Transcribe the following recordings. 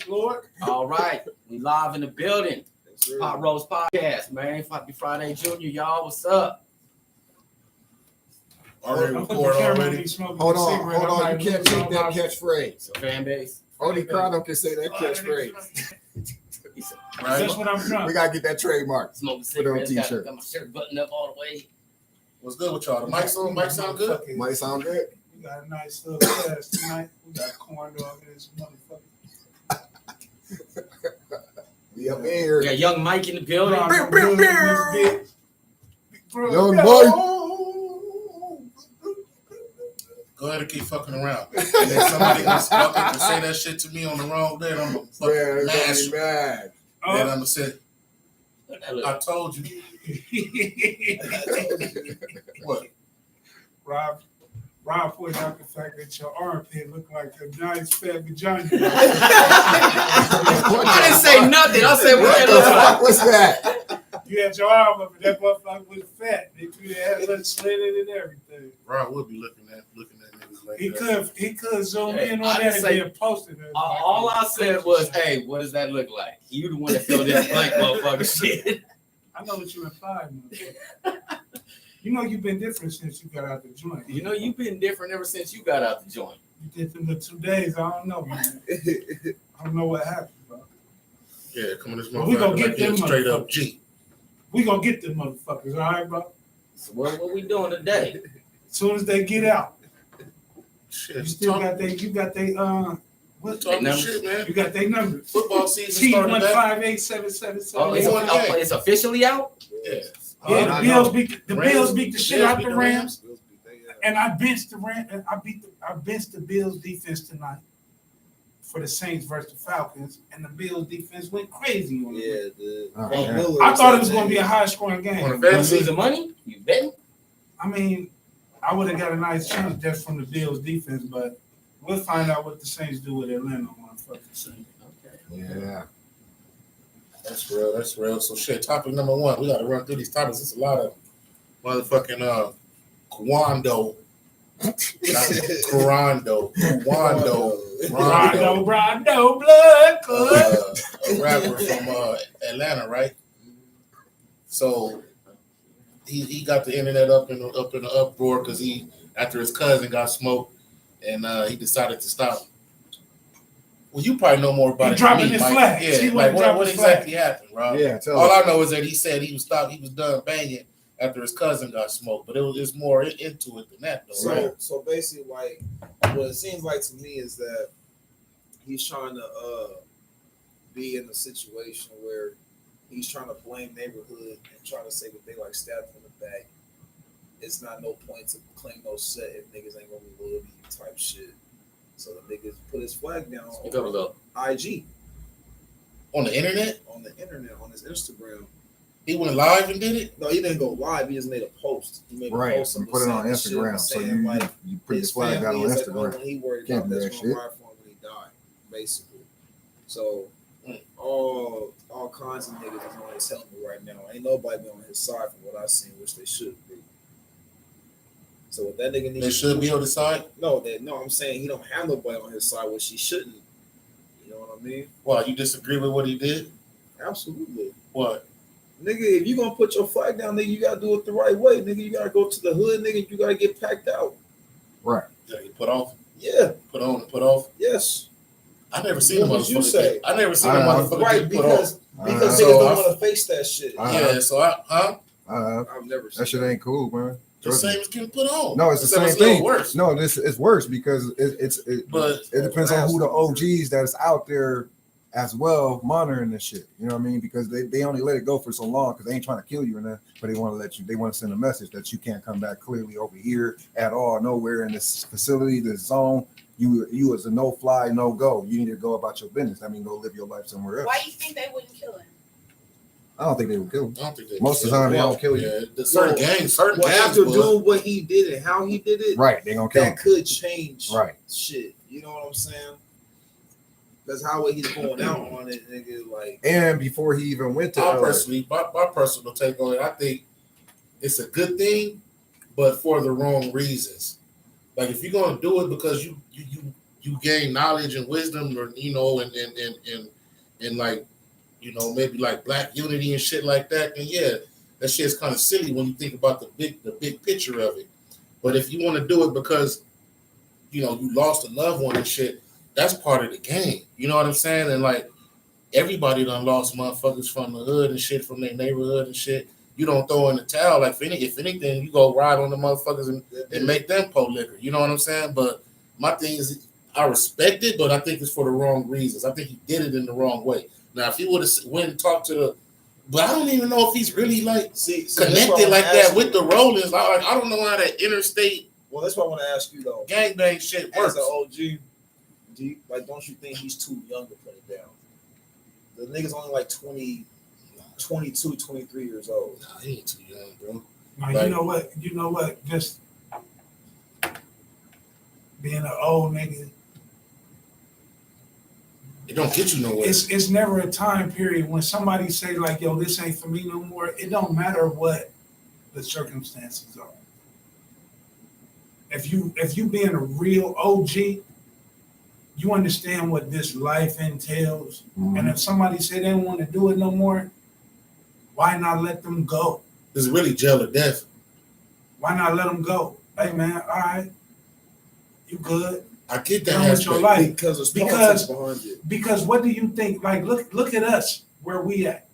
Yes, Lord. All right, we live in the building. Pot Roast Podcast, man. Happy Friday, Junior. Y'all, what's up? Already I'm record already. Hold on. You can't take that catchphrase. Fan base. Only Cardo can say that catchphrase. Right? That's what I'm trying. We gotta get that trademark. Smoking Put it on cigarettes. t-shirt. Got my shirt buttoned up all the way. What's good with y'all? The mic on? Mic sound good? Might sound good. We got a nice little class tonight. We got corn dog and this motherfucker. We up in here. We got young Mike in the building. Young boy. Go ahead and keep fucking around. And then somebody else fucking say that shit to me on the wrong day, and I'm gonna fucking mash you. Mad. And I'm gonna say, What that look? I told you. What? Rob pointed out the fact that your armpit looked like a nice fat vagina. I didn't say nothing. I said, what What that the look fuck like? was that? You had your arm up, and that motherfucker was fat. They threw their head little slitted and everything. Rob would be looking at niggas like that. He could zoom Hey, in I on didn't that say- and then post it. All I said was, hey, what does that look like? You the one that filled this blank motherfucker shit. I know what you implied, man. You know you've been different since you got out the joint. You know, you've been different ever since you got out the joint. You did them the 2 days. I don't know, man. I don't know what happened, bro. Yeah, come on, this Well, we gonna motherfucker get like he a them straight up motherfuckers. G. We gonna get them motherfuckers, all right, bro? So what we doing today? As soon as they get out, Shit, you still talk, got they what? talking numbers? shit, man. You got their numbers. Football season T started one back. five eight seven seven Oh, seven. it's officially out? Yeah. Yeah, the Bills beat the Rams- Bills beat the shit out beat the Rams, and I benched the Rams. I benched the Bills defense tonight for the Saints versus the Falcons, and the Bills defense went crazy on it. Yeah, dude. Oh, Hey, yeah. Miller I thought it was said going to be a that. high scoring On game. the You fantasy, losing money? You betting? I mean, I would have got a nice chance just from the Bills defense, but we'll find out what the Saints do with Atlanta on fucking Sunday. Yeah. that's real. That's real. So shit. Topic number one. We got to run through these topics. It's a lot of motherfucking Kwando. Rondo, Rondo, blood club. a rapper from Atlanta, right? So he got the internet up in the uproar because he, after his cousin got smoked, and he decided to stop. Well, you probably know more about He it dropping than me, his Mike. flag. Yeah, He like dropping what his exactly happened, Rob? Yeah, tell All us. I know is that he said he was done banging after his cousin got smoked, but it's more into it than that, though, right? So basically, like, what it seems like to me is that he's trying to be in a situation where he's trying to blame neighborhood and trying to say that they like stabbed him in the back. It's not no point to claim no set if niggas ain't gonna be loyal to you type shit. So the niggas put his flag down Speak up a little. on IG, On the internet, on the internet, on his Instagram. he went live and did it. No, he didn't go live. He just made a post. He made a Right. post You and put it on was saying Instagram. shit, So saying, like, you put his his flag out on family is like, Instagram. when he worried Can't about do that's that gonna shit. ride for him when he died, basically. So all kinds of niggas is on his helmet right now. Ain't nobody on his side from what I seen, which they should be. So what that nigga needs They should be on the side. no, I'm saying he don't have nobody on his side, which he shouldn't. You know what I mean? Why, you disagree with what he did? Absolutely. What? Nigga, if you gonna put your flag down, nigga, you gotta do it the right way. Nigga, you gotta go to the hood, nigga, you gotta get packed out. Right. Did he put off? Yeah, Put on and put off? yes. I never seen a What would you motherfucker. say? I never seen a Uh, motherfucker Right, get put off. because niggas So don't I- want to face that shit. Yeah, so Uh, I've never seen that shit ain't cool, man. the Trust me. same as getting put on. No, it's the Except same a little thing. Worse. No, this is worse because But it depends on who the OGs that's out there as well monitoring this shit. You know what I mean? Because they only let it go for so long because they ain't trying to kill you and that, but they want to let you. They want to send a message that you can't come back clearly over here at all, nowhere in this facility, this zone. You as a no fly, no go. You need to go about your business. I mean, go live your life somewhere else. Why do you think they wouldn't kill him? I don't think they would kill him. I don't think they Most of the time they don't kill you. Yeah, the certain gangs, Well, after would. doing what he did and how he did it, Right? They gonna kill him. that could change Right. shit. You know what I'm saying? That's how he's going out on it, nigga. Like, And before he even went to I LA, personally, my personal take on it, I think it's a good thing, but for the wrong reasons. Like if you're gonna do it because you you gain knowledge and wisdom, or and like, maybe like black unity and shit like that, then yeah, that shit's kind of silly when you think about the big picture of it. But if you want to do it because you lost a loved one and shit, that's part of the game. You know what I'm saying? And like everybody done lost motherfuckers from the hood and shit, from their neighborhood and shit. You don't throw in the towel. Like if anything, you go ride on the motherfuckers and make them pour liquor. You know what I'm saying? But my thing is, I respect it, but I think it's for the wrong reasons. I think he did it in the wrong way. Now, if he would have went and talked to but I don't even know if he's really like connected like that with the Rollins. Like, I don't know how that interstate. Well, that's what I want to ask you though. Gangbang shit works. As an OG, don't you think he's too young to put it down? The nigga's only like 20, 22, 23 years old. Nah, he ain't too young, bro. Now, you know what? Just being an old nigga, it don't get you nowhere. It's never a time period when somebody say like, yo, this ain't for me no more. It don't matter what the circumstances are. If you being a real OG, you understand what this life entails. Mm-hmm. And if somebody say they don't want to do it no more, why not let them go? It's really jail or death. Why not let them go? Hey man, all right, you good? I get that aspect. Your life. Because there's politics behind it. Because what do you think? Like, look at us, where we at,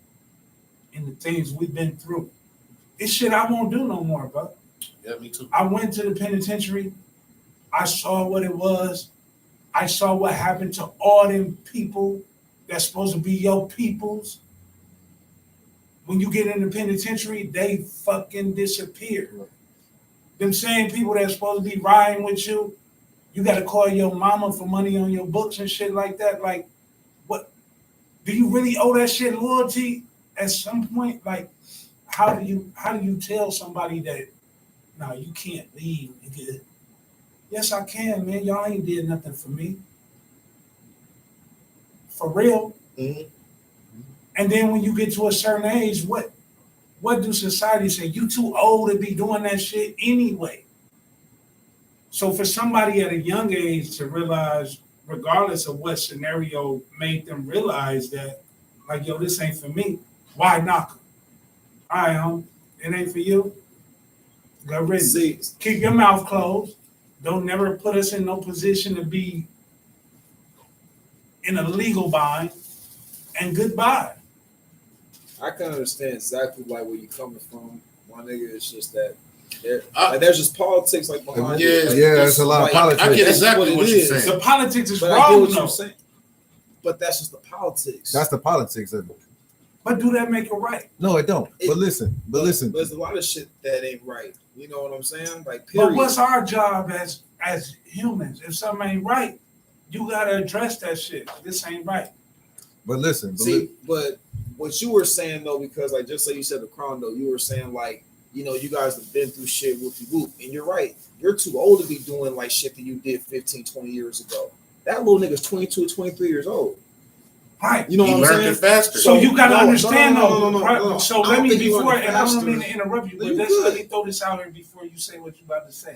and the things we've been through. This shit I won't do no more, bro. Yeah, me too. I went to the penitentiary. I saw what it was. I saw what happened to all them people that's supposed to be your peoples. When you get in the penitentiary, they fucking disappear. Them same people that's supposed to be riding with you, you got to call your mama for money on your books and shit like that. Like, what? Do you really owe that shit loyalty at some point? Like, how do you tell somebody that, no, you can't leave, nigga? Yes, I can, man. Y'all ain't did nothing for me. For real. Mm-hmm. And then when you get to a certain age, what do society say? You too old to be doing that shit anyway. So for somebody at a young age to realize, regardless of what scenario made them realize that, like, yo, this ain't for me, why knock them? All right, homie, it ain't for you. Go ready. See, keep your mouth closed. Don't never put us in no position to be in a legal bind, and goodbye. I can understand exactly like where you're coming from, my nigga. It's just that there's just politics like behind it. Yeah, there's a lot of politics. I get exactly what you're saying. The politics is but wrong, I get what though. you're saying. But that's just the politics. That's the politics of it. But do that make it right? No, it don't. But listen. There's a lot of shit that ain't right. You know what I'm saying? Like, period. But what's our job as humans? If something ain't right, you gotta address that shit. This ain't right. But listen. But what you were saying though, because like just like you said the Crown though, you were saying like, you know, you guys have been through shit whoopie whoop, and you're right. You're too old to be doing like shit that you did 15, 20 years ago. That little nigga's 22, 23 years old. Right. You know what I'm saying? Faster. So you gotta understand no. though. So let me before, and I don't faster. mean to interrupt you, but let me throw this out here before you say what you about to say.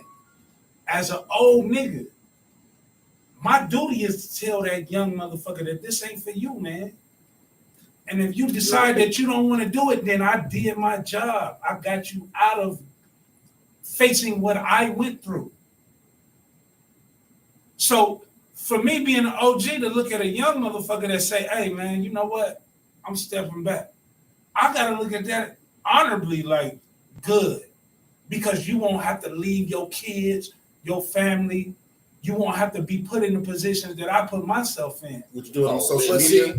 As an old nigga, my duty is to tell that young motherfucker that this ain't for you, man. And if you decide that you don't want to do it, then I did my job. I got you out of facing what I went through. So for me being an OG to look at a young motherfucker that say, hey man, you know what? I'm stepping back. I gotta look at that honorably, like, good. Because you won't have to leave your kids, your family. You won't have to be put in the positions that I put myself in. What you do on social But media?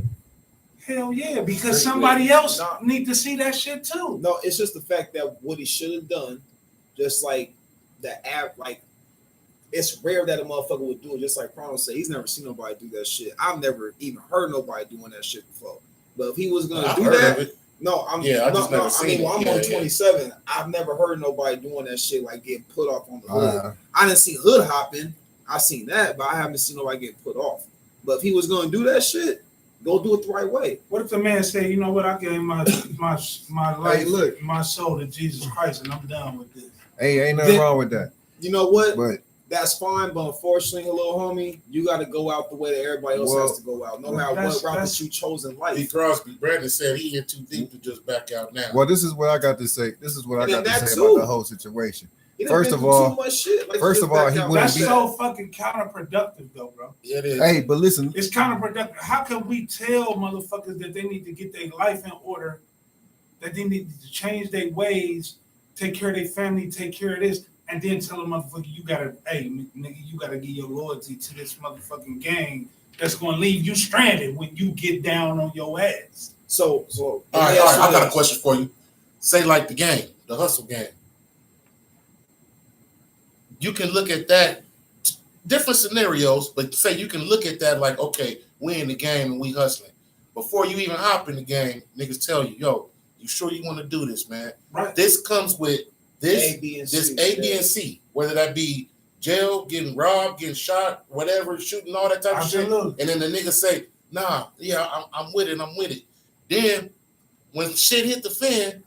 Hell yeah, because somebody else need to see that shit too. No, it's just the fact that what he should have done, just like the app, like it's rare that a motherfucker would do it. Just like Chrono said, he's never seen nobody do that shit. I've never even heard nobody doing that shit before. But if he was gonna do that, I'm on 27. I've never heard nobody doing that shit, like getting put off on the hood. I didn't see hood hopping. I seen that, but I haven't seen nobody get put off. But if he was gonna do that shit, go do it the right way. What if the man say, you know what, I gave my life, my soul to Jesus Christ, and I'm done with this? Hey, ain't nothing wrong with that. You know what? But that's fine, but unfortunately, little homie, you got to go out the way that everybody else Well, has to go out. No matter what route that you chose in B. life. Crosby, Brandon said he in too deep to just back out now. Well, this is what I got to say. This is what I And got to that say too. about the whole situation. He done First been of through all- too much shit. Like, first just of all, back he out wouldn't That's like be- that. so fucking counterproductive, though, bro. It is. Hey, but listen, It's counterproductive. How can we tell motherfuckers that they need to get their life in order, that they need to change their ways, take care of their family, take care of this, and then tell a motherfucker you gotta, hey nigga, you gotta give your loyalty to this motherfucking gang that's gonna leave you stranded when you get down on your ass. So All right. I got a question for you. Say like the game, the hustle game. You can look at that, different scenarios, but say you can look at that like, okay, we in the game and we hustling. Before you even hop in the game, niggas tell you, yo, you sure you want to do this, man? Right. This comes with this, A, B, and this C. A, B, and C, whether that be jail, getting robbed, getting shot, whatever, shooting, all that type of shit. Absolutely. And then the nigga say, nah, yeah, I'm with it. Then when shit hit the fan,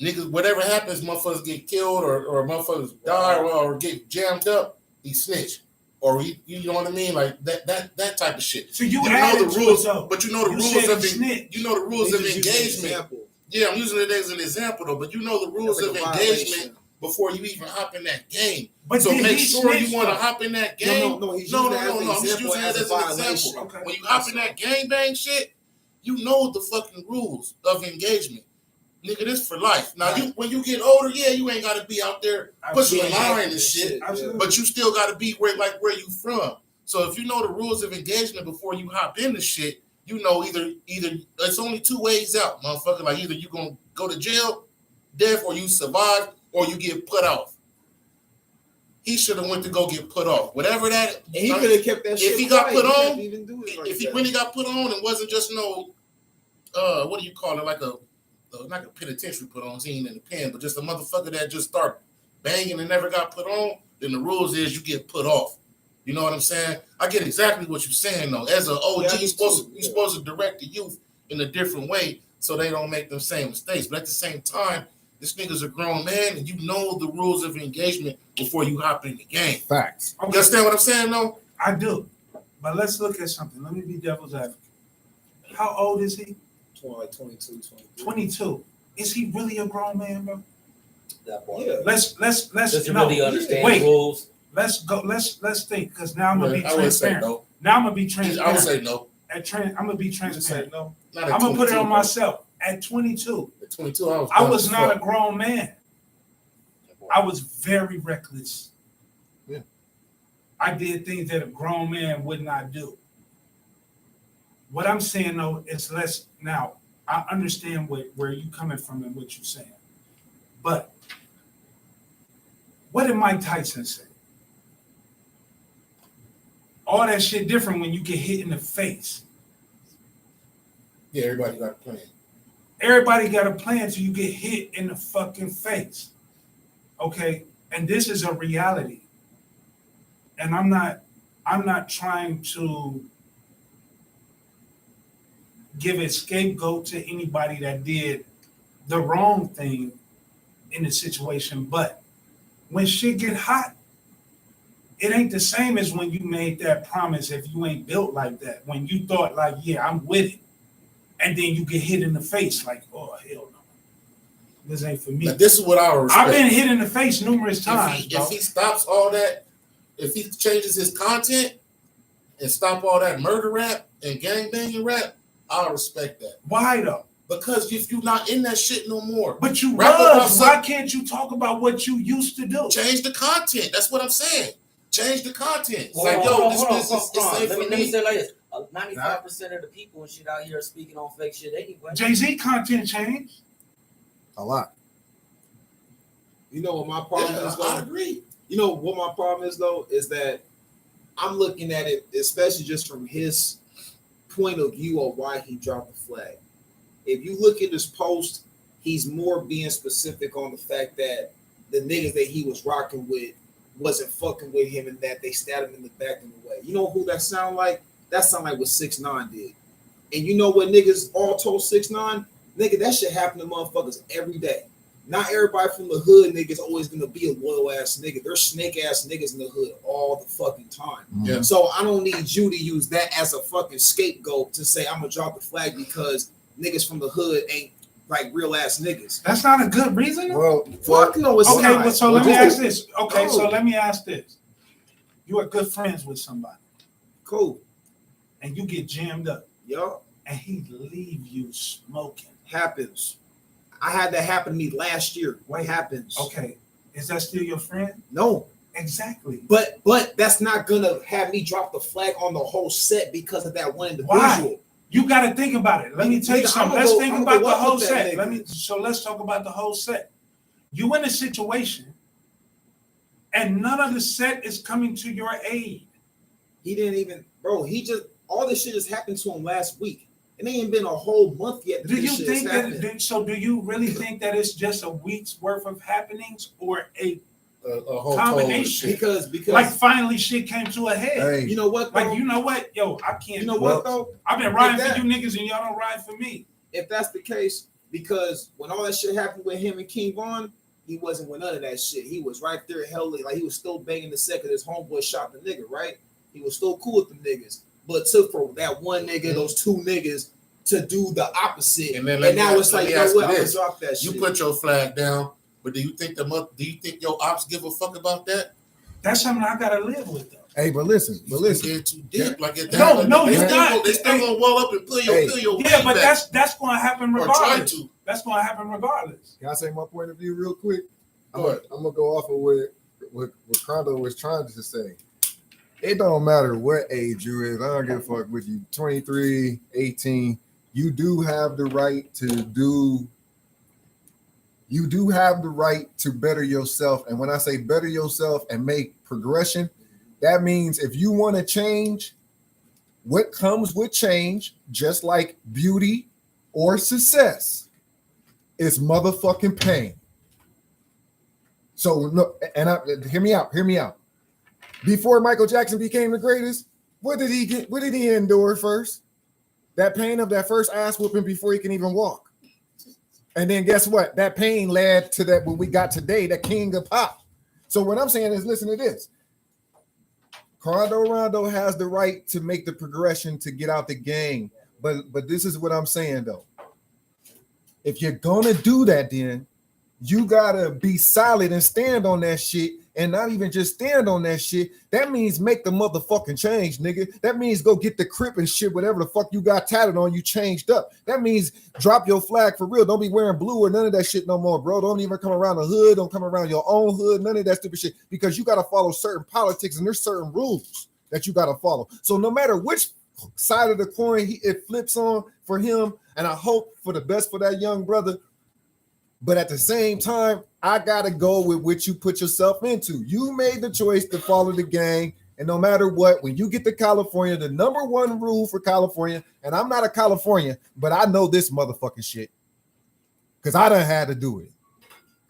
niggas, whatever happens, motherfuckers get killed or motherfuckers die or get jammed up, he snitch. Or he, you know what I mean? Like that type of shit. So you know added the to rules, it, though. but you know the You rules said of he snitched. you know the rules of Niggas use an engagement. example. Yeah, I'm using it as an example though, but you know the rules That's like of a engagement violation. before you even hop in that game. But So did make he sure snitch, you want to though? hop in that game. No, he's No, using that as an I'm just example using it as as a an violation. example. Okay. When you hop in that gang bang shit, you know the fucking rules of engagement. Nigga, this for life. Now, Right. you when you get older, yeah, you ain't got to be out there pushing a Absolutely. line and shit, Absolutely. but you still got to be where you from. So if you know the rules of engagement before you hop in the shit, you know either it's only two ways out, motherfucker. Like either you gonna go to jail, death, or you survive, or you get put off. He should have went to go get put off. Whatever that. And he could have kept that shit If he got quiet. put He on, couldn't even do it like if he that. really got put on and wasn't just no, what do you call it? Like not a penitentiary put on. He ain't in the pen, but just a motherfucker that just start banging and never got put on. Then the rules is you get put off. You know what I'm saying? I get exactly what you're saying though. As an OG, Yeah, you're supposed to direct the youth in a different way so they don't make them same mistakes. But at the same time, this nigga's a grown man and you know the rules of engagement before you hop in the game. facts. You understand what I'm saying though? I do. But let's look at something. Let me be devil's advocate. How old is he? Like 22, 23. 22. Is he really a grown man, bro? That part. Yeah. Let's Does he no, really understand wait. the rules? Let's go. Let's think, because now I'm gonna be I would say transparent. no. Now I'm gonna be I would transparent. say no. I'm gonna be You just say transparent. no. Not at I'm gonna put it 22, on bro. myself. At 22, At 22, I I dumb was as not a fuck. grown man. I was very reckless. Yeah. I did things that a grown man would not do. What I'm saying though is less now. I understand where you coming from and what you're saying. But what did Mike Tyson say? All that shit different when you get hit in the face. Yeah, everybody got a plan. Everybody got a plan till you get hit in the fucking face. Okay? And this is a reality. And I'm not trying to give a scapegoat to anybody that did the wrong thing in the situation. But when shit get hot, it ain't the same as when you made that promise if you ain't built like that. When you thought like, yeah, I'm with it. And then you get hit in the face like, oh, hell no. This ain't for me. Now, this is what I would respect. I've been hit in the face numerous times. If he stops all that, if he changes his content and stop all that murder rap and gangbanging rap, I'll respect that. Why though? Because if you're not in that shit no more, But you Rap about was. Why can't you talk about what you used to do? change the content. That's what I'm saying. Change the content. It's Hold like, on, yo, hold this on, hold on, business hold on. is safe Let for me me. say it like this. 95% of the people and shit out here speaking on fake shit anyway. Jay-Z content changed. A lot. You know what my problem Yeah, is I though? agree. You know what my problem is though? Is that I'm looking at it, especially just from his point of view of why he dropped the flag. If you look at his post, he's more being specific on the fact that the niggas that he was rocking with wasn't fucking with him and that they stabbed him in the back in the way. You know who that sound like? That sound like what 6ix9ine did. And you know what niggas all told 6ix9ine? Nigga, that shit happen to motherfuckers every day. not everybody from the hood niggas always gonna be a loyal ass nigga. There's snake ass niggas in the hood all the fucking time. Yeah. So I don't need you to use that as a fucking scapegoat to say I'm gonna drop the flag because niggas from the hood ain't like real ass niggas. That's not a good reason. Well, Fuck no, it's Okay, not. well, so Well, let me just- ask this. Okay, so let me ask this. You are good friends with somebody, Cool. and you get jammed up, Yo, and he leave you smoking. happens. I had that happen to me last year. What happens? Okay, is that still your friend? No, Exactly. but that's not gonna have me drop the flag on the whole set because of that one individual. Why? You got to think about it. Let me tell you Nigga, something. I'ma Let's go- think I'ma about go the up whole with that set. nigga. Let's talk about the whole set. You in a situation, and none of the set is coming to your aid. He didn't even, bro. He just all this shit just happened to him last week. It ain't even been a whole month yet. Do you this shit think has happened. that? So, do you really think that it's just a week's worth of happenings, or a A whole combination? total because like finally shit came to a head? hey, you know what? Though? Like, you know what, yo, I can't. You know Well, what though? I've been riding that- for you niggas, and y'all don't ride for me. If that's the case, because when all that shit happened with him and King Von, he wasn't with none of that shit. He was right there, hell, like he was still banging the second his homeboy shot the nigga, right? He was still cool with them niggas, but took for that one nigga, those two niggas, to do the opposite. And then And, let me now ask- it's let like, me you know ask what? you I'm gonna this. drop that You shit. put your flag down, but do you think your ops give a fuck about that? That's something I gotta live with, though. hey, but listen. You get too deep, like it. No, no, they you're still not. gonna- They still gonna wall up and pull your Hey. your Yeah, weight but back, that's going to happen or try regardless. to. That's going to happen regardless. Can I say my point of view real quick? I'm Go ahead. gonna go off of what Condo was trying to say. It don't matter what age you is. I don't give a fuck with you 23, 18. You do have the right to better yourself. And when I say better yourself and make progression, that means if you want to change, what comes with change, just like beauty or success, is motherfucking pain. So look, hear me out. Before Michael Jackson became the greatest, what did he get? What did he endure first? That pain of that first ass whooping before he can even walk. And then guess what? That pain led to that what we got today, the king of pop. So what I'm saying is, listen to this. Rondo has the right to make the progression to get out the game. But this is what I'm saying though. If you're gonna do that, then you gotta be solid and stand on that shit, and not even just stand on that shit. That means make the motherfucking change, nigga. That means go get the crip and shit, whatever the fuck you got tatted on, you changed up. That means drop your flag for real. Don't be wearing blue or none of that shit no more, bro. Don't even come around the hood. Don't come around your own hood. None of that stupid shit, because you gotta follow certain politics and there's certain rules that you gotta follow. So no matter which side of the coin it flips on for him, and I hope for the best for that young brother. But at the same time, I gotta go with what you put yourself into. You made the choice to follow the gang, and no matter what, when you get to California, the number one rule for California, and I'm not a Californian, but I know this motherfucking shit because I done had to do it,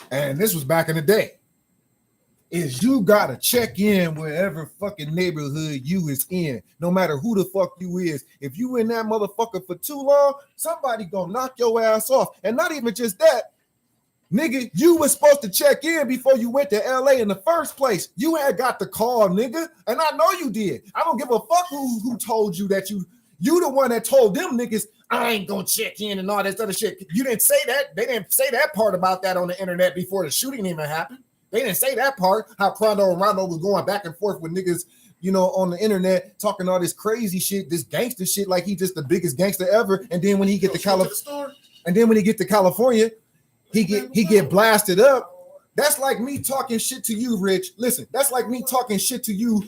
and this was back in the day, is you gotta check in wherever fucking neighborhood you is in, no matter who the fuck you is. If you in that motherfucker for too long, somebody gonna knock your ass off. And not even just that, nigga, you was supposed to check in before you went to LA in the first place. You had got the call, nigga, and I know you did. I don't give a fuck who told you that you the one that told them niggas, I ain't gonna check in and all this other shit. You didn't say that. They didn't say that part about that on the internet before the shooting even happened. They didn't say that part, how Crondo and Rondo was going back and forth with niggas, you know, on the internet, talking all this crazy shit, this gangster shit, like he just the biggest gangster ever. And then when he get to California, he get blasted up. That's like me talking shit to you, Rich. Listen, that's like me talking shit to you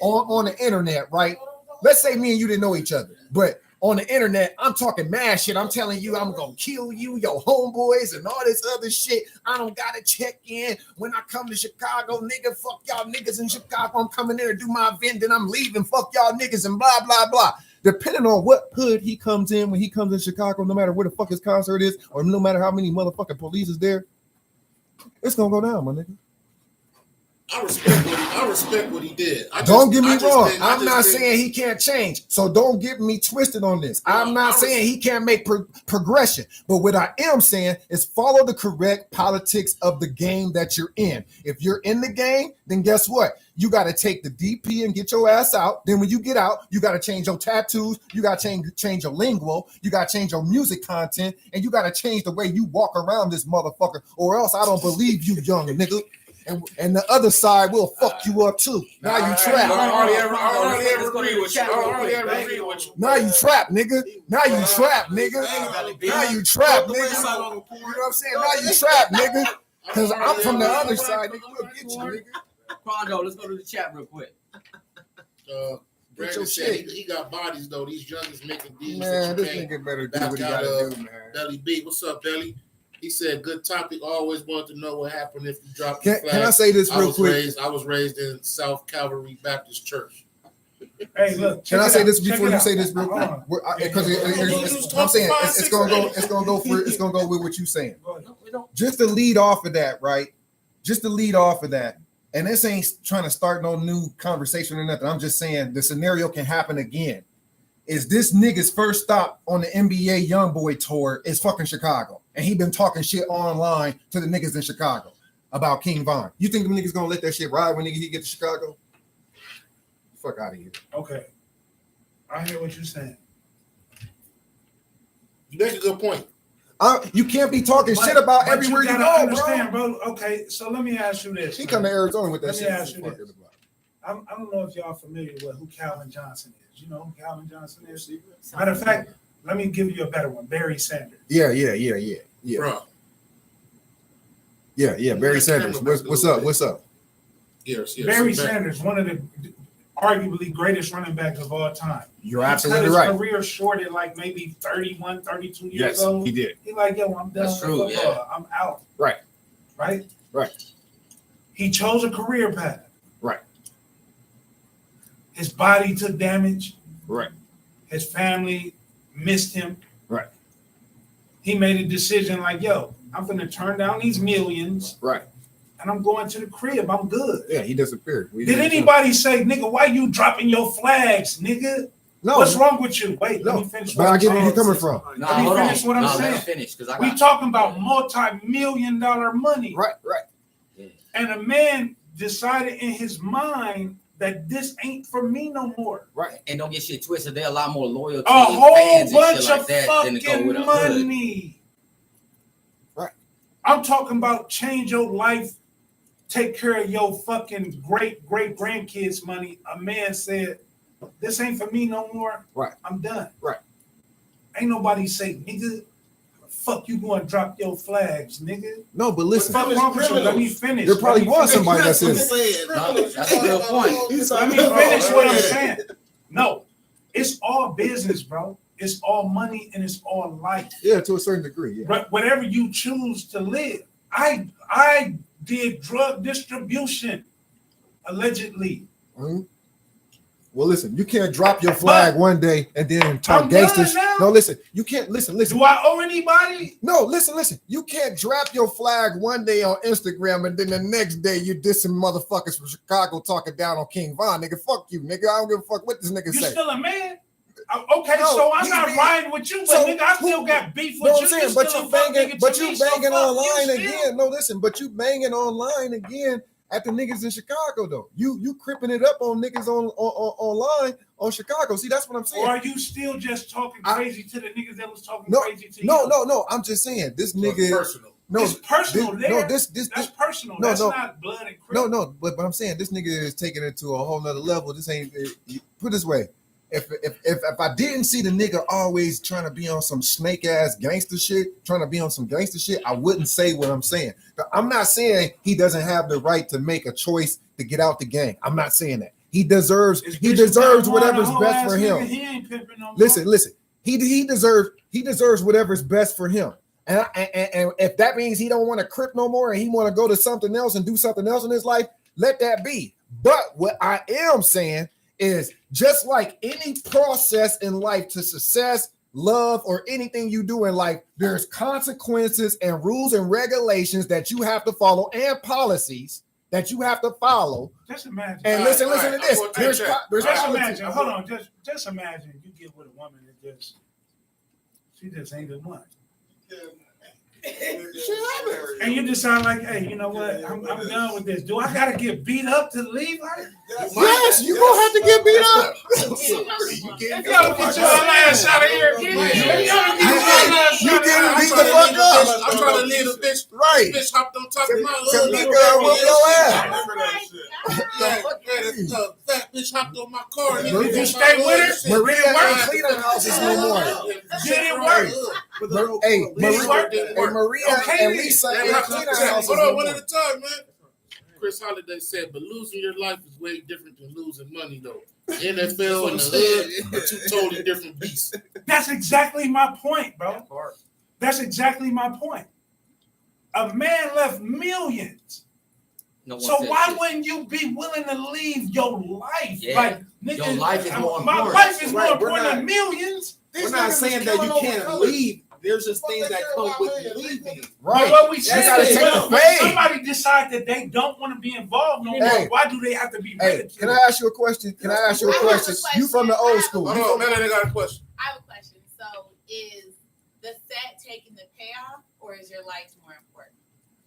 on the internet, right? Let's say me and you didn't know each other, but on the internet, I'm talking mad shit. I'm telling you, I'm gonna kill you, your homeboys, and all this other shit. I don't gotta check in when I come to Chicago, nigga. Fuck y'all niggas in Chicago. I'm coming there to do my event, then I'm leaving. Fuck y'all niggas and blah blah blah. Depending on what hood he comes in, when he comes in Chicago, no matter where the fuck his concert is, or no matter how many motherfucking police is there, it's gonna go down, my nigga. I respect what he did. Don't get me wrong. I'm not saying he can't change. So don't get me twisted on this. I'm not saying he can't make progression. But what I am saying is follow the correct politics of the game that you're in. If you're in the game, then guess what? You got to take the DP and get your ass out. Then when you get out, you got to change your tattoos. You got to change your lingual. You got to change your music content. And you got to change the way you walk around this motherfucker. Or else I don't believe you, young nigga. And the other side will fuck you up too. Now you trapped. I already ever agree with you. Now you trapped, nigga. Now you trapped, nigga. Now you trapped, nigga. You know what I'm saying? Now you trapped, nigga. Because I'm from the other side, nigga. We'll get you, nigga. Quando, let's go to the chat real quick. Brandon said he got bodies though. These youngins making deals. Man, this nigga better do what he gotta do, man. Belly B, what's up, Belly? He said, "Good topic. Always wanted to know what happened if you dropped the flag." Can I say this real quick? I was raised in South Calvary Baptist Church. Hey, look. Can I say this before you say this real quick? Because I'm saying it's gonna go with what you're saying. Just to lead off of that, right? Just to lead off of that, and this ain't trying to start no new conversation or nothing. I'm just saying the scenario can happen again. Is this nigga's first stop on the NBA YoungBoy tour is fucking Chicago. And he been talking shit online to the niggas in Chicago about King Von. You think them niggas gonna let that shit ride when he get to Chicago? Fuck out of here. Okay. I hear what you're saying. You make a good point. You can't be talking shit about everywhere you go, understand, bro. Okay, so let me ask you this. He come to Arizona with that shit. Let me ask you this. I don't know if y'all familiar with who Calvin Johnson is. You know who Calvin Johnson is? Matter of fact, let me give you a better one. Barry Sanders. Yeah. Bro. Yeah. Barry Sanders. What's up? Yes. Barry Sanders, one of the arguably greatest running backs of all time. You're absolutely right. His career short at like maybe 31, 32 years old. He did. He like, yo, I'm done with football. Yeah. I'm out. Right. He chose a career path. Right. His body took damage. Right. His family missed him. Right. He made a decision like, yo, I'm going to turn down these millions. Right. And I'm going to the crib. I'm good. Yeah, he disappeared. Did anybody say, nigga, why you dropping your flags, nigga? No. What's wrong with you? Wait, let me finish. But I get where you're coming from. Let me finish what I'm saying. We talking about multi-million-dollar money. Right. Yeah. And a man decided in his mind that this ain't for me no more. Right. And don't get shit twisted. They're a lot more loyal to a whole fans bunch and shit like of that than to go with fucking a hood. money. Right. I'm talking about change your life, take care of your fucking great grandkids' money. A man said, this ain't for me no more. Right. I'm done. Right. Ain't nobody say, nigga, fuck you going to drop your flags, nigga. No, but listen. Let me finish. There probably was somebody that said That's a good point. Let me finish what I'm saying. No, it's all business, bro. It's all money and it's all life. Yeah, to a certain degree. Yeah. But whatever you choose to live, I did drug distribution, allegedly. Mm-hmm. Well, listen, you can't drop your flag one day and then talk gangster. No, listen, you can't listen. Do I owe anybody? No, listen. You can't drop your flag one day on Instagram and then the next day you dissing motherfuckers from Chicago talking down on King Von. Nigga, fuck you, nigga. I don't give a fuck what this nigga say. You still a man? Okay, no, so I'm not riding with you, but nigga, I still got beef with you. Saying, but you banging online again. No, listen, but you banging online again at the niggas in Chicago though. You cripping it up on niggas on online on Chicago. See, that's what I'm saying. Or are you still just talking crazy to the niggas that was talking crazy to you? No. I'm just saying this nigga. Personal. No, it's personal. That's personal. That's not blood and crip. No. But I'm saying this nigga is taking it to a whole nother level. This ain't. Put it this way. If I didn't see the nigga always trying to be on some snake ass gangster shit, I wouldn't say what I'm saying. I'm not saying he doesn't have the right to make a choice to get out the gang. I'm not saying that. He deserves whatever's best for him. He ain't pimping no more. Listen. He deserves whatever's best for him. And if that means he don't want to crip no more and he want to go to something else and do something else in his life, let that be. But what I am saying is just like any process in life to success, love, or anything you do in life, there's consequences and rules and regulations that you have to follow and policies that you have to follow. Just imagine. And listen to this. There's Just politics. imagine. Hold on. Just imagine you get with a woman that she just ain't the one. And you decide like, hey, you know what? I'm done with this. Do I gotta get beat up to leave? Yes, you gonna have to get beat up. You gotta get your ass out of here. You getting beat the fuck up. I'm trying to leave a bitch. Right. Bitch hopped on top of my Tell little me, girl, whoop your ass. Fat bitch hopped on my car. And Did you stay with her? Maria ain't cleaning houses no more. Did it work? Hey, Did it work? Maria Okay, and Lisa ain't cleaning houses Hold no on, one more. at a time, man. Chris Holiday said, but losing your life is way different than losing money, though. NFL and the hood are two totally different beasts. That's exactly my point, bro. That's exactly my point. A man left millions. No one So said why shit. wouldn't you be willing to leave your life? Yeah. Like, nigga, Your life is more my important. life is more Right, we're important not- than millions. We're not saying that you can't leave. There's just things that come with leaving. But Right. what we That's said gotta is take when, the when fade. somebody decide that they don't want to be involved no more, Hey. why do they have to be Hey, ridiculed? can I ask you a question? Can I ask you a I have a question? You from the old question. school. Hold You on, from- man, I got a question. I have a question. So, is the set taking the payoff, or is your life more important?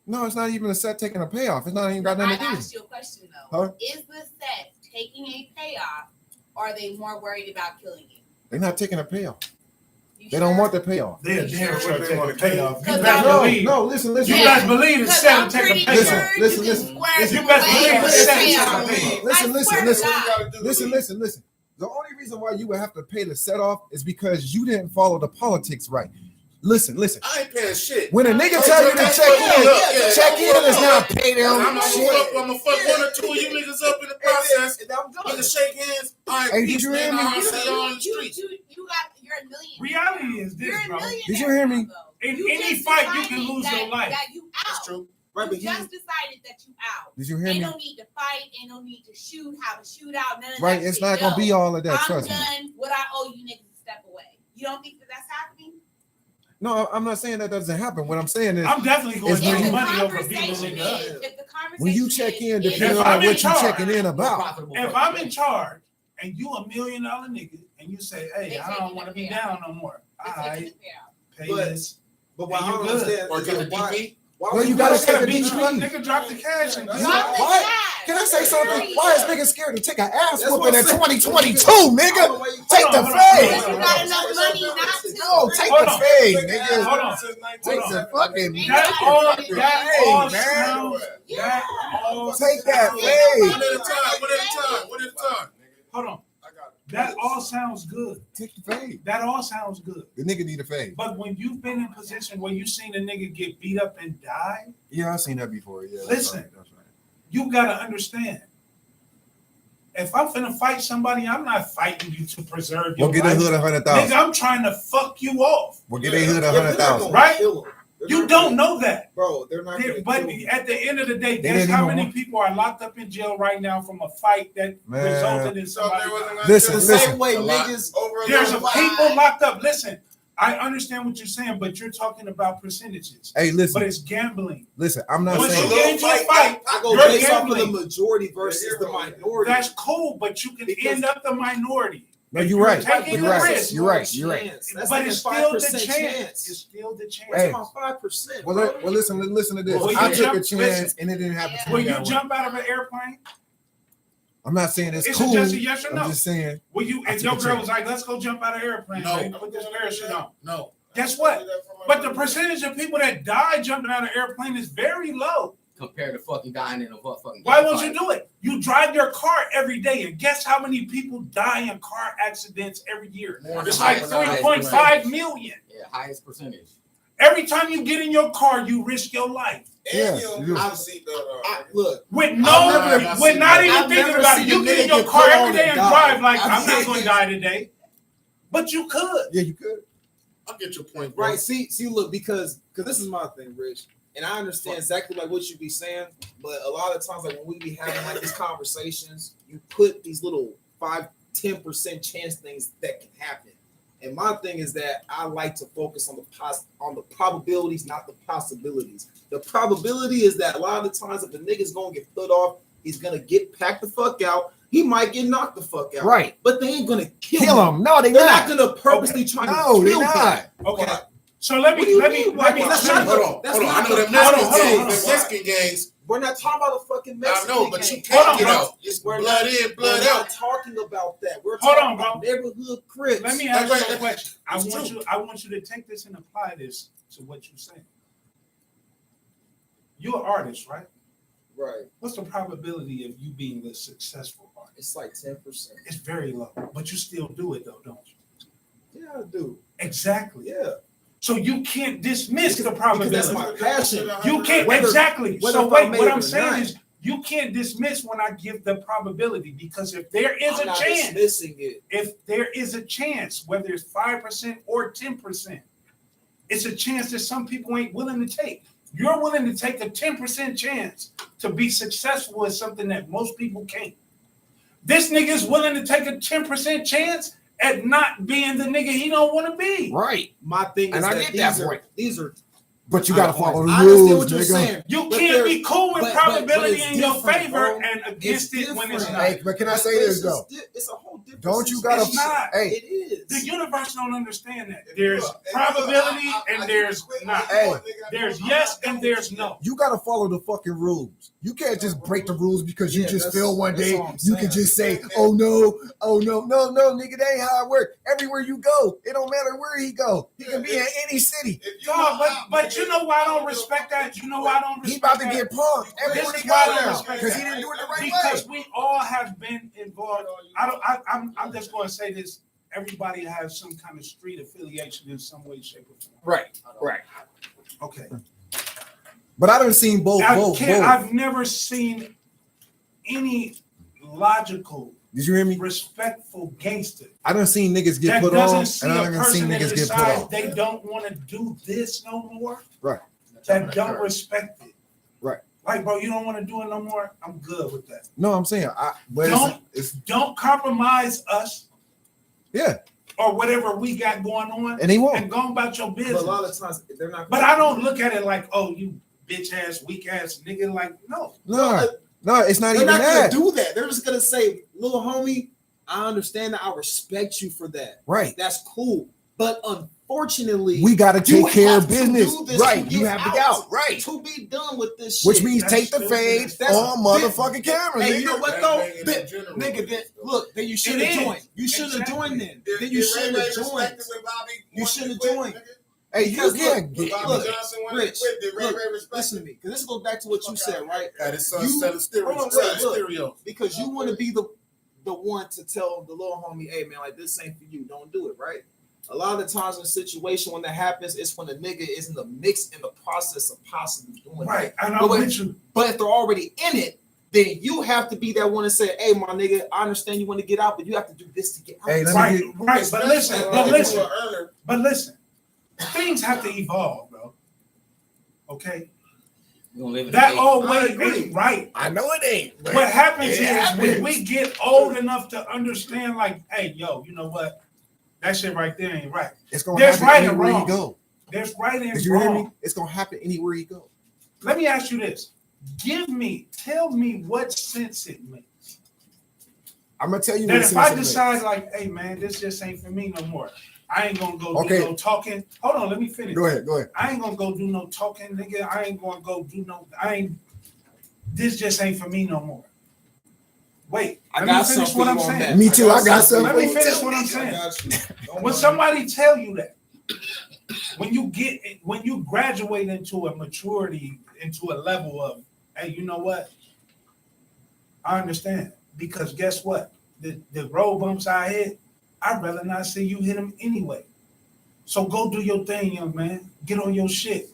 No, it's not even a set taking a payoff. It's not even got I nothing to do. asked you a question though. Huh? Is the set taking a payoff, or are they more worried about killing you? They're not taking a payoff. You They don't sure? want the payoff. They're damn sure They take wanna a payoff. You Cause best I'm- believe. No, listen. You Yeah. guys believe it's Because set I'm to take a pretty payoff. sure Listen, you listen. can swear You your best way believe with it's a set to payoff. take a payoff. Listen, I listen, swear to listen. God. Listen. The only reason why you would have to pay the set off is because you didn't follow the politics right. Listen. I ain't paying shit. When a nigga Oh, tell you to that's check what in, it is. check in is not pay them I'm shit. gonna fuck one or two of you niggas up in the process. Niggas shake hands. All right, Hey, peace, did you man. hear me? I'll see y'all in the streets. You're a millionaire. Reality is You're this, a bro. millionaire. Did you hear me? now, though. In You any just fight, you can decided lose that- your life. That you out. That's true. Right, but You just decided that you out. Did you hear Ain't me? no need to fight. Ain't no need to shoot. Have a shootout. None of Right, that it's shit. not gonna be all of that. I'm Trust me. done. What I owe you niggas to step away. You don't think that that's happening? No, I'm not saying that doesn't happen. What I'm saying is I'm definitely going It's to when give you- money over beating conversation nigga up. is, if the conversation when you check in, is- depending If on I'm in what you charge, checking in about. Profitable If for I'm you. in charge and you $1 million nigga and you say, hey, They I taking don't want to the be payout. down no more. They're All taking right, the payout. pay But- this. But what I And don't you good. understand Or is get the that why DP. Well, would you gotta take a beat DP. Nigga, drop the cash and You go. know Drop the what? cash. Can I say something? Period. Why is niggas scared to take an ass That's whooping what in I'm saying. 2022, I don't know nigga? why you- Take Hold the on, hold on, fade. Because you got enough money not to. No, take Hold the on. fade, nigga. Hold on. Take the fucking That all Hey, sounds. Yeah. That all Take that sounds- fade. One at a time. One at a time. Hold on. That all sounds good. Take the fade. That all sounds good. The nigga need a fade. But when you've been in position where you seen a nigga get beat up and die, Yeah, I've seen that before. Yeah, that's Listen. right, that's right. you gotta understand. If I'm finna fight somebody, I'm not fighting you to preserve your We'll get a life. hood Nigga, 100,000. I'm trying to fuck you off. We'll get a hood 100,000. Right? They're You not don't gonna- know that. bro. They're not. gonna But kill you. at the end of the day, They guess didn't how even many want- people are locked up in jail right now from a fight that Man. resulted in somebody. Listen, the listen. same way A lot. niggas There's a Why? people locked up. Listen, I understand what you're saying, but you're talking about percentages. Hey, But listen, it's gambling. listen. I'm not Once you saying. get into a fight, I go you're based off of the gambling. majority versus the minority. That's cool, but you can Because- end up the minority. No, If you're right. taking You're the right. risk, You're right. You're right. That's but like it's a still the 5% chance. It's still the chance. Hey. That's about 5%. Well, listen to this. Well, you I took jump- a chance listen. and it didn't happen to Will me you that way. jump out of an airplane? I'm not saying it's Is cool. it just a yes or I'm no? just saying. Will you? I If took your a girl chance. was like, "Let's go jump out of an airplane," No. babe, put this parachute on. No. Guess what? But the percentage of people that die jumping out of an airplane is very low. Compared to fucking dying in a fucking. Why won't you do it? You drive your car every day, and guess how many people die in car accidents every year? More It's than like half. 3.5 million. Yeah, highest percentage. Every time you get in your car, you risk your life. Yeah, you do. Look, With I've no, never with seen not that. even I've thinking never about it. seen You a get in nigga your get car put every on day and and die. drive like, I've I'm not seen going to it. die today. But you could. Yeah, you could. I get your point, bro. right? See, look, because this is my thing, Rich, and I understand exactly like what you be saying, but a lot of times, like when we be having like these conversations, you put these little 5-10% chance things that can happen, And my thing is that I like to focus on the probabilities, not the possibilities. The probability is that a lot of the times if the nigga's gonna get put off, he's gonna get packed the fuck out. He might get knocked the fuck out. Right. But they ain't gonna kill him. No, They're not gonna purposely try No, to they're kill him. not. Okay. So let What do me you let me mean? let me That's let not- me- Hold on. That's I not know the- them Mexican hold on, gangs. hold on. The Mexican gangs. We're not talking about a fucking I Mexican know, but you gang. can't Hold get on, out. It's We're blood not- in, blood We're out. not talking about that. We're Hold talking on, about bro. neighborhood Crips. Let me ask you a That's- question. I that's want true. you to take this and apply this to what you're saying. You're an artist, right? Right. What's the probability of you being a successful artist? It's like 10%. It's very low, but you still do it though, don't you? Yeah, I do. Exactly. Yeah. So you can't dismiss the Because probability. that's my passion. You can't Whether- exactly. whether So if I wait, made what it I'm or saying not. is you can't dismiss when I give the probability because if there is I'm a not chance, dismissing it. if there is a chance, whether it's 5% or 10%, it's a chance that some people ain't willing to take. You're willing to take a 10% chance to be successful at something that most people can't. This nigga is willing to take a 10% chance at not being the nigga he don't want to be. Right. My thing is And I that get these that are point. these are. But you gotta follow the I understand rules, what you're nigga. saying. You But can't there- be cool with but probability it's in your different, favor bro. and against it when it's different. not. Hey, but can I say this though? It's a whole different. Don't you situation. gotta? It's not. Hey, It is. The universe don't understand that. There's probability and there's not. Hey, There's yes and there's no. you gotta follow the fucking rules. You can't just break the rules because you Yeah, just that's- feel one that's day all I'm you can saying. just say, "Oh no, nigga, that ain't how it works." Everywhere you go, it don't matter where he go. He can be in any city. No, but you know why I don't respect that? You know why I don't He respect about to that? get punked everywhere This he is why I go don't now respect because he that. didn't do it the right Because way. we all have been involved. I'm just going to say this. Everybody has some kind of street affiliation in some way, shape, or form. Right. Okay. But I done seen both. I've never seen any logical, Did you hear me? respectful gangster I done seen niggas get that put on, doesn't see and I a done seen person that niggas get put decides off. they don't want to do this no more. Right. That don't respect it. Right. Like, bro, you don't want to do it no more. I'm good with that. No, I'm saying, but Don't- it's Don't compromise us. Yeah. Or whatever we got going on, and he won't. and go about your But business. a lot of times they're not. But I don't look at it like, oh, you bitch ass, weak ass nigga. Like, no. No, it's not They're even not that. gonna do that. They're just gonna say, "Little homie, I understand that. I respect you for that. Right. That's cool." But unfortunately, We got to you take care have of to business. do this Right. to You get have to get out. Right. to be done with this shit. Which means That's take the stupid. fade That's on motherfucking camera, Hey, nigga. you know what though, nigga? Then look, then you should It have is. joined. You should have Exactly. joined. Then you should have joined. You should have joined. Hey, you Because can't look, get look, Rich, look, listen to me, because this goes back to what you said, right? Got his son You- selling stereo. hold on, selling wait, look. stereo. Because you want to be the one to tell the little homie, "Hey man, like this ain't for you. Don't do it." Right? A lot of the times in a situation when that happens, it's when the nigga is in the mix in the process of possibly doing Right. it. And I'm But with you. But if they're already in it, then you have to be that one and say, "Hey, my nigga, I understand you want to get out, but you have to do this to get out." Hey, let me Right, get- right. But listen, Earner. but listen. Things have to evolve, bro. Okay? We don't live in That the always agree. ain't right. I know it ain't. but What happens it is happens. when we get old enough to understand, like, hey, yo, you know what? That shit right there ain't right. It's gonna There's happen right and anywhere wrong. you go. There's right and Did you hear me? wrong. It's gonna happen anywhere you go. Let me ask you this. Tell me what sense it makes. I'm gonna tell you. That what if I sense it decide, like, hey, man, this just ain't for me no more. I ain't gonna go Okay. do no talking. Hold on, let me finish. makes. Go ahead. I ain't gonna go do no talking, nigga. I ain't gonna go do no. This just ain't for me no more. Wait, I let got me finish something what I'm on saying. that. Me too. I got something. Let me for you, finish too. what I'm I saying. got you. Don't When worry. somebody tell you that, when you graduate into a maturity, into a level of, hey, you know what? I understand, because guess what? The road bumps I hit, I'd rather not see you hit them anyway. So go do your thing, young man. Get on your shit.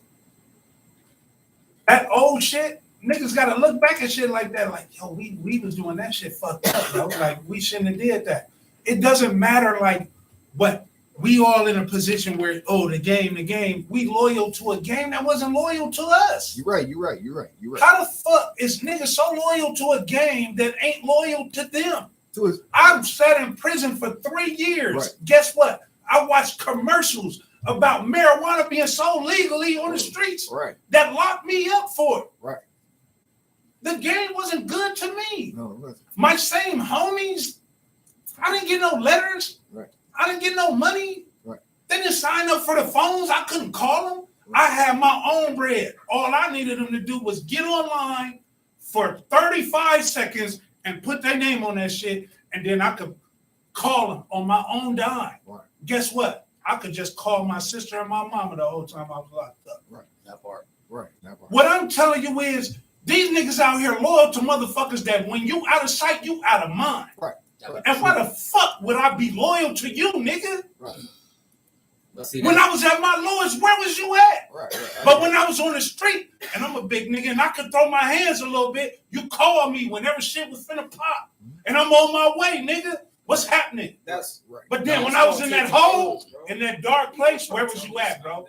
That old shit, niggas gotta look back at shit like that, like, yo, we was doing that shit fucked up, bro. Like, we shouldn't have did that. It doesn't matter, like, what we all in a position where, oh, the game, we loyal to a game that wasn't loyal to us. You're right. How the fuck is niggas so loyal to a game that ain't loyal to them? To his- I've sat in prison for 3 years. Right. Guess what? I watched commercials about marijuana being sold legally on the streets Right. that locked me up for it. Right. The game wasn't good to me. No, listen. My same homies, I didn't get no letters. Right. I didn't get no money. Right. They didn't sign up for the phones. I couldn't call them. I had my own bread. All I needed them to do was get online for 35 seconds and put their name on that shit, and then I could call them on my own dime. Right. Guess what? I could just call my sister and my mama the whole time I was locked up. That part. Right. That part. What I'm telling you is these niggas out here loyal to motherfuckers that when you out of sight, you out of mind. Right. And why the fuck would I be loyal to you, nigga? Right. But see, When I was at my lowest, where was you at? Right. But when I was on the street, and I'm a big nigga, and I could throw my hands a little bit, you call me whenever shit was finna pop. And I'm on my way, nigga. What's happening? That's right. But then when I was in that hole, in that dark place, where was you at, bro?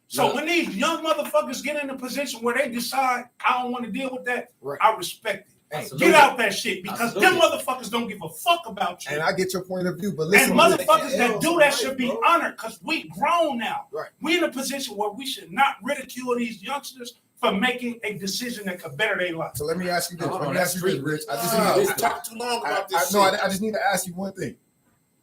So when these young motherfuckers get in a position where they decide, I don't want to deal with that, Right. I respect it. Hey, Get out that shit because Absolutely. them motherfuckers don't give a fuck about you. and I get your point of view, but And listen. motherfuckers that do that should be bro. honored because we grown now. Right. We in a position where we should not ridicule these youngsters for making a decision that could better their life. So let me ask you this. Hold Let on, me ask you that's this, Rich. I just Wow, need we talked too long about this no, shit. I just need to ask you one thing.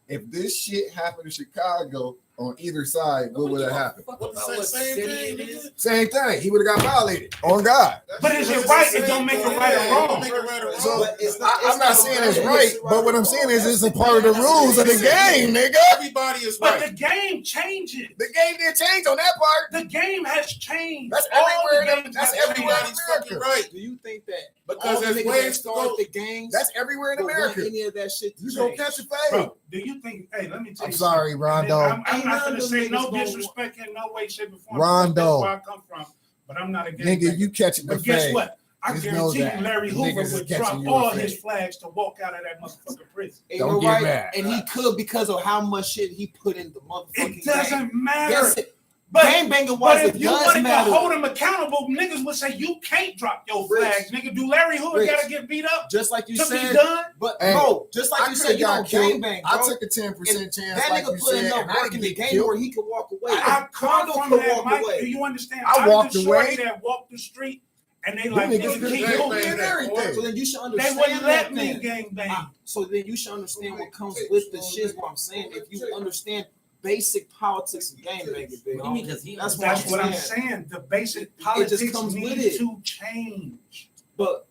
If this shit happened in Chicago on either side, what would have happened? What the same thing, nigga? Same thing. He would have got violated. On God. But is it right? It don't make it right or wrong. Make it right or So wrong. But it's I'm not saying it's right, but what I'm saying is it's a part of the rules of the game, nigga. Everybody is But right. the game changes. The game didn't change on that part. The game has changed. That's All everywhere the in games that's have everywhere in changed. Everybody's fucking right. Do you think that Because all the there's niggas ways that to started go. the gangs That's everywhere in would want America. any of that shit to You gonna change? catch a fade. Bro, do you think, hey, let me tell I'm you sorry, something. Rondo. I'm Ain't not none going to of say them no niggas gonna- disrespect in no way, shape, or form. Rondo. That's where I come from. But I'm not a gang Nigga, you catching the But guess fade. what? I Just know guarantee that. you Larry Niggas Hoover is would catching drop you all a his fade. flags to walk out of that motherfucking prison. Ain't Don't no get right, mad. and he could because of how much shit he put in the motherfucking It doesn't game. matter. Yes, it, But, gangbanging but was if it you does wanted to matter. hold him accountable, niggas would say you can't drop your Rich. flags, nigga. Do Larry Hoover Rich. gotta get beat up Just like you to said, be done? but Hey, bro, just like I you could said, have you don't got killed. gangbang, I bro. took a 10% chance, That like nigga you put said, enough and I work didn't in the get game killed. where he could walk away. I come Rondo from could that, walk Mike. away. Do you understand? I I'm walked the shorty away. that walked the street and they You like, niggas nigga, could keep gang moving. bang and that everything. So then you should They understand wouldn't let that me thing. gang bang. So then you should understand what comes with the shit. What I'm saying, if you understand basic politics of gangbanging, big What do you mean? homie, 'Cause he- that's That's what what I'm I'm saying. saying. The basic just politics comes with need it. to change. But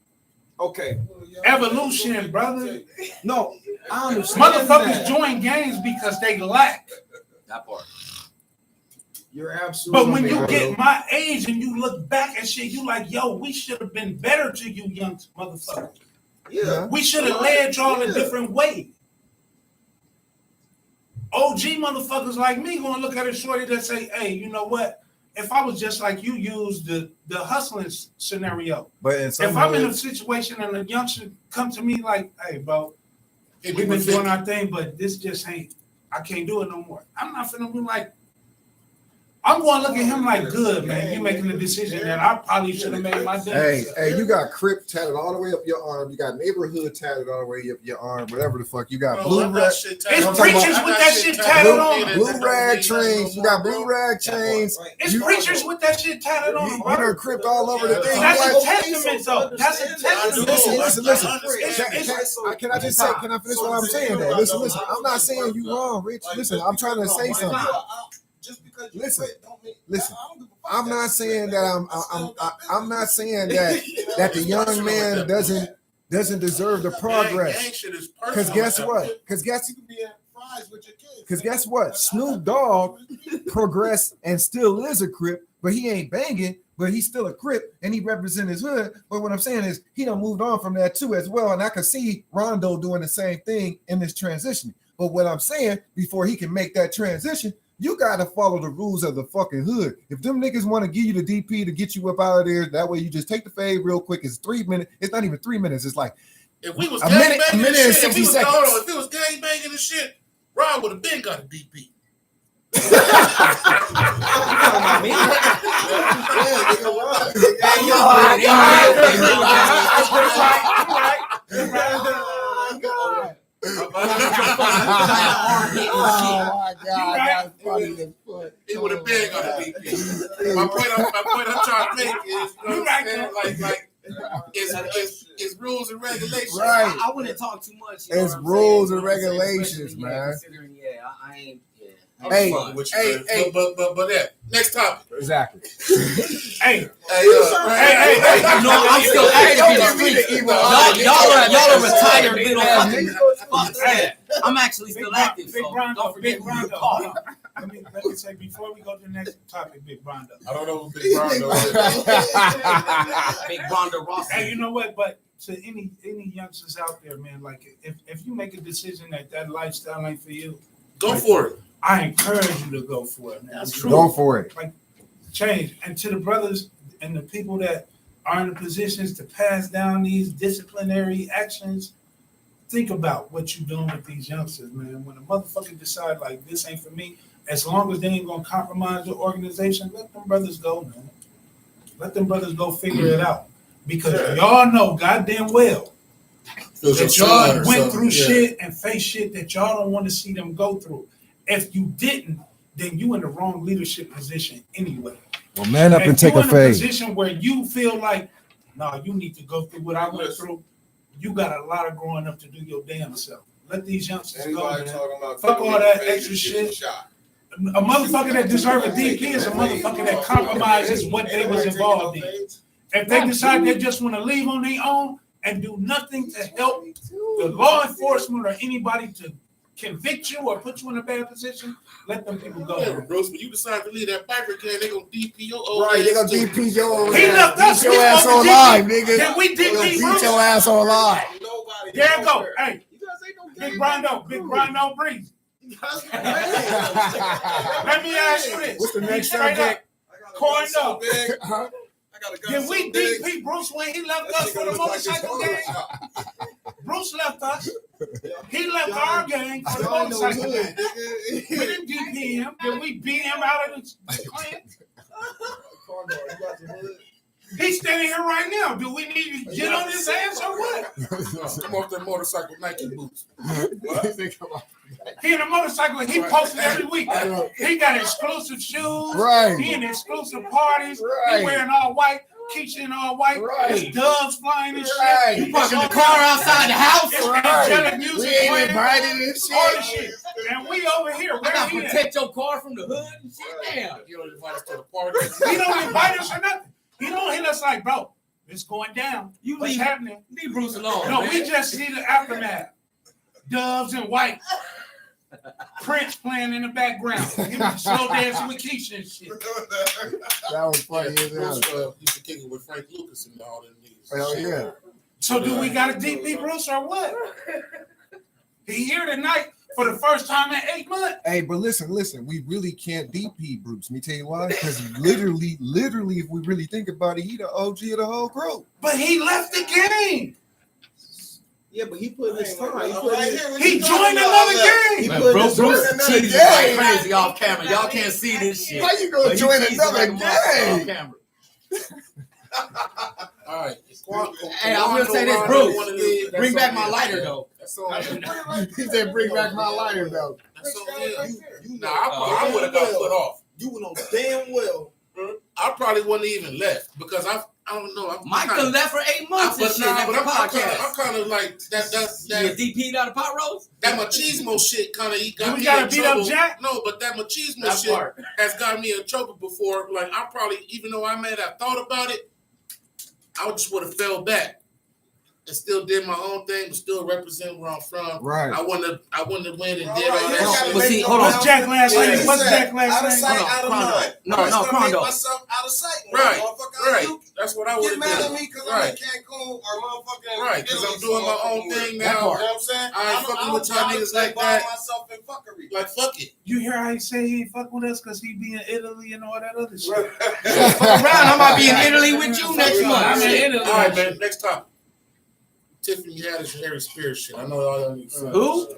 okay, Evolution, brother. no, I understand. Motherfuckers that. join gangs because they lack. That part. You're absolutely. But when you right. get my age and you look back at shit, you like, yo, we should have been better to you young motherfuckers. yeah, We should have led y'all a different way. OG motherfuckers like me gonna look at a shorty that say, hey, you know what? If I was just like you, use the hustling scenario. But in some If I'm in a hoods- situation and a youngster come to me like, hey, bro, Hit me we've been with doing 50. our thing, but this just ain't, I can't do it no more. I'm not finna be like, I'm going to look at him like, good, man. You making a decision that I probably should have made my Hey, day. you got Crip tatted all the way up your arm. You got neighborhood tatted all the way up your arm. Whatever the fuck. You got Bro, blue I got rag, shit tatted It's on. preachers I got with that shit tatted on. blue rag chains. You got blue rag chains. Right. It's you- preachers with that shit tatted on, You bro. done cripped all over the thing. That's You a like- testament, though. That's a testament. Listen. I Can I just say? Can I finish what I'm saying? Though, listen. I'm not saying you wrong, Rich. Listen, I'm trying to say something. Just because you Listen, quit don't mean- listen. I don't give a fuck. I'm not saying that I'm not saying that the young man doesn't deserve the progress. Because guess what? Because guess what? Snoop Dogg progressed and still is a Crip, but he ain't banging, but he's still a Crip and he represents his hood. But what I'm saying is he done moved on from that too as well. And I can see Rondo doing the same thing in this transition. But what I'm saying, before he can make that transition, you got to follow the rules of the fucking hood. If them niggas want to give you the DP to get you up out of there, that way you just take the fade real quick. It's 3 minutes. It's not even 3 minutes. It's like If we was A gang minute- banging a minute and and shit, 60 if seconds. it was gang banging and shit, Ron would have been got a DP. oh my god. ain't gonna be peace. My point I'm trying to make is, you know what I'm saying? Like it's rules and regulations. Right. I wouldn't talk too much. You know It's what I'm rules saying? and You know what I'm saying? regulations, Especially, man. Considering, I ain't. Yeah. Hey, I'm fucking with you, hey, man. hey. But yeah. Next topic. Exactly. Hey, Hey, No, I'm still active in the streets. Y'all are retired little fucking. Fuck that. I'm actually still active. Big So Rondo, don't forget Big who you Rondo. call. Let me say before we go to the next topic, Big Rondo. I don't know what Big Rondo is. Big Ronda Rousey. Hey, you know what? But to any youngsters out there, man, like if you make a decision that lifestyle ain't for you, Go for it. I encourage you to go for it. Man. That's It's true. Go for it. Change. And to the brothers and the people that are in the positions to pass down these disciplinary actions, think about what you're doing with these youngsters, man. When a motherfucker decide like this ain't for me, as long as they ain't gonna compromise your organization, let them brothers go, man. Let them brothers go figure it out. Because y'all know goddamn well that y'all went through shit and faced shit that y'all don't want to see them go through. If you didn't, then you in the wrong leadership position anyway. Well, man up and If take you a in a fade. position where you feel like, nah, you need to go through what I went through, you got a lot of growing up to do your damn self. Let these youngsters go, Anybody man. talking about Fuck taking all that advantage extra of shit. getting shot. A motherfucker that deserves a DP is a motherfucker that compromises what they was involved in. If they decide they just want to leave on their own and do nothing to help the law enforcement or anybody to convict you or put you in a bad position, let them people go. Yeah, Bruce, when you decide to leave that biker can, they gonna DP your old Right, they gonna ass too. DP your old He left us. ass. Beat your We ass supposed to online, DP. nigga. Then we They gonna DP beat Bruce. your ass online. Nobody. There you go. Hey, You guys ain't no Big game Rondo, back Big crew. Rondo Breeze. You guys ain't no game. Let me ask you this. What's the next Straight subject? up. Corn so up. big. Huh? I got a gun Did so we big. DP Bruce when he left That us shit for the gonna look like motorcycle it's gang? Photoshop. Bruce left us. He left our gang for the Y'all know motorcycle hood, gang. nigga. We didn't DP him. Did we beat him out of the clan? Corn dog, you got the hood? He's standing here right now. Do we need to get on his ass or what? Come off that motorcycle Nike boots. He in a motorcycle and he posted every week. He got exclusive shoes. Right. He in exclusive parties. Right. He wearing all white. Keisha in all white. Right. There's doves flying and shit. Right. You parking the car outside the house. It's Right. angelic music We ain't playing. invited and All the shit. shit. And we over here. I Where gotta he at? protect your car from the hood and shit. Damn. You don't invite us to the party. He don't invite us or nothing. He don't hit us like, bro, it's going down. You What's leave, happening? leave Bruce alone. No, man. we just see the aftermath. Doves and white. Prince playing in the background. He was slow dancing with Keisha and shit. That was funny as hell. Bruce used to kick it with Frank Lucas and all them niggas. Hell yeah. So do we got a DP Bruce or what? He here tonight for the first time in 8 months. Hey, but listen, we really can't DP Bruce. Let me tell you why. Because literally, if we really think about it, he the OG of the whole group. But he left the game. Yeah, but he put his time. He joined another game. Man, put Bruce his foot cheesing in another like game. crazy off camera. Y'all can't see this shit. How you gonna But he join cheesing another like a motherfucker off game? camera. All right. Hey, I was gonna say this, Bruce. Bring back my lighter though. That's all. He said, "Bring back my lighter, though." That's all. Nah, I would have got put off. You know damn well. I probably wouldn't even left because I don't know. Michael left for 8 months and shit. I'm Podcast. kind of like that. You DP'd out of pot roast? That machismo shit kind of got We me gotta in beat trouble. up Jack? No, but that machismo That shit part. has got me in trouble before. Like I probably, even though I may have thought about it, I just would have fell back and still did my own thing, but still represent where I'm from. Right. I wouldn't have went and did all Right, you that gotta shit. But make see, no hold on. What's Jack last Yeah, name? he What's said, Jack last out of name? sight, Hold on, out of Chrono. mind. No, I'm just no, gonna make Chrono. myself out of sight. Right, Motherfucker. right. You That's what I would get have mad at done. me because I'm Right. in Cancun or motherfucking Right, because I'm Italy doing my for own motherfucking thing work. now. You know what I'm saying? I ain't fucking with y'all niggas like by that. myself in fuckery. Like fuck it. You hear how he say he ain't fuck with us because he be in Italy and all that other shit. Fuck around, I might be in Italy with you next I'm month. in Italy. All right, man. Next topic. Tiffany Haddish, Harry Spears shit. I know y'all need to. Who?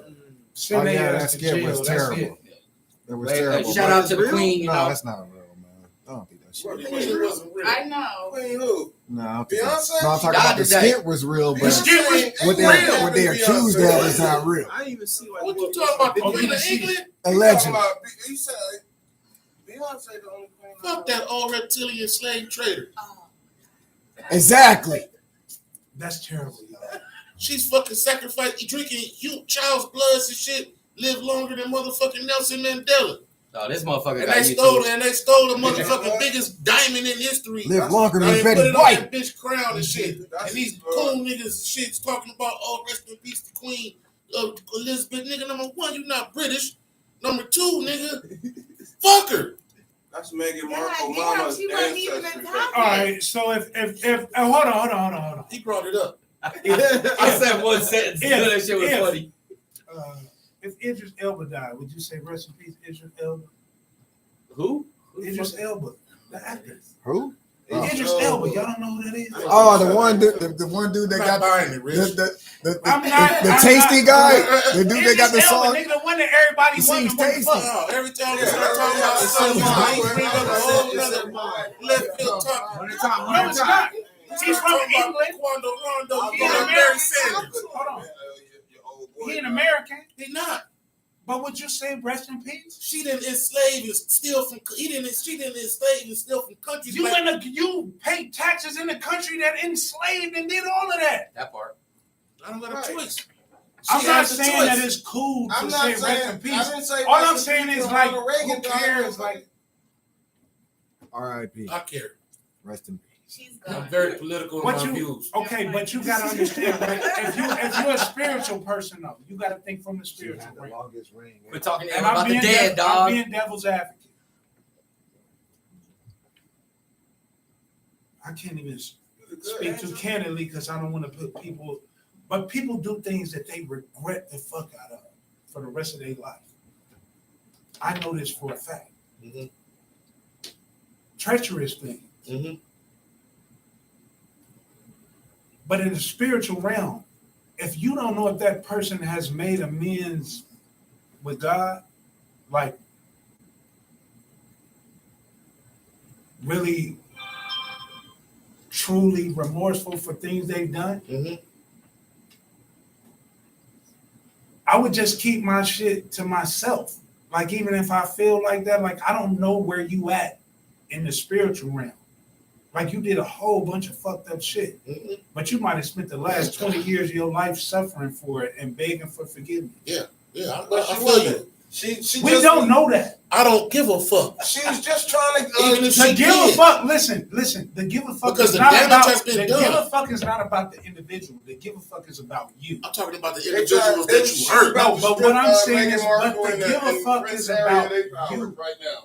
Send Oh, their yeah, ass that to skit jail, was that's terrible. it. It was Hey, terrible. shout out to the queen, you No, know. that's not real, man. I don't think that shit. What do you mean it wasn't real? I know. Queen who? No, I don't think that. Beyonce? No, I'm talking Died about the today. skit was real, The but skit was what they accused of is not real. I didn't even see like What you talking about? The Oh, Queen of she- England? Allegedly. You said Beyonce the only queen. Fuck that all reptilian slave trader. Oh, Exactly. That's terrible, y'all. She's fucking sacrificing, drinking child's bloods and shit. Live longer than motherfucking Nelson Mandela. Oh, this motherfucker And got they YouTube. stole the motherfucking biggest diamond in history. Live longer than And put Betty it on White. that bitch crown and shit. That's- And these cool niggas and shit's talking about, oh, rest in peace to Queen Elizabeth. Nigga, number one, you not British. Number two, nigga, fuck her. That's Meghan God Markle damn, mama's she wasn't even ancestry. a topic. All right, so if hold on. He brought it up. I said one sentence. That shit was funny. If Idris Elba died, would you say rest in peace, Idris Elba? Who? Idris Elba, the actor. Who? Oh. Idris Elba, y'all don't know who that is? Oh, the one dude that got buying it, Rich. the tasty guy, the dude that got the Idris Elba, song. nigga, the one that everybody He wanted. seems What the tasty. fuck? No, every time we Yeah, start talking about it's something, in mine. he bring up a whole It's nother in mine. left field talk. No, it's not. He's from England. Quando Rondo, He's you know, American. Barry Sanders. Hold on. Your old boy. He an American, He not. but would you say rest in peace? She didn't enslave and steal from. She didn't enslave and steal from countries. You pay taxes in the country that enslaved and did all of that. That part. I don't got a Right. choice. I'm She not has a saying choice. that it's cool to I'm say not rest saying. in peace. I didn't say. All I'm rest in saying peace is to like, Ronald Reagan who died. cares? Like, R.I.P. I care. Rest in peace. She's I'm gone. very political in What my you- views. okay, but you gotta understand, right? If you're a spiritual person, though, you gotta think from the spiritual realm. longest reign. We're talking And about the dead, I'm dog. being devil's advocate. I can't even speak too candidly because I don't want to put people, but people do things that they regret the fuck out of for the rest of their life. I know this for a fact. Mhm. Treacherous things. Mm-hmm. But in the spiritual realm, if you don't know if that person has made amends with God, like really truly remorseful for things they've done, Mm-hmm. I would just keep my shit to myself. Like, even if I feel like that, like, I don't know where you at in the spiritual realm. Like, you did a whole bunch of fucked up shit, Mm-hmm. but you might have spent the last 20 years of your life suffering for it and begging for forgiveness. Yeah, But I she feel wasn't. you. She We just, don't know that. I don't give a fuck. She was just trying to. Even if The she give a did. fuck, listen, the give a fuck Because is the not damage about, has been the done. give a fuck is not about the individual. The give a fuck is about you. I'm talking about the They individuals tried- that you hurt. No, but what I'm saying is, Meghan but Markle the and give a and fuck Prince is Harry, about they power you. right now.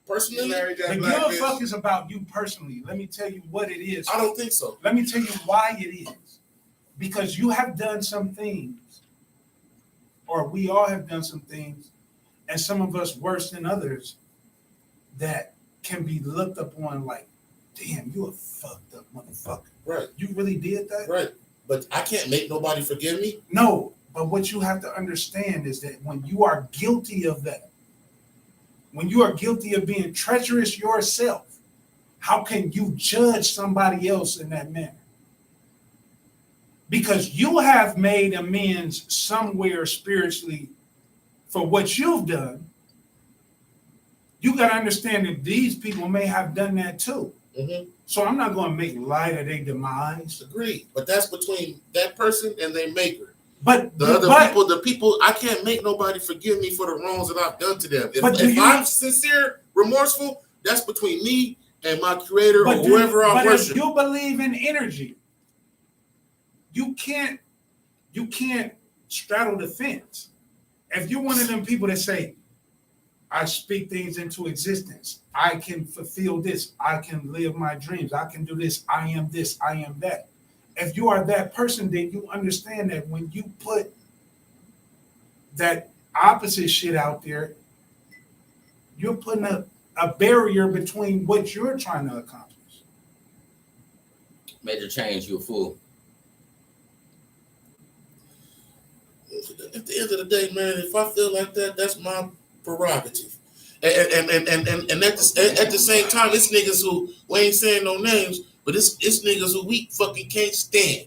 Personally, Married that The black give a bitch. fuck is about you personally. Let me tell you what it is. I don't think so. Let me tell you why it is. Because you have done some things, or we all have done some things, and some of us worse than others, that can be looked upon like, damn, you a fucked up motherfucker. Right, You really did that? right. But I can't make nobody forgive me. No, but what you have to understand is that when you are guilty of that, when you are guilty of being treacherous yourself, how can you judge somebody else in that manner? Because you have made amends somewhere spiritually for what you've done. You got to understand that these people may have done that too. Mm-hmm. So I'm not going to make light of their demise. Agreed. But that's between that person and their maker. But The people, I can't make nobody forgive me for the wrongs that I've done to them. If I'm sincere, remorseful, that's between me and my creator or whoever I worship. If you believe in energy, you can't straddle the fence. If you're one of them people that say, I speak things into existence, I can fulfill this, I can live my dreams, I can do this, I am that. If you are that person, then you understand that when you put that opposite shit out there, you're putting a barrier between what you're trying to accomplish. Major change, you a fool. At the end of the day, man, if I feel like that, that's my prerogative. And at the same time, it's niggas who, we ain't saying no names, but it's niggas who we fucking can't stand.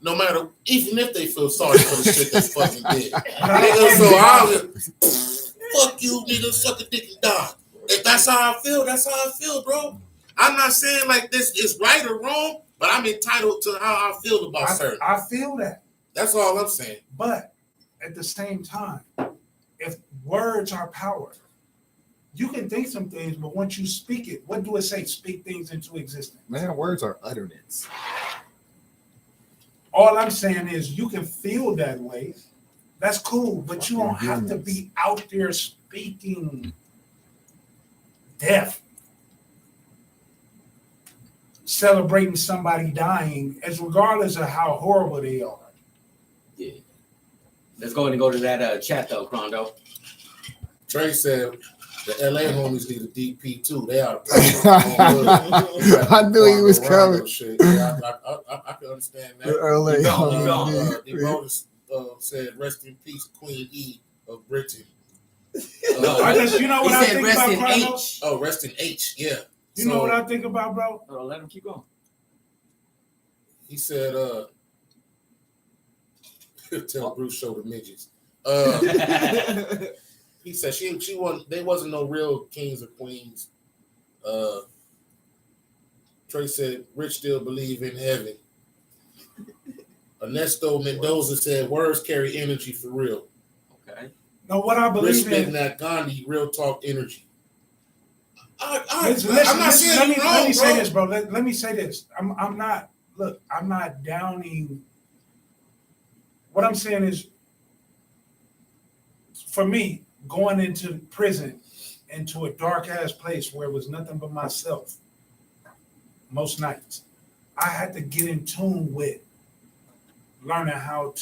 No matter, even if they feel sorry for the shit they fucking did. Nigga, so fuck you, nigga, suck a dick and die. If that's how I feel, that's how I feel, bro. I'm not saying like this is right or wrong, but I'm entitled to how I feel about certain. I feel that. That's all I'm saying. But at the same time, if words are power, you can think some things, but once you speak it, what do it say? Speak things into existence. Man, words are utterance. All I'm saying is you can feel that way. That's cool, but you don't have to be out there speaking death, celebrating somebody dying, as regardless of how horrible they are. Yeah. Let's go and go to that chat though, Crondo. Trey said the LA homies need a DP too. They are. I knew he was coming. Shit. Yeah, I can understand that. LA. DeBonis said, "Rest in peace, Queen E of Britain." I just, you know what He I said think rest about in Crondo? H. Oh, rest in H. Yeah. You know what I think about, bro? Oh, let him keep going. He said, tell Bruce show the midgets. He said she wasn't. They wasn't no real kings or queens. Trey said Rich still believe in heaven. Ernesto Mendoza said words carry energy for real. Okay. No, what I believe Rich in. that Gandhi real talk energy. Listen, I'm not saying let me, you're wrong, let me say bro. this, bro. Let me say this. I'm not. Look, I'm not downing. What I'm saying is, for me, going into prison, into a dark ass place where it was nothing but myself, most nights, I had to get in tune with learning how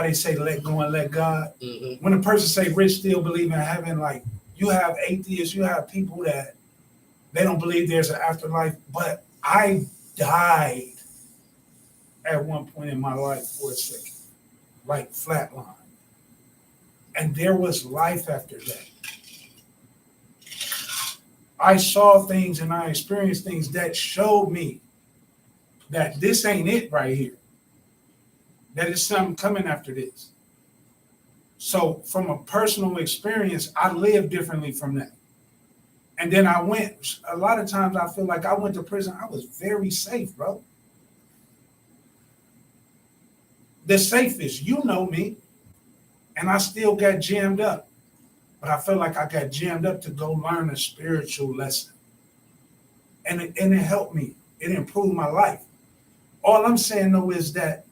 they say, let go and let God. Mm-hmm. When a person say Rich still believe in heaven, like you have atheists, you have people that they don't believe there's an afterlife, but I died at one point in my life for a second, like flatline. And there was life after that. I saw things and I experienced things that showed me that this ain't it right here. That is something coming after this. So from a personal experience, I live differently from that. And then I went, a lot of times I feel like I went to prison, I was very safe, bro. The safest, you know me, and I still got jammed up. But I feel like I got jammed up to go learn a spiritual lesson. And it helped me. It improved my life. All I'm saying though is that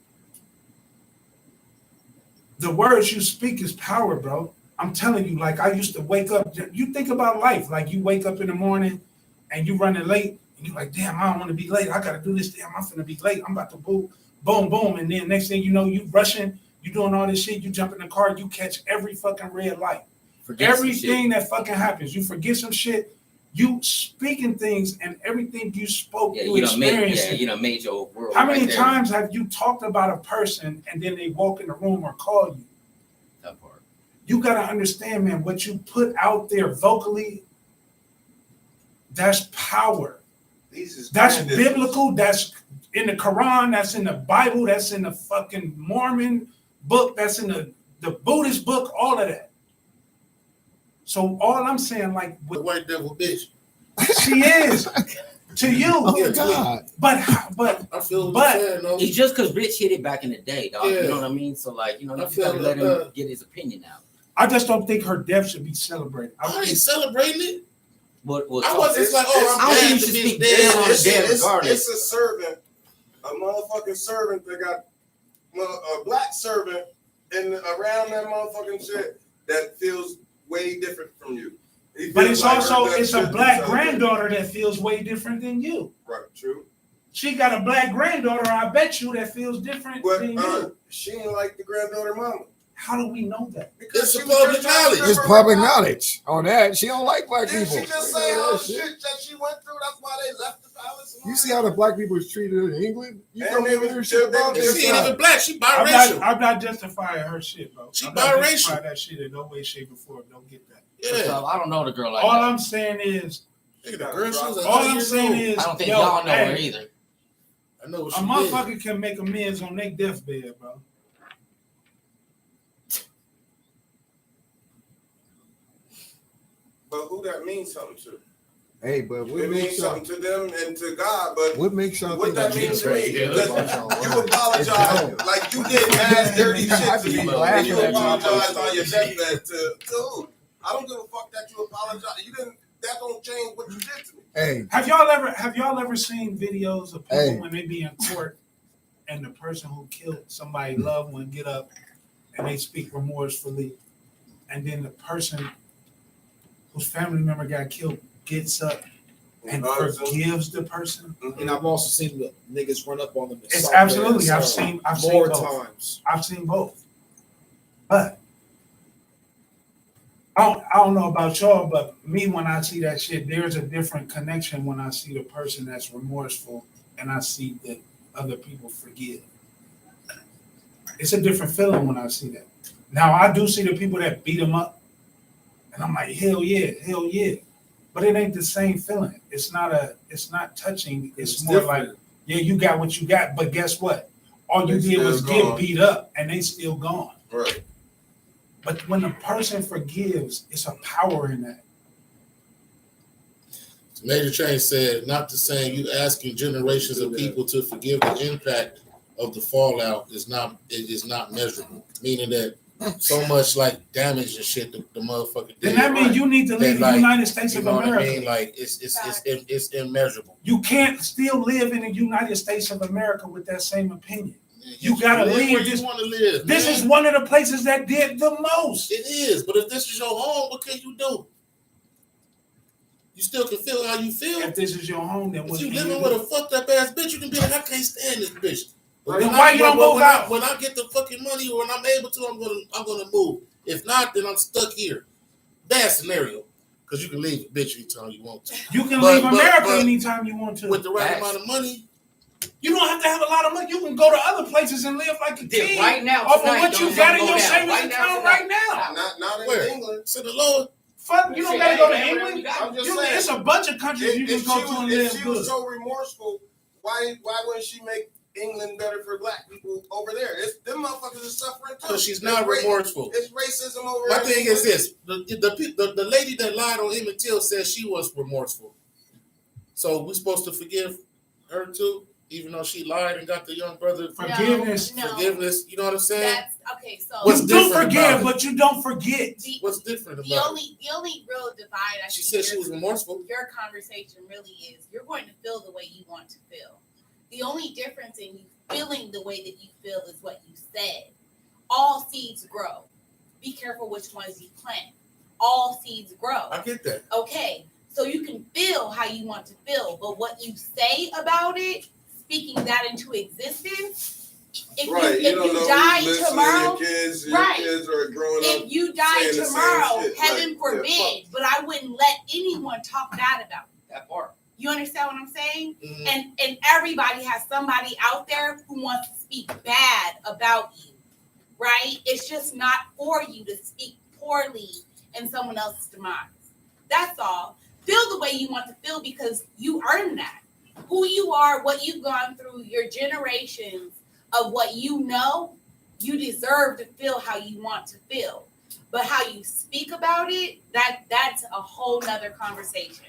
the words you speak is power, bro. I'm telling you, like I used to wake up. You think about life, like you wake up in the morning and you running late, and you're like, damn, I don't want to be late. I got to do this. Damn, I'm finna be late. I'm about to boom, boom. And then next thing you know, you rushing, you doing all this shit. You jump in the car, you catch every fucking red light. Forget Everything that fucking happens, you forget some shit. You speaking things and everything you spoke, you experienced. You done made your world. How many right there. times have you talked about a person and then they walk in the room or call you? That part. You got to understand, man, what you put out there vocally, that's power. That's biblical. That's in the Quran. That's in the Bible. That's in the fucking Mormon book. That's in the Buddhist book, all of that. So all I'm saying, like, The white devil bitch. she is to you. Oh God! But I feel what you're saying, though. It's just because Rich hit it back in the day, dog. Yeah. You know what I mean? So, like, you know, you I just gotta feel let that, him get his opinion out. I just don't think her death should be celebrated. I ain't celebrating it. What? I wasn't like, oh, I don't I'm think you glad should the speak bitch dead. down on the dead regardless. It's a servant, a motherfucking servant that got a black servant and around that motherfucking shit that feels way different from you. He But feels it's like also her death it's a should be black celebrated. granddaughter that feels way different than you. Right, true. She got a black granddaughter, I bet you, that feels different But than you. she ain't like the granddaughter mama. How do we know that? It's she was public just trying to knowledge. It's remember public her mama. knowledge on that. She don't like black Didn't people. she just say all the shit that she went through? That's why they left the palace. You see how the black people is treated in England? You And don't they even hear was- shit they- about they- this. She ain't even black. She I'm biracial. not justifying her shit, bro. She I'm not biracial. justifying that shit in no way, shape, or form. Don't get that. Yeah. I don't know the girl like All that. I'm saying is, Nigga, the girl, she was like all 9 I'm years saying old. is, I don't think yo, y'all know hey, her either. I know what a she did. motherfucker can make amends on their deathbed, bro. But who that means something to? Hey, but what It makes means y'all? something to them and to God, but What makes y'all what think that I'm means to getting me? crazy? Because you apologize like you did mad dirty shit to me, and you apologize on your deathbed to who? I don't give a fuck that you apologize. You didn't. That don't change what you did to me. Hey, Have y'all ever seen videos of people Hey. when they be in court and the person who killed somebody loved one get up and they speak remorsefully, and then the person whose family member got killed gets up and forgives the person? And I've also seen the niggas run up on them. and It's assault their absolutely. I've son seen more both. times. I've seen both. But I don't know about y'all, but me, when I see that shit, there's a different connection when I see the person that's remorseful and I see that other people forgive. It's a different feeling when I see that. Now, I do see the people that beat them up, and I'm like, hell yeah. But it ain't the same feeling. It's not touching. It's more like, yeah, you got what you got, but guess what? All you They did was still get gone. beat up, and they still gone. Right. But when a person forgives, it's a power in that. Major Train said, not to saying you asking generations of people to forgive the impact of the fallout is not measurable. Meaning that so much like damage and shit the motherfucker did. Then that means you need to leave the like, United States You of know America. what I mean? Like it's immeasurable. You can't still live in the United States of America with that same opinion. You can gotta live leave where this- you want to live. This man. is one of the places that did the most. It is, but if this is your home, what can you do? You still can feel how you feel. If this is your home, then If what you can you living do? with a fucked up ass bitch, you can be like, I can't stand this bitch. But Then why you don't move out? When I get the fucking money or when I'm able to, I'm gonna move. If not, then I'm stuck here. Bad scenario, because you can leave the bitch anytime you want to. You can But- leave America but anytime you want to. With the right Facts. amount of money, You don't have to have a lot of money. You can go to other places and live like a Then king. right now, Off of tonight, what you don't got in go your down. savings Right now, account tonight. right now. Not in where? England. To the Lord. Fuck, you don't Shit, gotta go to hey, England. you got- I'm just You, saying. it's a bunch of countries you can If go to and if live she good. was so remorseful, why wouldn't she make England better for black people over there? Them motherfuckers are suffering too. Because she's not remorseful. It's racism over My there. thing is this: the lady that lied on Emmett Till said she was remorseful. So we supposed to forgive her too, even though she lied and got the young brother Forgiveness. No. forgiveness. You know what I'm saying? That's okay. So What's You do different forgive, about it? but you don't forget. the, What's different the about it? only real divide I She see said she was remorseful. your conversation really is you're going to feel the way you want to feel. The only difference in you feeling the way that you feel is what you said. All seeds grow. Be careful which ones you plant. All seeds grow. I get that. Okay, so you can feel how you want to feel, but what you say about it, speaking that into existence, if Right, you, if don't you know die who's listening, tomorrow, your right. kids are growing up. if you die saying the same tomorrow, shit, heaven like, forbid, yeah, but I wouldn't let anyone talk bad about it. That part. You understand what I'm saying? Mhm. And everybody has somebody out there who wants to speak bad about you, right? It's just not for you to speak poorly in someone else's demise. That's all. Feel the way you want to feel because you earned that. Who you are, what you've gone through, your generations of what you know, you deserve to feel how you want to feel. But how you speak about it, that's a whole nother conversation.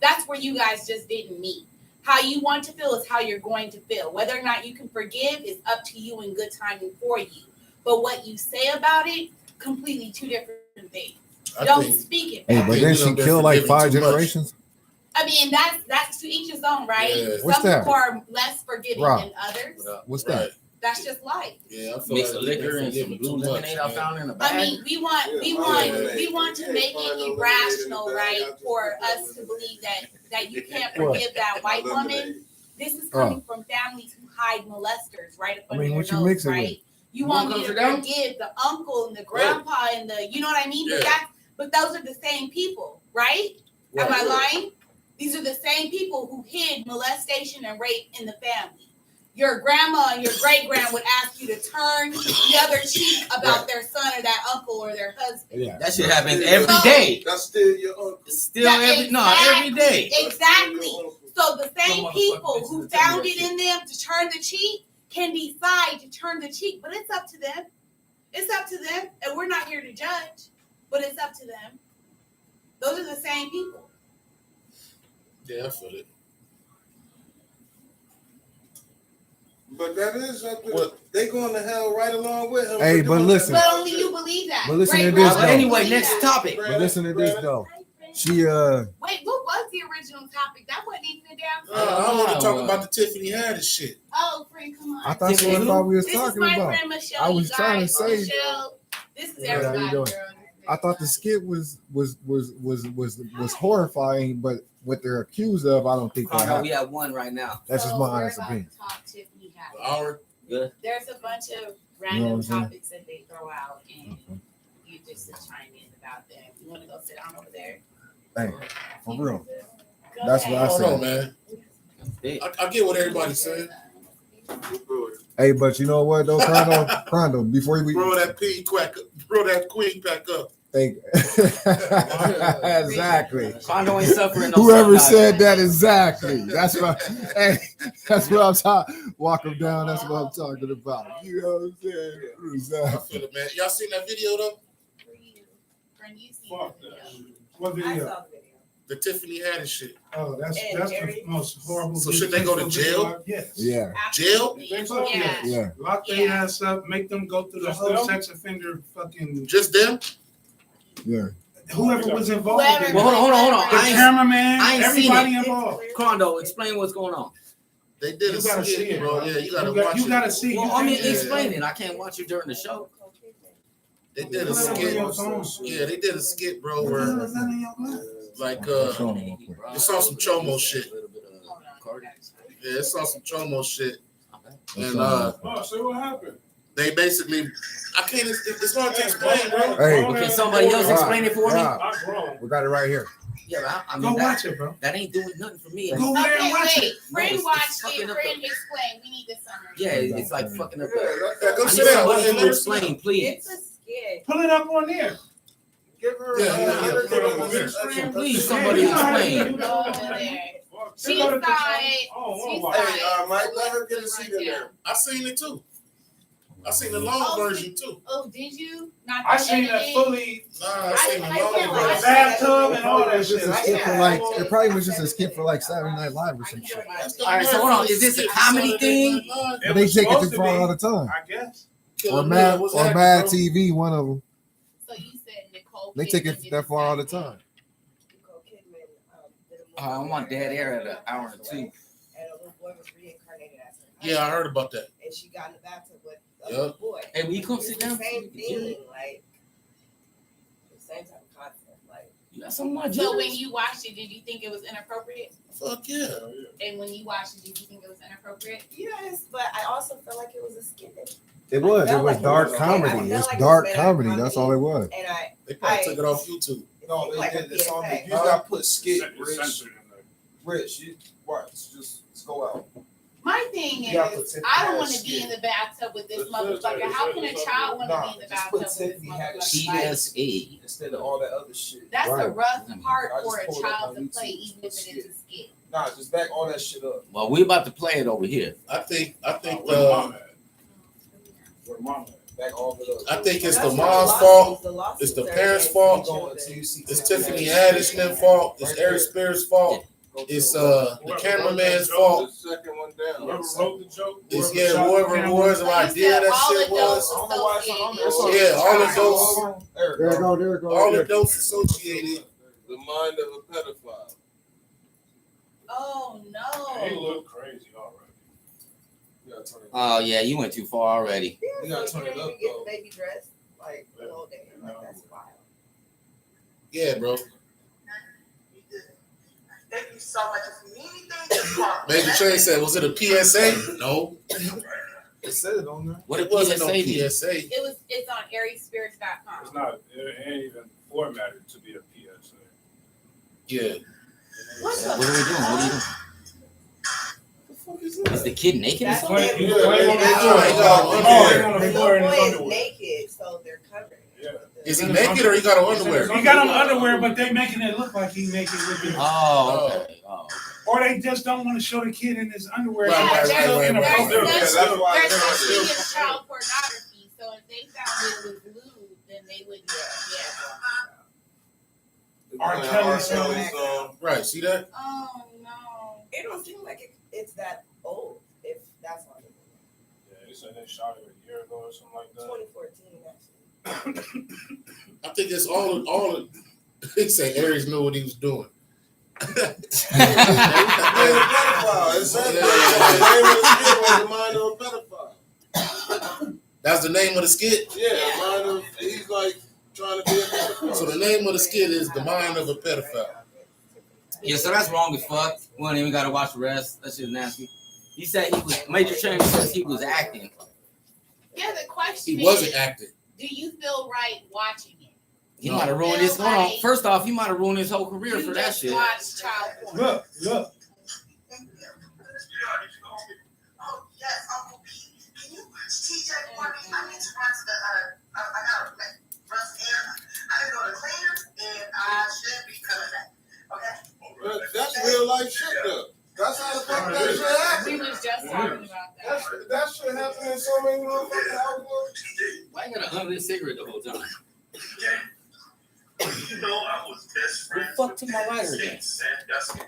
That's where you guys just didn't meet. How you want to feel is how you're going to feel. Whether or not you can forgive is up to you and good timing for you. But what you say about it, completely two different things. I Don't think speak it. Hey, back. but think then we she done been killed like forgiven 5 too much. generations. I mean, that's to each his own, right? Yeah. Some What's that? people are less forgiving Rob. than others. What's Right. that? That's just life. Yeah, I feel Mix like of we've been liquor and some forgiven blue too much, lemonade I man. found in a bag. I mean, we want Yeah, to make it irrational, right? For us to believe that you can't forgive that white woman. This is coming from families who hide molesters right up I under mean, your what you nose, mix it right? You You want want me to Country Down? forgive the uncle and the grandpa and the, you know what I mean? Yeah. But those are the same people, right? Am I lying? These are the same people who hid molestation and rape in the family. Your grandma and your great grand would ask you to turn the other cheek about their son or that uncle or their husband. Yeah. That shit happens every day. That's still your uncle. Still Yeah, every day. Exactly. So the same Some people motherfuckers who listen to tell me found that it in them to turn the cheek can decide to turn the cheek, but it's up to them. It's up to them, and we're not here to judge, but it's up to them. Those are the same people. Yeah, I feel it. But that is What? they going to hell right along with him. Hey, for but doing listen. that But only shit. you believe that. But listen to Great this, Rob, though. Anyway, believe next that. topic. But listen to this though. She Wait, what was the original topic? That wasn't even a damn I want to talk about the Tiffany Haddish shit. Oh, friend, come on. I thought that's what I thought we was This is talking my about. friend Michelle. I was you trying to guys. say- Michelle. This is Yeah, how you everybody, doing? girl. I thought the skit was horrifying, but what they're accused of, I don't think that Oh, no, happened. we have one right now. That's just So my we're honest about opinion. to talk Tiffany Haddish. Our Good. There's a bunch of You know random what I'm saying? topics that they throw out, and you just to chime in about them. You want to go sit down over there? Hey, for real. Go That's ahead. what I I don't know, said. man. I get what everybody's saying. Hey, but you know what though, Crondo, before we Throw that pea quack, throw that queen back up. think exactly. Condo ain't suffering. No Whoever sunlight. said that exactly. That's what hey, that's what I'm talking. Walk them down. That's what I'm talking about. You know what I'm saying? I Exactly. feel it, man. Y'all seen that video though? For you. Friend, you see Fuck the that. video. What I video? saw the video. The Tiffany Haddish shit. Oh, that's And the Jerry- most horrible. So should they go to jail? Yes. Yeah. Jail? Absolutely. Yeah. Yeah. Lock their Yeah. ass up, make them go through the Just whole them? sex offender fucking Just them? Yeah. whoever was involved. Whoever- in it. Well, hold on. The I ain't, cameraman, I ain't seen everybody it. involved. Condo, explain what's going on. They did You a gotta see skit, it, bro. bro. Yeah, you gotta You watch you it. gotta see. Well, You I mean, can't- explain it. I can't watch it during the show. They did a Put it on skit. your phone. Yeah, they did a skit, bro, What the hell where is that in your glass? like You it's on some Chomo shit. Yeah, it's on some Chomo shit. And Oh, so what happened? they basically I can't it's hard to explain, bro. Hey. Well, can somebody else explain it for me? Rob, I'm grown. we got it right here. Yeah, but I Go mean, watch that, it, bro. that ain't doing nothing for me. Go over there and Okay, watch wait. it. Friend it's watched fucking it. up Friend explain. We need the summary. Yeah, it's like fucking up. Yeah, go I sit need down. somebody Let to her explain, It's please. a skit. Pull it up on there. Give her Yeah, let her get on the Friend, please, Yeah, somebody you know how to explain. do Go over there. Fuck. She Go to the- saw it. Oh, She wow. saw Hey, it. Mike, So let her let's get a run seat in down. there. I seen it too. I seen the long Oh, version too. Oh, did you? Not I the seen it editing? fully. Nah, I seen the I can't long watch The version. bathtub and all that It's just shit. a I skit for can't- like it probably was just a skit for like Saturday Night Live or some shit. All right, so hold on. Is this a comedy thing? But they was take it supposed too to far be, all the time. I guess. Or Mad TV, one of them. So you said Nicole. They take Kidman it did that far all the same time. Nicole Kidman did a movie I want where dead air at her an hour and passed two. away, and a little boy was reincarnated as her. Yeah, I heard about that. And she got in the bathtub with a Yep. little boy. Hey, will you come It's sit the down? same thing, like the same type of concept. Like You got something on So when you watched it, did you think it was inappropriate? Fuck yeah. And when you watched it, did you think it was inappropriate? yes, but I also felt like it was a skit. It was. It felt was like it dark was- comedy. I felt It's like it dark was better comedy. comedy. That's all it was. And I They probably I- took it off YouTube. No, they Like did a this on the. PSA. You got put skit, It's Rich. censored in there. Rich, you watch. Just go out. My thing You got to is, Tiffany I don't Haddish want to be skit. in the bathtub with this It's motherfucker. How can a child want to Nah, be in the just bathtub put with this Tiffany Haddish motherfucker? Like, PSA. Instead of all that other shit. that's a Right. rough part I just for a pulled up child on to play, YouTube. even if it is a skit. Nah, just back all that shit up. Well, we about to play it over here. I think Where mom at? Where mom at? Back all of it up. I think it's That's the why mom's lawsuits- fault. the lawsuits It's the are parents' against fault. each Go other. until you see It's Tiffany Tiffany Haddish fault. It's Right Ari there. Spears' fault. Go to It's the- the Whoever cameraman's wrote fault. The second one down. Whoever wrote the joke? It's whoever shot whoever the it was, So the you idea said that all shit adults was. I don't know why it's on there. associated. Yeah, all Child. adults, There There it it go. go. There it go. all right there. adults associated. The mind of a pedophile. Oh They no. look crazy already. You gotta turn it Oh yeah, you went too far already. Yeah, You gotta so turn you it don't up, even get though. the baby dress like the whole day. Like that's wild. Yeah, bro. Thank you so much. If you need anything, just call me. Major Train said, was it a PSA? No, It said it on there. What it did wasn't no PSA mean? PSA. It's on It's AriSpirits.com. not, it ain't even formatted to be a PSA. Yeah. What What are we doing? What are you doing? Is the kid naked or That's something? what Yeah, they- yeah, that's yeah, what yeah, they- yeah. They're on the The floor in little his boy is underwear. naked, so they're covering. Yeah. Is he naked or he got on underwear? He got on underwear, but they making it look like he naked with it. Oh, okay. Oh, okay. Or they just don't want to show the kid in his underwear. Right, Yeah, right, there's, right, right, right. there's, Yeah, such- that's why there's they're such on thing as child pornography. So if they found it was lewd, then they wouldn't. Yeah. R. playing Kelly R. song. Kelly song. Right, see that? Oh no. It don't seem like it's that old. If that's what it is. Yeah, they said they shot it a year ago or something like that. 2014 actually. I think it's all. They say Aries knew what he was doing. Playing a pedophile. It said the name of the skit was The Mind of a Pedophile. That's the name of the skit. Yeah, mind of, he's like trying to be a pedophile. So the name of the skit is The Mind of a Pedophile. Yeah, so that's wrong as fuck. We don't even gotta watch the rest. That shit's nasty. He said he was Major Change says he was acting. Yeah, the question He wasn't is, acting. do you feel right watching it? He might have ruined his. Hold on. First off, he might have ruined his whole career You for that just shit. watch child porn. Look. Oh, yes, Uncle Pete. Can you TJ for me? I need to run to the, I gotta run to the air. I gotta go to cleaners and I should be coming back. Okay? That's real life shit though. That's how the fuck that shit We happen. was just talking about that. That shit happen in so many motherfucking households. Why you got a unlit cigarette the whole time? You know, I was best friends Fuck to my lighter with again. Sam Dusky.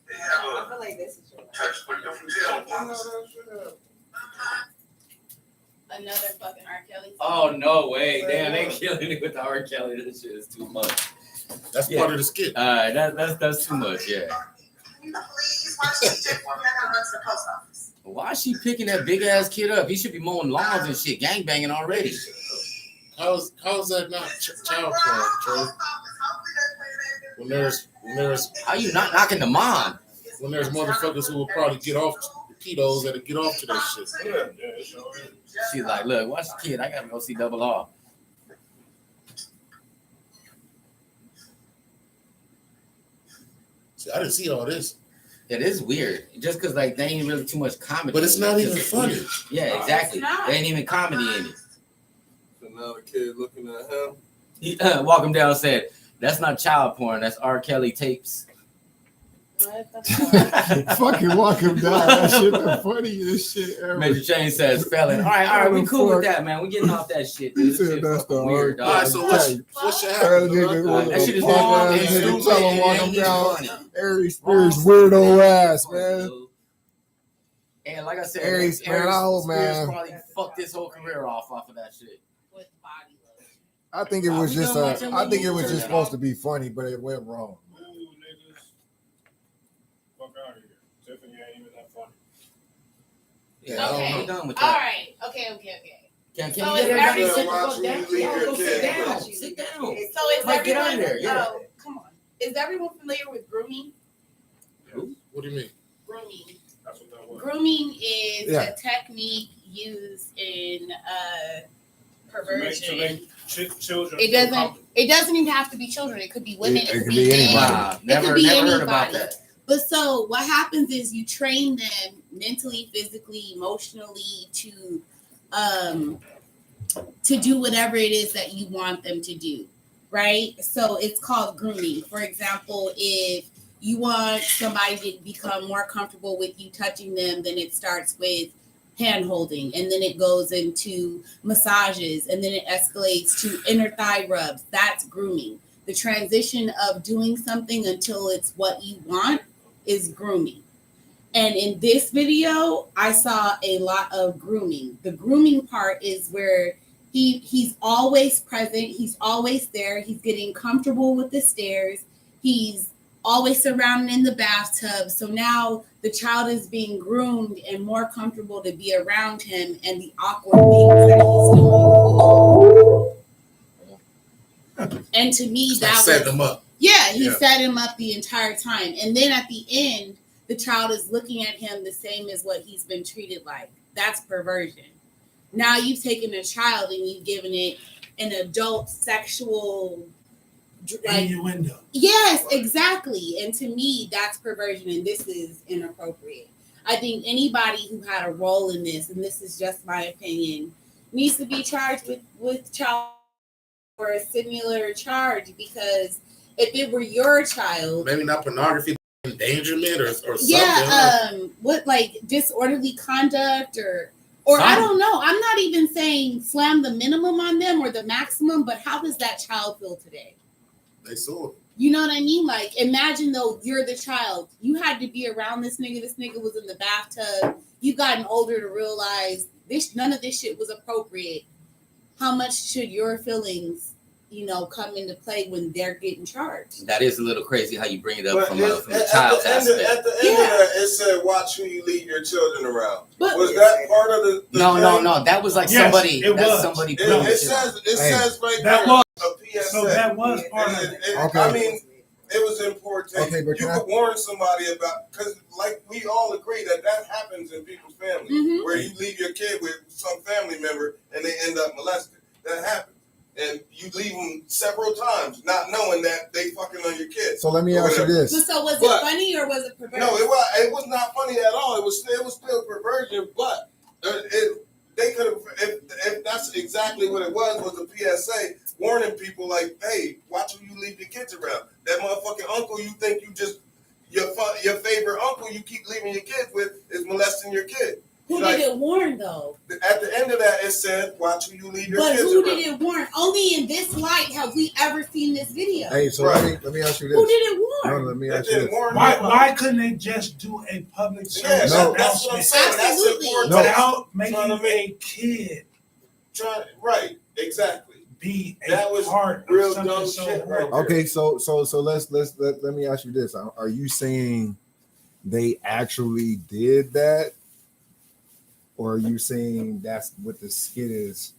They I have a feel like this is your touch with them tail You know once. that shit happen. Another fucking R. Kelly song. Oh no way! Damn, they killing it with the R. Kelly. This shit is too much. That's Yeah. part of the skit. That's too much. Yeah. Can you please watch TJ for me? I gotta run to the post office. Why is she picking that big ass kid up? He should be mowing lawns and shit, gang banging already. How's that not child porn, Trey? When there's How you not knocking the mom? when there's motherfuckers who will probably get off pedos that'll get off to that shit. Yeah, it sure is. She's like, look, watch the kid. I gotta go see Double R. See, I didn't see all this, It is weird. Just because like they ain't really too much comedy. but it's not even just funny. weird. Yeah, exactly. It's not. There ain't even comedy in it. So now the kid looking at him. He walk him down and said, that's not child porn, that's R. Kelly tapes. What the fuck? Fucking walk him down. That shit the funniest shit ever. Major Chain says felon. All right, we cool with that, man. We getting off that shit. He Dude. This said shit that's the fucking weird, All right, dog. so what should That happen? nigga was That shit is a punk wrong ass and nigga. stupid Tell him and walk him ain't down. funny. Aries Spears weirdo ass, man. And like I said, Aries, man, oh, Spears man. probably fucked his whole career off of that shit. With body lotion. I think it was We just done watching I think it was movies. just supposed to be funny, but it went wrong. Ooh, niggas. Fuck out of here. Tiffany ain't even that funny. Yeah, Okay. we're done with All that. right. Okay. Can So we is get everybody everyone- to sit the fuck Watch down? you leave Yeah, your go sit kid. down. Sit down. So is Mike, get out everyone? of there, yeah. Oh, come on. Is everyone familiar with grooming? What do you mean? Grooming. That's what that was. Grooming is Yeah. a technique used in To perversion. make children. It feel doesn't. comfortable. It doesn't even have to be children. It could be women. It It, could could be be anybody. men. Wow, It never could be heard about anybody. that. But so what happens is you train them mentally, physically, emotionally to do whatever it is that you want them to do, right? So it's called grooming. For example, if you want somebody to become more comfortable with you touching them, then it starts with hand holding, and then it goes into massages, and then it escalates to inner thigh rubs. That's grooming. The transition of doing something until it's what you want is grooming. And in this video, I saw a lot of grooming. The grooming part is where he's always present. He's always there. He's getting comfortable with the stairs. He's always surrounded in the bathtub. So now the child is being groomed and more comfortable to be around him and the awkward things that he's doing. And to me, It's like that setting was, them up. yeah, he Yeah. set him up the entire time. And then at the end, the child is looking at him the same as what he's been treated like. That's perversion. Now you've taken a child and you've given it an adult sexual, like, Innuendo. yes, exactly. And to me, that's perversion, and this is inappropriate. I think anybody who had a role in this, and this is just my opinion, needs to be charged with child or a similar charge, because if it were your child, Maybe not pornography, endangerment or something. what, like disorderly conduct or I don't know. I'm not even saying slam the minimum on them or the maximum, but how does that child feel today? They saw it. You know what I mean? Like, imagine though, you're the child. You had to be around this nigga. This nigga was in the bathtub. You've gotten older to realize none of this shit was appropriate. How much should your feelings, come into play when they're getting charged? That is a little crazy how you bring it up But from the at child's the end aspect. of that, it said, "Watch who you leave your children around." But Was that part of the No. That was like Yes, somebody. it That's was. somebody. It says right That there was a PSA. so that was part of it. Okay. I mean, it was important. Okay, but you can could warn somebody about, because like we all agree that happens in people's families, Mhm. where you leave your kid with some family member and they end up molested. That happens, and you leave them several times, not knowing that they fucking on your kids. So let me ask you this. So was But- it funny or was it perverse? No, it was not funny at all. It was still perversion, but they could have, if that's exactly what it was a PSA warning people like, hey, watch who you leave your kids around. That motherfucking uncle you think you just your favorite uncle you keep leaving your kids with is molesting your kid. Who Like, did it warn though? at the end of that, it said, watch who you leave your But kids who around. did it warn? Only in this light have we ever seen this video. Hey, so Right. let me ask you Who this. did it No, warn? let me That ask you didn't this. warn Why nobody. why couldn't they just do a public Yeah, service No. that's what I'm announcement saying. That's Absolutely. important. No. without making Trying to make- a kid Right, exactly. be a That was part real of something dumb so shit right horrible? Okay, so let me ask you this. Are you saying they actually did that? Or are you saying that's what the skit is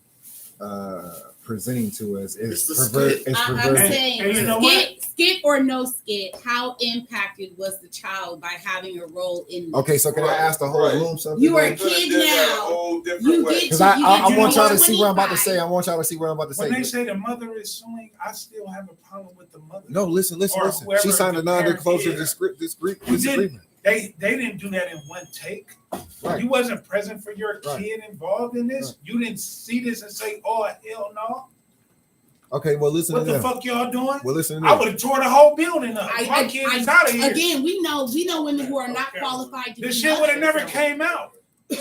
presenting to us? It's the It's skit. I'm perverted. saying, And you know skit or no skit, how impacted was the child by having a role in this? Okay, so can I ask the whole Right. room something? You are a They could've kid did that a now. whole different You way. get Because to- I you want get y'all to to see what I'm about to 25. say. I want y'all to see what I'm about to When they say. say the mother is suing, I still have a problem with the mother. No, listen. Or She whoever signed a the non-disclosure parent is. disagreement. They didn't do that in one take. Right. You wasn't present for your Right. kid involved in this. Right. You didn't see this and say, "Oh hell no!" Okay, well listen What to the them. fuck y'all doing? Well listen to I them. would have tore the whole building up. My kid is out of here. Again, we know women who are not Okay. qualified to This be shit would have mothers, never so- came out.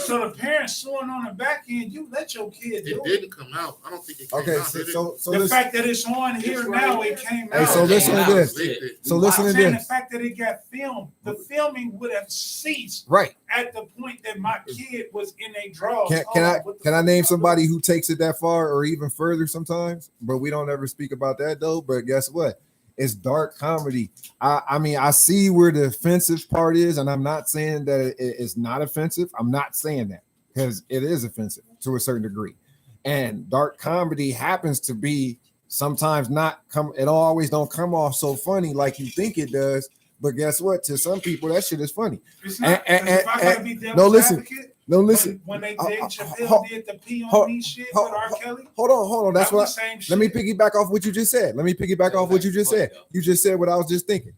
So the parents suing on the back end, you let your kid do It it. didn't come out. I don't think it came Okay, out. did it? so The listen. fact that it's on here now, it came Hey, out. so listen to this. So listen I'm to saying the this. fact that it got filmed, the filming would have ceased Right. at the point that my kid was in a draw. Can I name somebody who takes it that far or even further sometimes? But we don't ever speak about that though. But guess what? It's dark comedy. I mean, I see where the offensive part is, and I'm not saying that it's not offensive. I'm not saying that because it is offensive to a certain degree. And dark comedy happens to be sometimes not come. It always don't come off so funny like you think it does. But guess what? To some people, that shit is funny. It's not. And- If I gotta be no, devil's listen. advocate, No, listen. when they Uh, did, uh, Chappelle ho- did the pee ho- on me shit ho- with R. Kelly. Hold on. That's that was what. the same shit. Let me piggyback off what you just said. You just said what I was just thinking.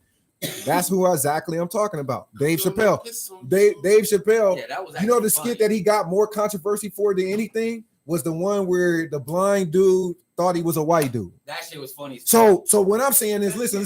That's who exactly I'm talking about. Dave Chappelle. Dave Chappelle. Yeah, that was You know actually the funny. skit that he got more controversy for than anything was the one where the blind dude thought he was a white dude. That shit was funny. So what I'm saying is listen.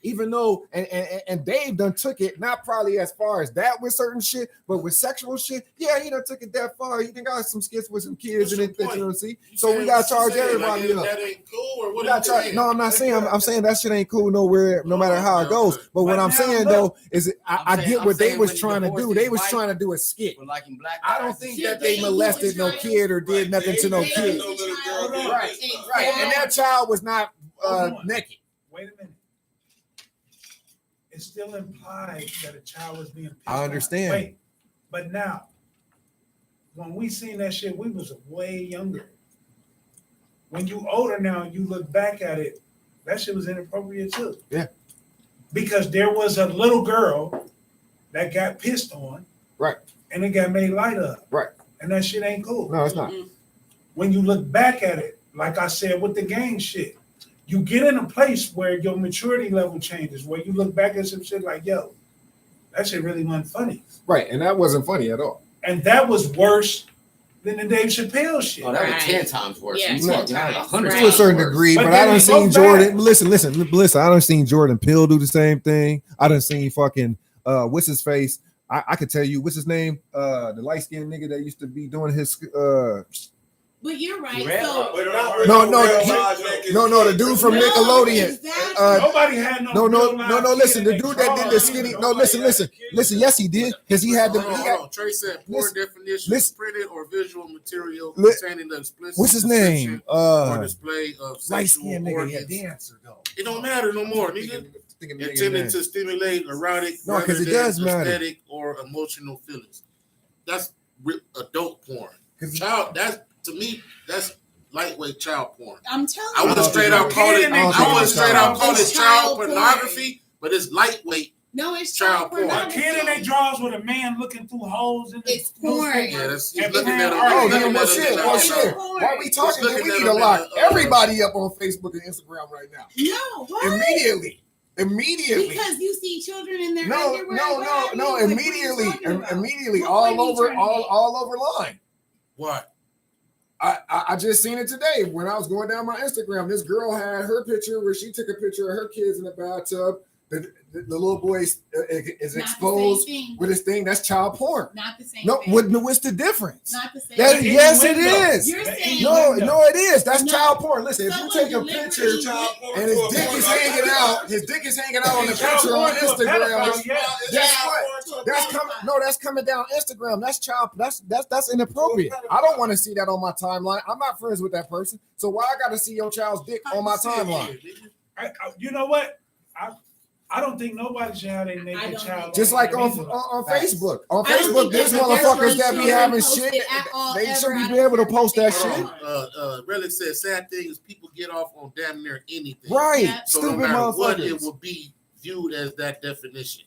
Even though and Dave done took it not probably as far as that with certain shit, but with sexual shit, yeah, he done took it that far. He done got some skits with some kids and it, you know, see. So we gotta charge everybody up. That ain't cool, or what? We gotta charge, no, I'm not saying. I'm saying that shit ain't cool nowhere, no matter how it goes. But what But I'm now saying look, though is I saying- get I'm what they saying was when trying to divorce do. is They was white, trying to do a skit. For liking black I don't guys. think Yeah, that they they molested no was kid or did Right, nothing to no they kid. ain't no little girl did Right, this stuff. right. And that child was not Hold on. naked. Wait a minute. It still implied that a child was being. pissed I on. understand. Wait, but now, when we seen that shit, we was way younger. When you older now, and you look back at it, that shit was inappropriate too. Yeah. Because there was a little girl that got pissed on. Right. And it got made light of. Right. And that shit ain't cool. No, it's not. When you look back at it, like I said with the gang shit, you get in a place where your maturity level changes, where you look back at some shit like, yo, that shit really wasn't funny. Right, and that wasn't funny at all. And that was worse than the Dave Chappelle shit. Oh, that was Right. 10 times worse. Yeah, You 10 talking about times. 100 Right. To a certain times worse. degree, But but then I done we seen go Jordan. back. Listen. I done seen Jordan Peele do the same thing. I done seen fucking what's his face? I could tell you what's his name? The light skinned nigga that used to be doing his But you're right. Red So But not with No, no no, real he- live naked No, the kids. dude from No, Nickelodeon. exactly. Nobody had no. No. Listen, the dude that did the skinny. No, listen. Yes, he did, because he had the. Hold on, He hold got, on. Trey said poor listen, definition, listen. printed or visual material Li- containing the explicit what's his description name? or display of Light sexual skinned nigga, organs. yeah, dancer though. It don't matter no more, nigga. Intended to stimulate erotic, No, 'cause rather it does than matter. aesthetic or emotional feelings. That's adult porn. 'Cause- Child, that's to me, that's lightweight child porn. I'm telling I you. wouldn't straight out call it. I wouldn't straight out call it It's child child porn. pornography, but it's lightweight. No, it's Child child porn. A kid in their drawers with a man looking through holes in the It's porn. newspaper. Yeah, that's he's And looking playing at art. Oh, looking then at well, a shit. child Well, porn. shit. Why we talking? looking Then we at need them to lock in the, everybody up on Facebook and Instagram right now. No, what? Immediately. Because you see children in their No, underwear. no, what no, have no. you? Like, Immediately, what are you talking about? immediately, What all point are you over, trying to make? all over line. What? I just seen it today when I was going down my Instagram. This girl had her picture where she took a picture of her kids in the bathtub. The little boy is Not the same exposed thing. with his thing. That's child porn. Not the same No, thing. what's the difference? Not the same That, thing. yes, it Innuendo. is. You're saying No, it is. That's No. child porn. Listen, if you Someone take a deliberately picture Child porn and to his a dick porn is star. hanging out, his dick is hanging out on the Child picture on porn to a Instagram. pedophile, yeah. Guess Child what? porn to a That's pedophile. coming. No, that's coming down Instagram. That's child. That's inappropriate. I don't want to see that on my timeline. I'm not friends with that person. So why I got to see your child's dick on my timeline? You know what? I don't think nobody should have their I naked don't child. Just like on either. Facebook. On I don't Facebook, think there's that motherfuckers that be children having post shit. it at all They ever. shouldn't I be don't able to care post what that they shit. are. Relic said, sad thing is people get off on damn near anything. Right. Yeah. So Stupid no matter what, it motherfuckers. will be viewed as that definition.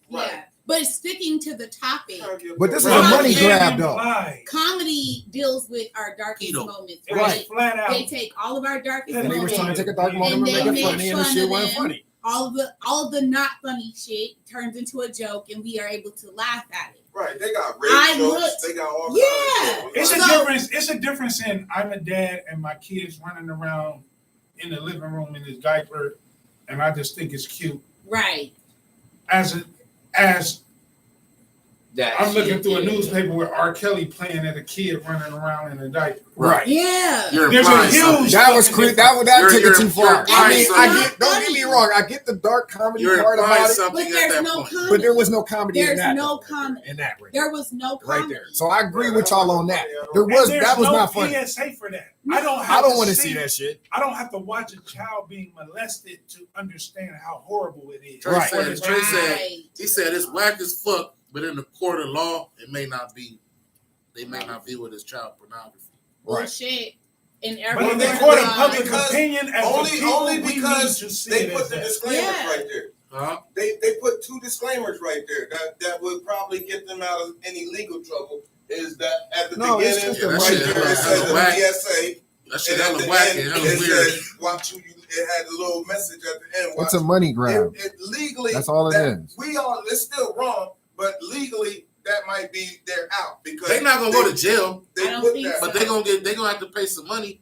Yeah. But sticking to the topic, But this is Right. a money Can't grab, though. imply. comedy deals with our darkest Keto. moments, It right? was flat out. They take all of our darkest And And they was moments, trying to take a dark moment And and they make it make funny, and the fun shit of wasn't them. funny. all of the not funny shit turns into a joke, and we are able to laugh at it. Right, they got rape I jokes. looked- They got all Yeah. kinds of It's shit. a So- difference. It's a difference in I'm a dad and my kid's running around in the living room in his diaper, and I just think it's cute. Right. As That I'm looking shit, through a yeah. newspaper with R. Kelly playing at a kid running around in a diaper. Right. Yeah. You're There's a implying huge- something. That was crazy. That took it too far. you're I mean, I implying get. Don't get me wrong. I get the dark comedy You're part implying about it, something But at there's that no point. comedy. but there was no comedy in There's that. no though. comedy. In that right, There was no right comedy. there. So I agree with y'all on that. There And was there's that was no not funny. PSA for that. I don't. Have I don't to want to see that shit. I don't have to watch a child being molested to understand how horrible it is. Trey Right. said, Trey said, Right. he said it's whack as fuck, but in the court of law, it may not be. They may not view it as child pornography. Bullshit. In But every in the Well, court of because- public opinion, as only- a people, only we because need to see They it put as the that. disclaimers Yeah. right there. Huh? They put two disclaimers right there that would probably get them out of any legal trouble. Is that at the No, it's beginning, just a right shit there, hella it says the whack. PSA, That shit and at hella the whack end, and hella it weird. says, watch you. It had a little message at the end. It's a money grab. It legally, That's all it that- is. We are. It's still wrong, but legally, that might be they're out because They not gonna go to jail, They I don't put think that. so. but they gonna have to pay some money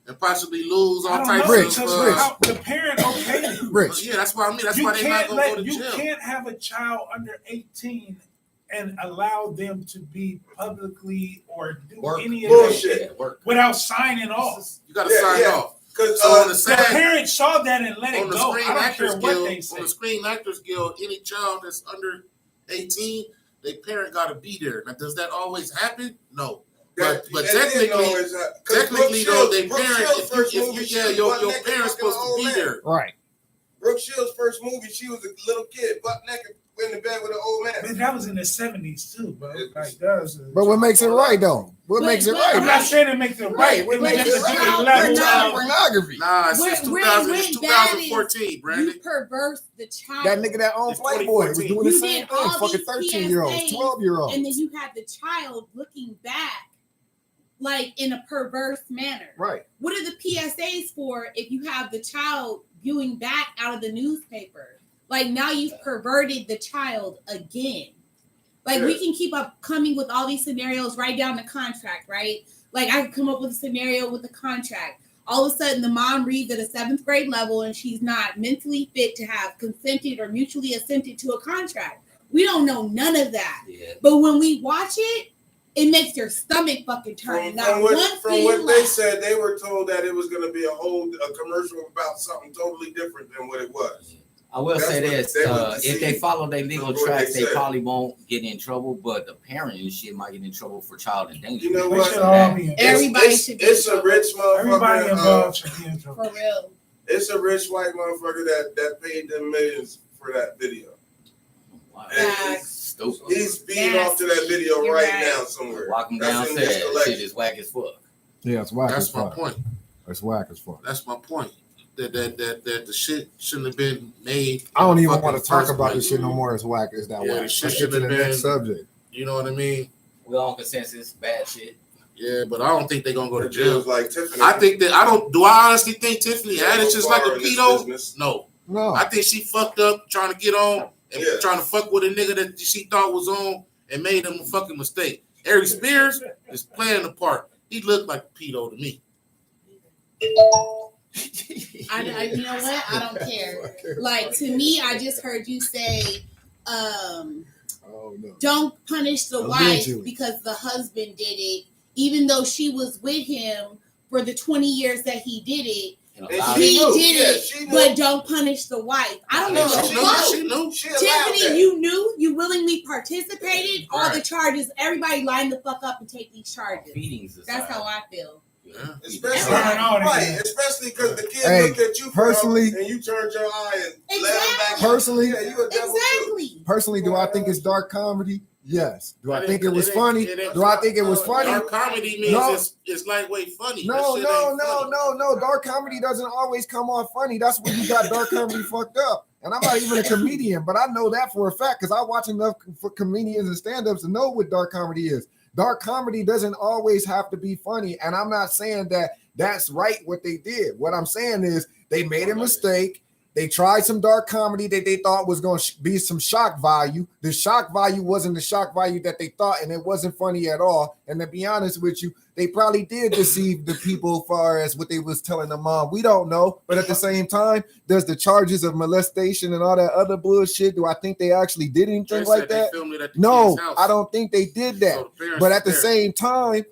and possibly lose all I don't types know, Rich, because of. how- the parent okayed it. Rich. Yeah, that's why I mean. That's You why they not can't gonna go let to you jail. can't have a child under 18 and allow them to be publicly or do Work. any of that Bullshit. shit Work. without signing off. You gotta Yeah, sign yeah. off. Because So on the The side, parent saw that and let it on the go. Screen I don't Actors care what Guild, they say. on the Screen Actors Guild, any child that's under 18, their parent gotta be there. Now, does that always happen? No. But and technically, then, no, it's, 'cause technically Brooke though, Shields- they Brooke parent. Shields' If first you movie, she yeah, was your butt-naked parent's fucking supposed an to old be man. there. Right. Brooke Shields' first movie, she was a little kid, butt naked, in the bed with an old man. Man, that was in the 70s too, bro. Like that was But what makes it right though? What But- makes it but- right? I'm not saying it makes it right. What It makes makes it it right? different Child level Child of pornography. Nah, it's Where- since where 2000, it it's went bad 2014, you Brandon. perverse the child. That nigga that owned It's Playboy was 2014. doing the You same did thing. all Fucking these 13-year-olds, PSAs, 12-year-olds. And then you had the child looking back like in a perverse manner. Right. What are the PSAs for if you have the child viewing back out of the newspaper? Like now you've perverted the child again. Like we can keep up coming with all these scenarios right down the contract, right? Like I could come up with a scenario with the contract. All of a sudden the mom reads at a 7th grade level and she's not mentally fit to have consented or mutually assented to a contract. We don't know none of that. Yeah. But when we watch it, it makes your stomach fucking turn. From, Not from what, one from thing what they left. said, they were told that it was going to be a commercial about something totally different than what it was. I will That's say what this: they were if they deceived. follow their legal That's what tracks, they they said. probably won't get in trouble. But the parent and shit might get in trouble for child endangerment. You know They what? should all be in trouble. Everybody It's, should be it's in a trouble. rich Everybody motherfucker. involved should be in trouble. For real. It's a rich white motherfucker that paid them millions for that video. Wow. And Stupid. he's beating off to that video You're right right. now somewhere. Walk them That's in downstairs. this Shit collection. is whack as fuck. Yeah, it's whack as That's my fuck. point. It's whack as fuck. That's my point. That the shit shouldn't have been made. I don't in the even want to fucking talk first about place. this shit no more. It's whack. It's that Yeah, whack. the shit Let's get to shouldn't the have next been- subject. You know what I mean? We all on consensus. Bad shit. Yeah, but I don't think they're gonna go to It jail. feels like Tiffany. I think that I don't. Do I honestly think Tiffany Haddish is like a in this pedo? business. No, No, I think she fucked up trying to get on and Yeah. trying to fuck with a nigga that she thought was on and made him a fucking mistake. Ari Spears is playing the part. He looked like a pedo to me. You know what? I don't care. Like, to me, I just heard you say, oh no. don't punish the Allegedly. wife because the husband did it, even though she was with him for the 20 years that he did it. And And allow He knew. did Yeah, it, she knew. but don't punish the wife. I don't Yeah, know. she Fuck. knew. She allowed Tiffany, that. you knew, you willingly participated. All the Right. charges, everybody line the fuck up and take these charges. Feedings. That's how I feel. Yeah. Especially, Turn on it, right, man. especially because the kid Hey, looked at you personally- and you turned your eye and let him back. Exactly. Personally- yeah, you a devil too. Exactly. Personally, do I think it's dark comedy? Yes. Do I It think ain't- it was it ain't- funny? it ain't- Do I think it was funny? Dark comedy means No. it's lightweight funny. No, That no, shit no, ain't funny. no. Dark comedy doesn't always come off funny. That's when you got dark comedy fucked up. And I'm not even a comedian, but I know that for a fact because I watch enough for comedians and stand-ups to know what dark comedy is. Dark comedy doesn't always have to be funny. And I'm not saying that that's right what they did. What I'm saying is they made a mistake. They tried some dark comedy that they thought was going to be some shock value. The shock value wasn't the shock value that they thought, and it wasn't funny at all. And to be honest with you, they probably did deceive the people as far as what they was telling the mom. We don't know. But at the same time, does the charges of molestation and all that other bullshit, do I think they actually did anything They like said they that? filmed it at the No, kid's house. I don't think they did that. So the parents But at the there. same time,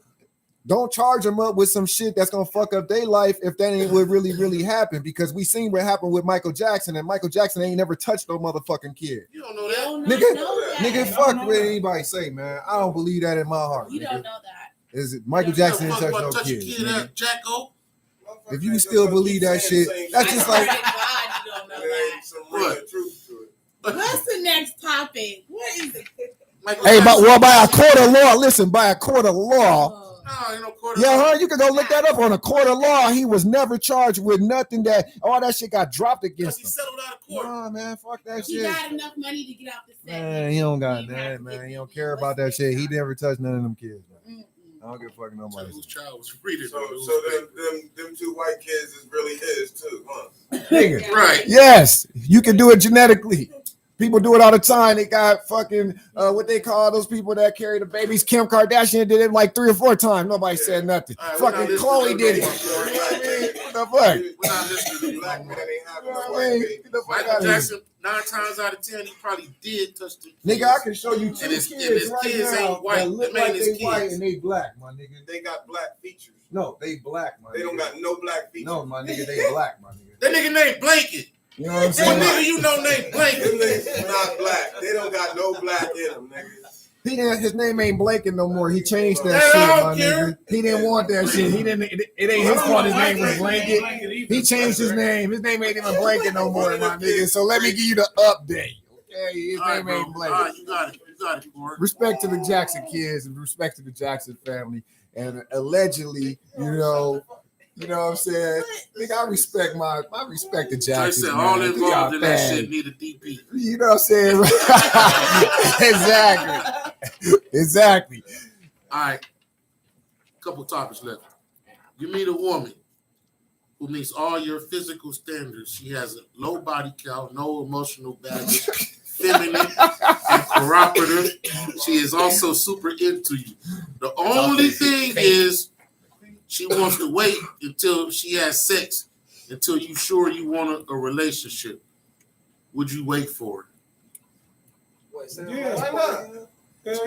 don't charge them up with some shit that's gonna fuck up their life if that ain't what really happened. Because we seen what happened with Michael Jackson, and Michael Jackson ain't never touched no motherfucking kid. You don't know You that. don't Nigga, know that. Nigga, don't fuck know what that. anybody say, man. I don't believe that in my heart. You Nigga. don't know that. Is it Michael You Jackson don't didn't fuck touch no about touch a kids? kid Nigga. at Jacko. If you still believe that shit, that's I just swear like to God, you don't know There that. ain't some real truth to it. What's the next topic? What is it? Michael hey, Jackson. by a court of law. Listen, by a court of law. Oh. No, ain't no quarter. Yeah, huh? You can go look that up on a court of law. He was never charged with nothing that all that shit got dropped Because against he him. settled out of court. Nah, man, fuck that He shit. got enough money to get out the set. Man, he don't got He have that, to man. get He don't the- care what's about that the shit. He next never touched none of them kids, man. Mm-mm. I don't give a fuck So nobody. whose child was reading? So them two white kids is really his too, huh? Nigga. Right. Yes, you can do it genetically. People do it all the time. They got fucking what they call those people that carry the babies. Kim Kardashian did it like 3 or 4 times. Nobody said nothing. All right, we're not Fucking listening Chloe to did it. no You more. know what I mean? What the fuck? We're not listening to you. Black man ain't having You know no what I white mean? baby. Get the fuck Michael out of here. Jackson, 9 times out of 10, he probably did touch the Nigga, I can show you 2 And his- kids and his right kids now ain't white. that look Them ain't like his they white kids. and they black, my nigga. They got black features. No, they black, my They nigga. don't got no black features. No, my nigga, they black, my nigga. That nigga named Blanket. You know what I'm What saying? nigga you know named Them Blanket? niggas not black. They don't got no black in them, nigga. He didn't. His name ain't Blanket no more. He changed that Hey, shit, I my don't care. nigga. He didn't want that shit. He didn't. It ain't his fault. His name was Blanket. He changed his name. His name ain't even Blanket no more, my nigga. So let me give you the update. Okay, his All right, name bro. ain't All Blanket. right, you got it. You got it, Corey. Respect to the Jackson kids and respect to the Jackson family. And allegedly, you know what I'm saying? Nigga, I respect the Trey Jacksons. said man. all They involved got in that bad. shit need a DP. You know what I'm saying? Exactly. Exactly. All right. Couple topics left. You meet a woman who meets all your physical standards. She has a low body count, no emotional baggage, feminine and cooperative. She is also super into you. The only thing is she wants to wait until she has sex until you sure you want a relationship. Would you wait for it? Yeah, why not?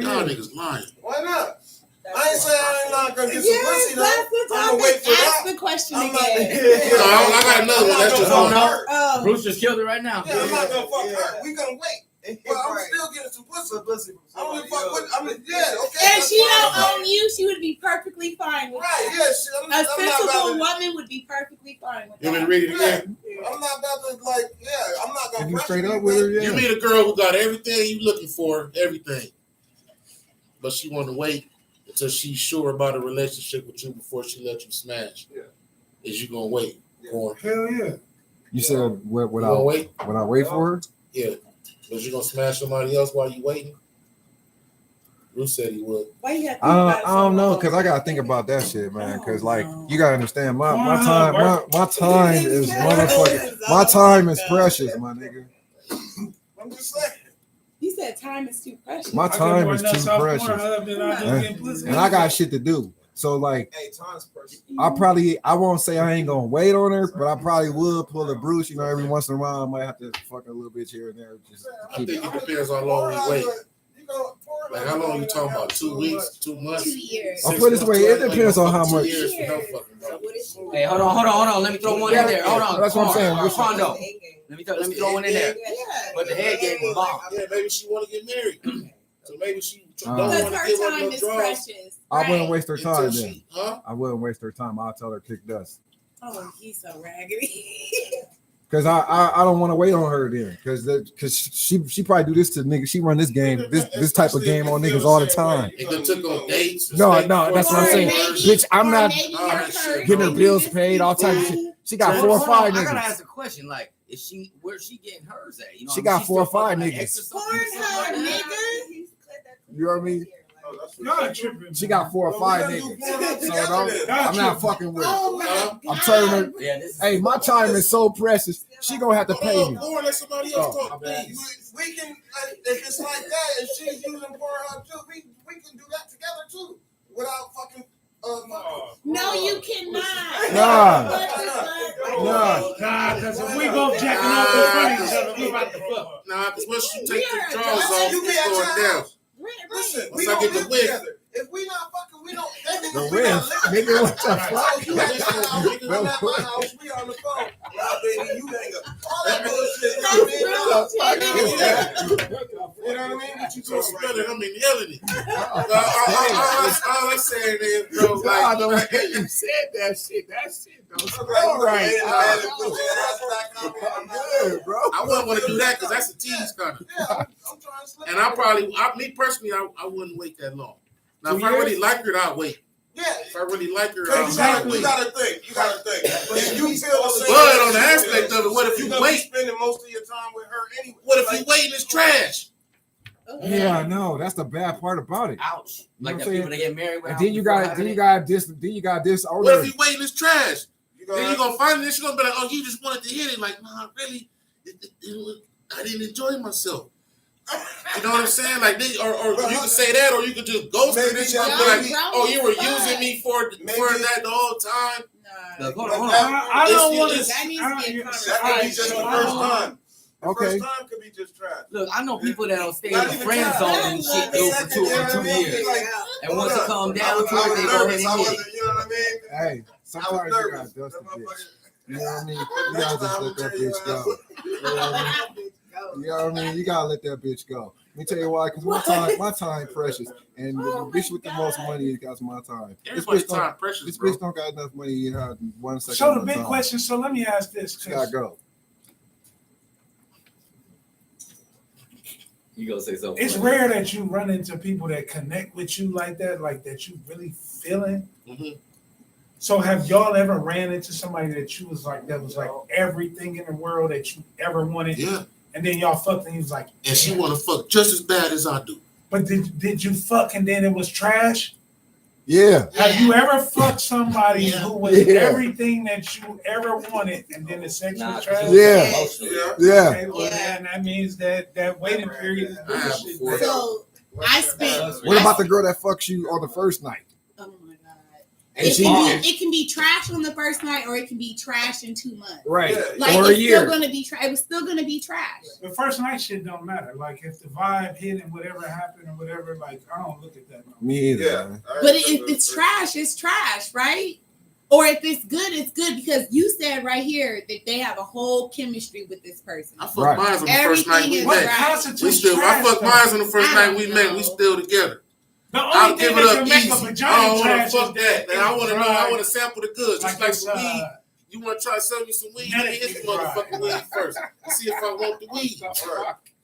Y'all niggas lying. Why not? I ain't saying I'm not gonna get some Yes, pussy though. that's the I'm gonna wait topic. for Ask that. the question I'm not. again. No, I got another one. That's just I'm one. not gonna fuck her. Bruce just killed it right now. Yeah, I'm not gonna fuck Yeah. her. We gonna wait. But I'm still getting some pussy. I don't give a fuck what. I mean, yeah, okay. And that's she don't fine. own you, she would be perfectly fine with Right? that. Yeah, shit. I'm A not sensible about to. woman would be perfectly fine with You want me that. to read it again? I'm not about to like. Yeah, I'm not gonna. If you pressure straight you, up with her, You yeah. meet a girl who got everything you looking for, everything, but she want to wait until she's sure about a relationship with you before she let you smash. Yeah. Is you gonna wait? Or Hell yeah. You said what? you Would gonna I wait? wait for her? Yeah. Was you gonna smash somebody else while you waiting? Bruce said he would. Why you have to think I about it so don't know long? because I gotta think about that shit, man. Because like no. you gotta understand, my Come time, on, my time is motherfucking. My time is precious, my nigga. I'm just saying. He said time is too precious. My time is too precious, precious. and I got shit to do. So like, Hey, time's precious. I won't say I ain't gonna wait on her, but I probably would pull a Bruce. You know, every once in a while I might have to fuck a little bitch here and there. Just to I keep think it. it depends on how long we wait. You go, Like how long you talking about? 2 weeks, 2 months? 2 years. I'll put it this way, it depends on how 2 much. years for no fucking bro. Hey, hold on. Let me throw one in there. Hold on. That's what I'm saying. Rondo. Let me throw one in there. But the head game was bomb. Yeah, maybe she want to get married, so maybe she don't Uh, want Because to her give up time no is draws precious. I wouldn't right? waste her until time then. she, huh? I wouldn't waste her time. I'll tell her kick dust. Oh, he's so raggedy. Cause I don't want to wait on her then. Cause she probably do this to niggas. She run this game, this type of game on niggas all the time. It done took on dates. No, that's what I'm saying. Bitch, I'm not getting getting her bills paid, all types of shit. She got 4 or 5 I gotta niggas. ask a question. Like, where's she getting hers at? You know, She what I mean? got 4 or still 5 fucking like niggas. extra Pornhub, something like that? nigga. You know what I mean? Y'all tripping. She got 4 or 5 niggas. So I'm not fucking with her. Oh my God. I'm telling her, Yeah, this is hey, my time is so precious. She gonna have to pay me. Or let somebody else Oh, talk, my bad. please. We can, if it's like that, and she's using Pornhub too, we can do that together too, without fucking. No, you cannot. Nah. What the fuck? Nah. Nah, because if we both jacking off in front of each other, we about to fuck. Nah, because once you take We the are drawers adults. off, You be it's at your going down. house. Listen, Once we I don't get the live whip. together. If we not fucking, we don't. That means The we whip, not living nigga, what the together. fuck? Oh, you at your house, I'm at my house, we on the phone. Nah, baby, you hang up. All that bullshit, you know what I mean? You know what I mean? What you So talking spell it, about? I mean yelling it. All I'm saying is, bro, God, the way like, you said that shit don't All smell right. Good, bro. I wouldn't want to do that because that's a tease kind of. Yeah, I'm trying to slip. And me personally, I wouldn't wait that long. Now, 2 if I really years? like her, I'll wait. Yeah. If I really like her, Cause I'll you wait. gotta think. If you feel the same But way on the she aspect feels, of it, what if you're you gonna be wait? spending most of your time with her anyway. What if you Like, waiting is trash? Yeah, I know. That's the bad part about it. Ouch. You know Like what the I'm people that get married And without then you before got having it. this What older. if you waiting is trash? you Then you're gonna find it, and she's gonna be like, oh, you just wanted to hit it. Like, nah, really, I didn't enjoy myself. You know what I'm saying? Like, or you can say that, or you could just ghost her. Maybe Then she- you can be like, oh, you were using me for that the whole time. Look, hold But on. I don't It's- want to. it's- That needs to be a That could be just the first time. The Okay. first time could be just trash. Look, I know people that don't stay in Not the even friend try. zone and shit go for two years. Like, And once it calm I down was to it, they go ahead nervous. I and hit wasn't, it. you know what I mean? Hey, sometimes you gotta nervous. dust That the bitch. motherfucker- You know what I mean? You Next gotta just time, let that I'll tell you bitch go. You know what I mean? You know what I mean? You gotta let that bitch go. Let me tell you why, because my time precious. And the bitch with the most money got my time. This Everybody's bitch don't, time precious, this bro. bitch don't got enough money, you know, 1 second. So of the my big time. question. So let me ask this. She gotta go. You gonna say something? It's rare that you run into people that connect with you like that you really feeling. Mhm. So have y'all ever ran into somebody that you was like everything in the world that you ever wanted, Yeah, and then y'all fucked and he was like, and she want to fuck just as bad as I do. but did you fuck and then it was trash? Yeah. Have you ever fucked somebody Yeah. who was Yeah. everything that you ever wanted and then the sex Nah, was trash? Yeah. Yeah. Yeah. Okay, well, then that means that waiting period is I have bullshit. before. So I spent. What about the girl that fucks you on the first night? Oh my God. And It can be trash on the first night, or it can be trash in 2 months. Right. Yeah. Like Or a it's year. still gonna be trash. It was still gonna be trash. The first night shit don't matter. Like if the vibe hit and whatever happened or whatever, like I don't look at that. No. Me either. Yeah. Man. But if it's trash, it's trash, right? Or if it's good because you said right here that they have a whole chemistry with this person. I fucked Right. mine on the first night we Everything is What met. right. constitutes We still, I trash? fucked though? mine on the first I night don't we met. know. We still together. The I'll only give thing it that up can make easy. a I vagina don't want trash to fuck is that. Man, I want to know. I want to to sample the goods. Just like some weed. You want to try to sell me some weed? Let me hit the motherfucking weed first. See if I want the weed.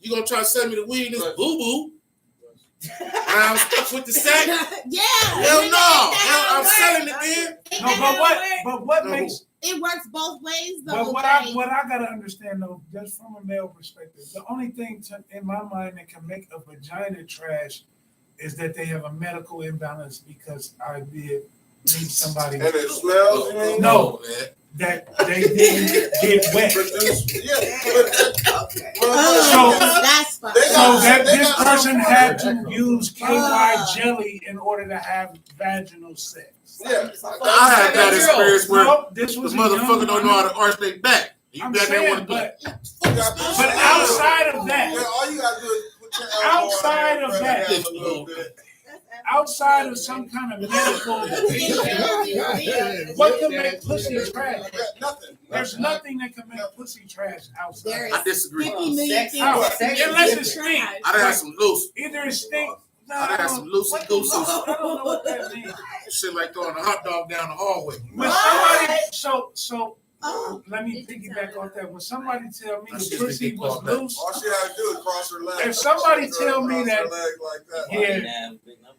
You gonna try to sell me the weed? This boo boo. I'm stuck with the sack. Yeah. Hell no. I'm selling it then. But what No. It makes works both ways though. but what I gotta understand though, just from a male perspective, the only thing in my mind that can make a vagina trash is that they have a medical imbalance because I did meet somebody And it smells. No. man. that they didn't get wet. That's fine. They So got- that they this got person some- had to use KY jelly in order to have vaginal sex. Yeah. I had that experience where No, this the was a motherfucker young don't know how to woman. arch their back. You I'm got that saying, one. but outside of that, Yeah, all you gotta do is put your elbow Outside on of there, that. press it down a little bit. outside of some kind of medical, what can make pussy trash? Nothing. There's nothing that can make pussy trash outside. There I disagree. 50 million things How? that can Unless be it stink. trash. I done had some loose. Either it stink. No, I done had some loosey what the gooses. fuck? I don't know what that means. Shit like throwing a hot dog down the hallway. When somebody, so Oh, let me piggyback off that. When somebody tell me I the should pussy be was called back. loose, All she had to do is cross her legs. If somebody tell me Cross that- her leg like that.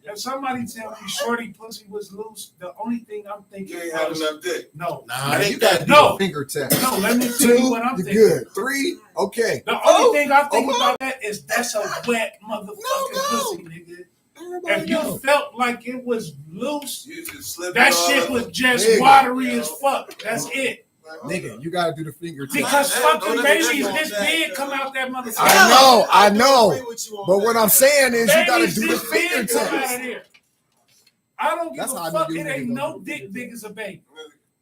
yeah, if somebody tell me shorty pussy was loose, the only thing I'm thinking You ain't having was enough dick. no. Nah, You ain't got that. No. finger test. No, let me tell you 2, what I'm you're thinking. good. 3, okay. The only thing I think Okay. about that is that's a wet motherfucking pussy, nigga. If you felt like it was loose, You just slip that it all shit up. was just Nigga. watery as fuck. That's it. Nigga, you gotta do the finger test. Because That- fucking that- babies that- this that- big come out that motherfucker. I know. agree with you on But that. what I'm saying is you gotta Babies do the this finger big come out test. of there. I don't give That's how I a knew fuck. you It niggas ain't don't no do the dick finger big as a baby.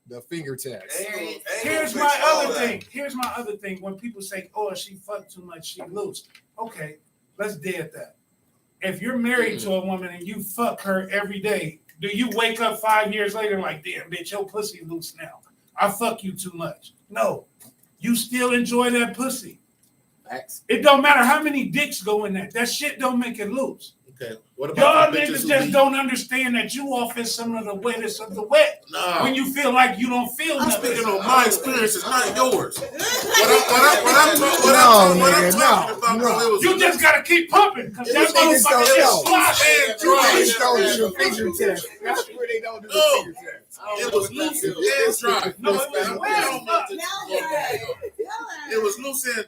The finger test. Ain't gonna- ain't gonna Here's fix my all other that. thing. Here's my other thing. When people say, "Oh, she fucked too much, she loose." Okay, let's dead that. If you're married to a woman and you fuck her every day, do you wake up 5 years later like, "Damn, bitch, your pussy loose now. I fuck you too much." No, you still enjoy that pussy. Facts. It don't matter how many dicks go in that. That shit don't make it loose. Okay. What Y'all about the bitches niggas who just be- don't understand that you off in some of the wettest of the wet Nah. when you feel like you don't feel I'm nothing. speaking on my experiences, not yours. What I'm nigga, talking about, no. though, it was You just gotta keep pumping because that Niggas don't motherfucker know. is slosh and dry. Niggas don't do the finger test. That's where they don't do the No. finger test. It was loose and dry. No, it was wet. It was loose and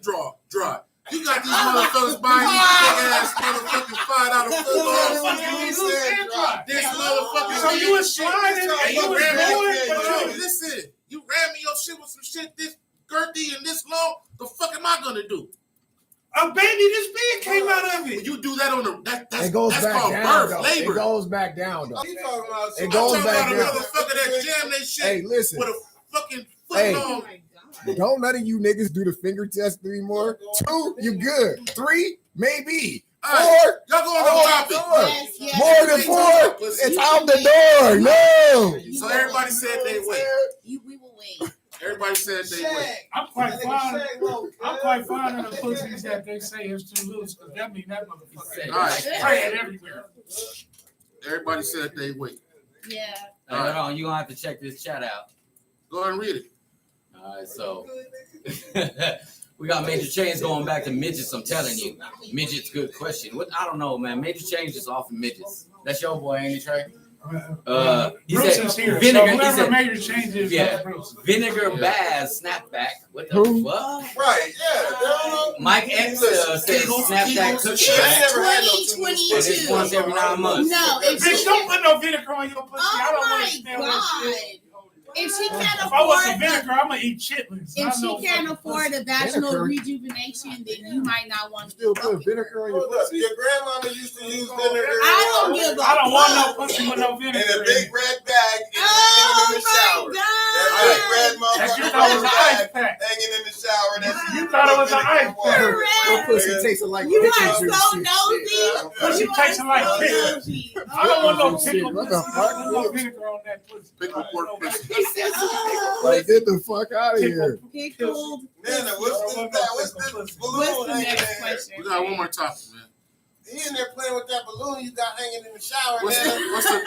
dry. You got these motherfuckers buying these big ass motherfucking $5 footballs. This motherfucker. So you was sliding and you was ran me. going, but Listen, you ran me your shit with some shit this girthy and this long. The fuck am I gonna do? a baby this big came out of it. You do that on the that's It goes that's back called down, birth, though. labor. It goes back down, though. You talking about It I'm goes talking back about a down. motherfucker that jam they shit Hey, listen. with a fucking foot Hey. long. Don't none of you niggas do the finger test anymore. 2, you good. 3, maybe. 4, Alright, y'all going on topic. Yes, yes. more than 4, it's out the door. No. So everybody said they wait. We will wait. Everybody said they wait. I'm quite fond of the pussies that they say is too loose because that mean that motherfucker All right. spraying everywhere. Everybody said they wait. Yeah. Hold on, you gonna have to check this chat out. Go ahead and read it. All right, so we got Major Chains going back to midgets. I'm telling you, midgets. Good question. What I don't know, man. Major Chains is off of midgets. That's your boy, ain't he, Trey? He Bruce said is here. vinegar. So He whoever said major changes, yeah. Bruce. Vinegar Baz snapback. What the Who? fuck? Right, yeah. They don't know. Mike X said snapback cookie Shit, I back. never had no 2022. And it's once every 9 months. No, it's Bitch, don't put no vinegar on your pussy. I Oh don't want my to smell that shit. God. If she can't If I want some afford, vinegar, I'm gonna eat chitlins. if she can't afford a vaginal Vinegar. rejuvenation, then you might not want to Still be put fucking vinegar her. on your Hold up, pussy. your grandmama used to use vinegar. I don't give a I don't want no fuck. pussy with no vinegar. In a big red bag in the Oh shower. my That big god! red That you motherfucker thought was red an ice bag pack. hanging in the shower. You thought it was an ice pack. Her pussy Nigga. tasting like You pickle are juice so and nosy. shit. Pussy You are tasting like so pickle. nosy. I don't want no Shit, pickle. what the I don't want no fuck? vinegar on that pussy. Pickle pork pussy. He said some Like, get the fuck out of here. pickled. Nana, what's this balloon What's the hanging next in there? question? We got one more topic, man. He in there playing with that balloon you got hanging in the shower, What's Nana.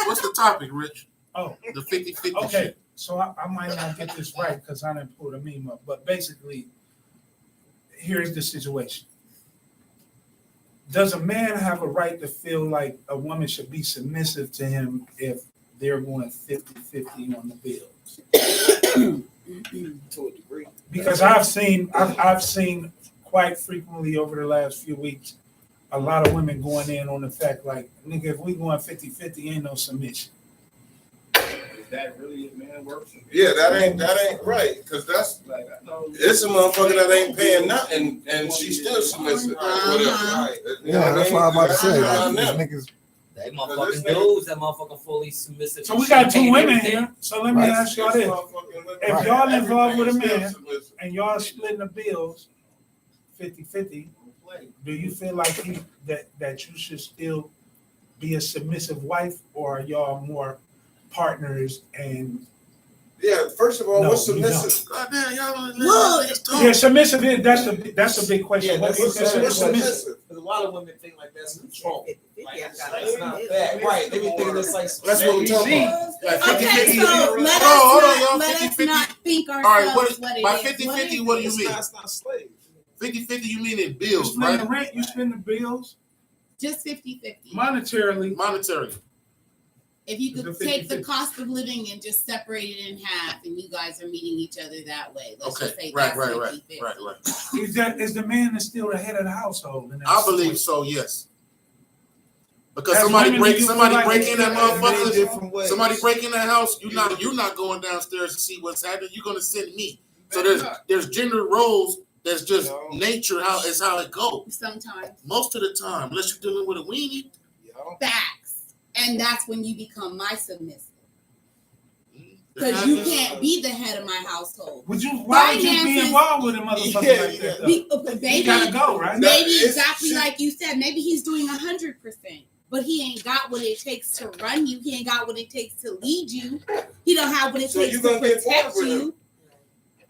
what's the topic, Rich? Oh, The 50-50 okay. shit. So I might not get this right because I didn't pull the meme up. But basically, here's the situation. Does a man have a right to feel like a woman should be submissive to him if they're going 50-50 on the bills? To a degree. Because I've seen quite frequently over the last few weeks a lot of women going in on the fact like, nigga, if we going 50-50, ain't no submission. Is that really a man works? Yeah, that ain't right. Cause that's Like, I know. it's a motherfucker that ain't paying nothing and she's still submissive. Uh-huh. Yeah, that's what I'm about to say. That's Like, not these them. niggas, That motherfucking dudes, that motherfucker fully submissive. So we got two Paying women everything. here. So let me Right. ask y'all this. If y'all involved with a man and y'all splitting the bills 50-50, do you feel like that you should still be a submissive wife, or are y'all more partners? And Yeah, first of all, No, what's you don't. submissive? God damn, y'all don't Well, let us talk. yeah, submissive is that's a big question. Yeah, What that's do you What's consider what's submissive? submissive? Because a lot of women think like that's control. Like, It's not that. Right. They be thinking that's like That's what we're talking about. Like Okay, 50-50. so let Hold on, us y'all. not, let us 50-50. not think All ourselves right, what is what it by is. 50-50? What do you mean? It's not slave. 50-50, you mean in You bills, spend right? the rent, you spend the bills Just 50-50. monetarily. Monetary. If you could It's a take the 50-50. cost of living and just separate it in half, and you guys are meeting each other that way. Let's Okay, just say right, that's right. 50-50. Is the man that's still the head of the household? In that I believe situation? so, yes. Because As somebody women, break do you feel like in that motherfucker. Different ways. Somebody break in that house. You're not going downstairs to see what's happening. You're gonna send me. So there's gender roles. That's just nature. How it goes. Sometimes Most of the time, unless you're dealing with a weenie. facts, and that's when you become my submissive. It Because you happens. can't be the head of my household. Why would you be Finances- involved with a motherfucker Yeah, like that? though? Maybe, You gotta go, right? maybe It's- exactly shit. like you said. Maybe he's doing 100%, but he ain't got what it takes to run you. He ain't got what it takes to lead you. He don't have what it So takes you to gonna get protect bored with him. you.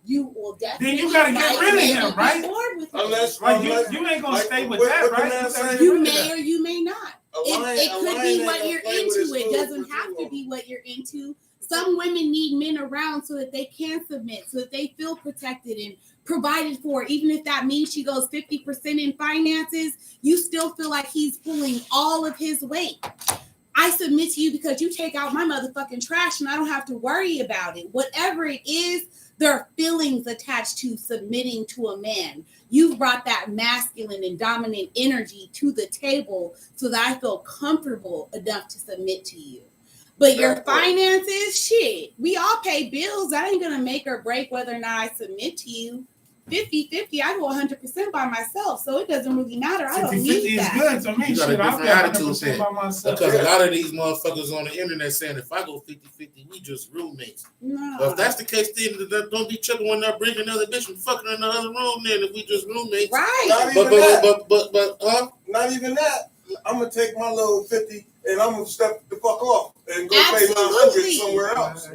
You will definitely. Then you gotta get rid of maybe him, be right? bored with him. Unless Like you ain't gonna like, stay with what- that, what the right? man You say? gotta You get rid of may that. or you may not. It could be what you're into. It doesn't have to be what you're into. Some women need men around so that they can submit, so that they feel protected and provided for. Even if that means she goes 50% in finances, you still feel like he's pulling all of his weight. I submit to you because you take out my motherfucking trash and I don't have to worry about it. Whatever it is, there are feelings attached to submitting to a man. You've brought that masculine and dominant energy to the table so that I feel comfortable enough to submit to you. But your finances, shit, we all pay bills. That ain't gonna make or break whether or not I submit to you. 50-50, I go 100% by myself, so it doesn't really matter. I don't 50-50 need is that. good to me. You got a Shit, I'll different be attitude 100% then. by myself. Because a lot of these motherfuckers on the internet saying if I go 50-50, we just roommates. No. But if that's the case, then don't be tripping when they're bringing another bitch and fucking in the other room. Then if we just roommates, Right. Not even that. but Not even that. I'm gonna take my little 50 and I'm gonna step the fuck off and go pay my 100 Absolutely. somewhere else.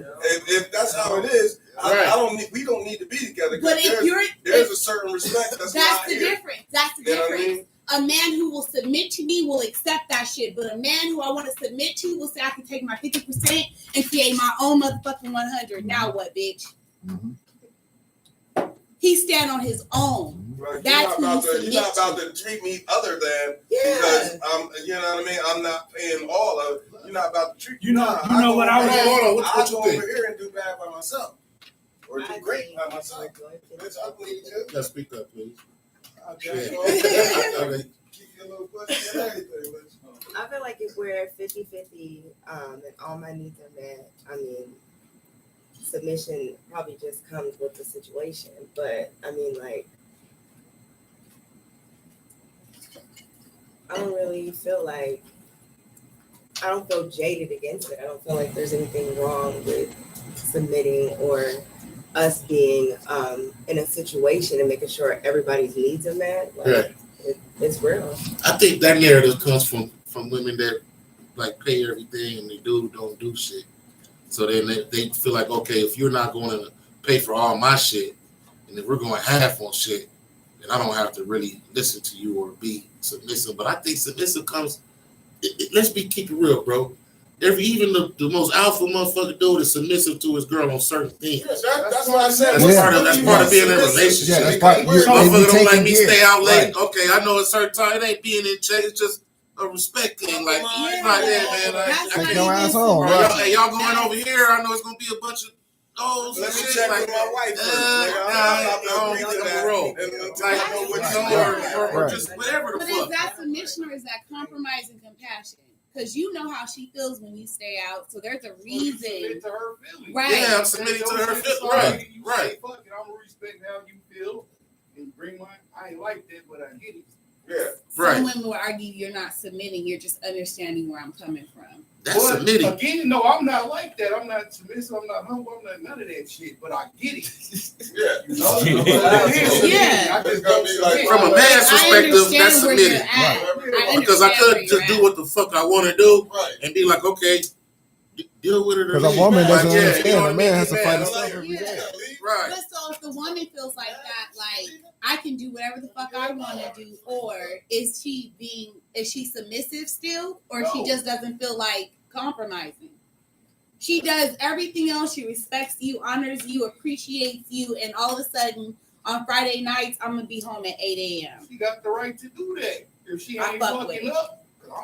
If that's how it is, Right. I don't need. We don't need to be together. 'Cause But if you're, there's a certain respect that's not the here. difference. That's the You know what I difference. mean? A man who will submit to me will accept that shit, but a man who I want to submit to will say I can take my 50% and create my own motherfucking 100. Now what, bitch? Mhm. He stand on his own. Like, That's who you you're not submit about to treat me other than Yeah. because you know what I mean. I'm not paying all of it. You're not about to treat You know- Nah, you know go what I over was- here- Hold on, what I you go think? over here and do bad by myself, or do I great agree. by myself. Bitch, I believe you. let's speak up, please. Okay. Okay. Keep your little pussy and everything. Bitch. I feel like if we're 50-50, and all my needs are met, I mean, submission probably just comes with the situation. But I mean, like, I don't really feel like, I don't feel jaded against it. I don't feel like there's anything wrong with submitting or us being in a situation and making sure everybody's needs are met. Like, Right. It's real. I think that narrative comes from women that like pay everything and the dude don't do shit. So then they feel like, okay, if you're not going to pay for all my shit, and if we're going half on shit, then I don't have to really listen to you or be submissive. But I think submissive comes. Let's keep it real, bro. Even the most alpha motherfucker dude is submissive to his girl on certain things. That's what I said. That's part of being in a relationship. Yeah, that's part. Motherfucker don't like me care. stay out late. Right. Okay, I know a certain time it ain't being in check. It's just a respect thing. Like, Yeah. like, yeah, man. That's Take not your even ass home, Y'all, right? hey, y'all going over here? I know it's gonna be a bunch of those. Let me shit, check like, with my wife first, nigga. I'm not I about to don't agree to think I'm that. a roll. Until I know what Right. you Or Right. just whatever the But is fuck. that submission or is that compromise and compassion? Because you know how she feels when you stay out, so there's a reason. Submit to her feelings. Right. Yeah, I'm submitting to her. Right, right. Fuck it, I'm gonna respect how you feel and bring my. I ain't like that, but I get it. Yeah. Right. Some women will argue you're not submitting, you're just understanding where I'm coming from. That's But submitting. again, no, I'm not like that. I'm not submissive. I'm not humble. I'm not none of that shit. But I get it. Yeah. You know? Yeah. I just Gotta don't be like- submit. From a man's I perspective, understand that's where you're submitting. at. Because I could just do what the fuck I want to do Right. and be like, okay, deal with it. or Because a leave. woman Like, doesn't yeah, you understand. know A what I man mean? has to Yeah, fight man, himself like, every day. right. But so if the woman feels like that, like I can do whatever the fuck I want to do, or is she submissive still, or she just doesn't feel like compromising? She does everything else. She respects you, honors you, appreciates you, and all of a sudden on Friday nights I'm gonna be home at 8 a.m. She got the right to do that. If she I ain't fuck with fucking it. up.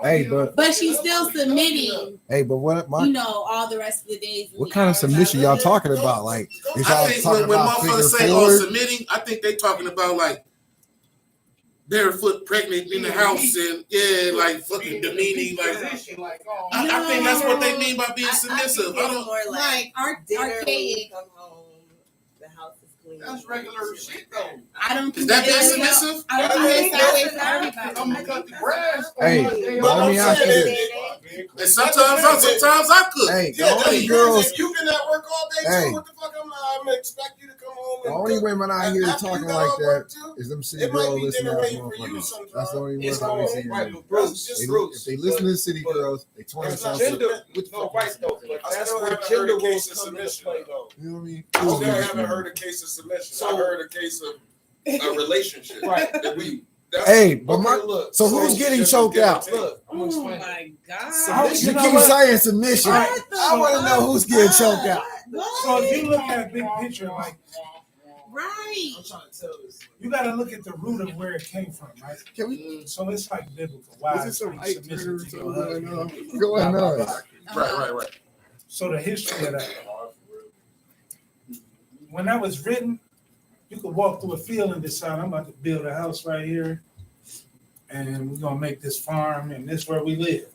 Hey, but she's still submitting. Hey, but what You know, all the rest of the days. and what the kind of hours submission I y'all live. talking about? Like, is I y'all think talking when about figure motherfuckers say, oh, forward? submitting, I think they talking about like barefoot pregnant in the house and yeah, like fucking demeaning. Like, I think that's what they mean by being submissive. I don't. more Like dinner when archaic. you come home, the house is clean. That's regular shit though. I don't Is think that being it's- submissive? I don't think it's that way for everybody. I'm gonna cut the grass. Hey, but let me ask you this. And sometimes I cook. Hey, the Yeah, only that's girls, if you been at work all day Hey. too, what the fuck I'm gonna expect you to come home the and only cook women out here after you talking got like off that work, too? is them city It might girl be listening dinner ass waiting for you motherfuckers. sometimes. That's the only It's ones I be all seeing. right, If but Bruce, they listen to city girls, they 20 That's something. gender. No, right though. But I that's still where haven't gender heard a roles case of come into submission. play though. You know what I mean? I still haven't heard a case of submission. So- I heard a case of a relationship. Right. That we. That's, Hey, but my look. so who's getting choked out? Look, I'm gonna Oh explain. my god! Submission- You know keep what? saying submission. Right. I want to know who's getting choked out. So if you look at a big picture, like Right. I'm trying to tell this. you got to look at the root of where it came from, right? Can we? So it's like biblical. Why Is it some being Ike submissive Turner to or your something going husband? on? Going Blah, blah, on. blah. Right. So the history of that. When that was written, you could walk through a field and decide, I'm about to build a house right here, and we're gonna make this farm, and this is where we live.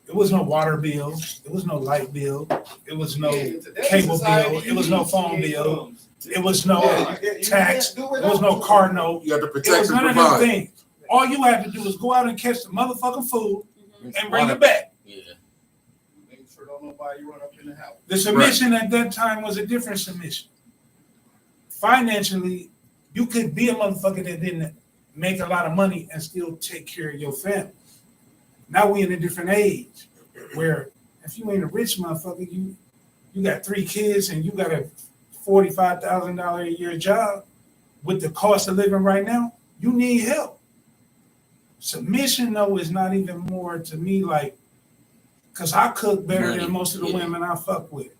It was no water bill, it was no light bill, it was no cable bill, it was no phone bill, it was no tax, it was no car note. You have to It protect was and none of them provide. things. All you had to do was go out and catch the motherfucking food Mhm. and bring it back. Yeah. Make sure don't nobody run up in the house. The submission at that time was a different submission. Financially, you could be a motherfucker that didn't make a lot of money and still take care of your family. Now we in a different age where if you ain't a rich motherfucker, you got 3 kids and you got a $45,000 a year job with the cost of living right now, you need help. Submission though is not even more to me like, cause I cook better than most of the women I fuck with.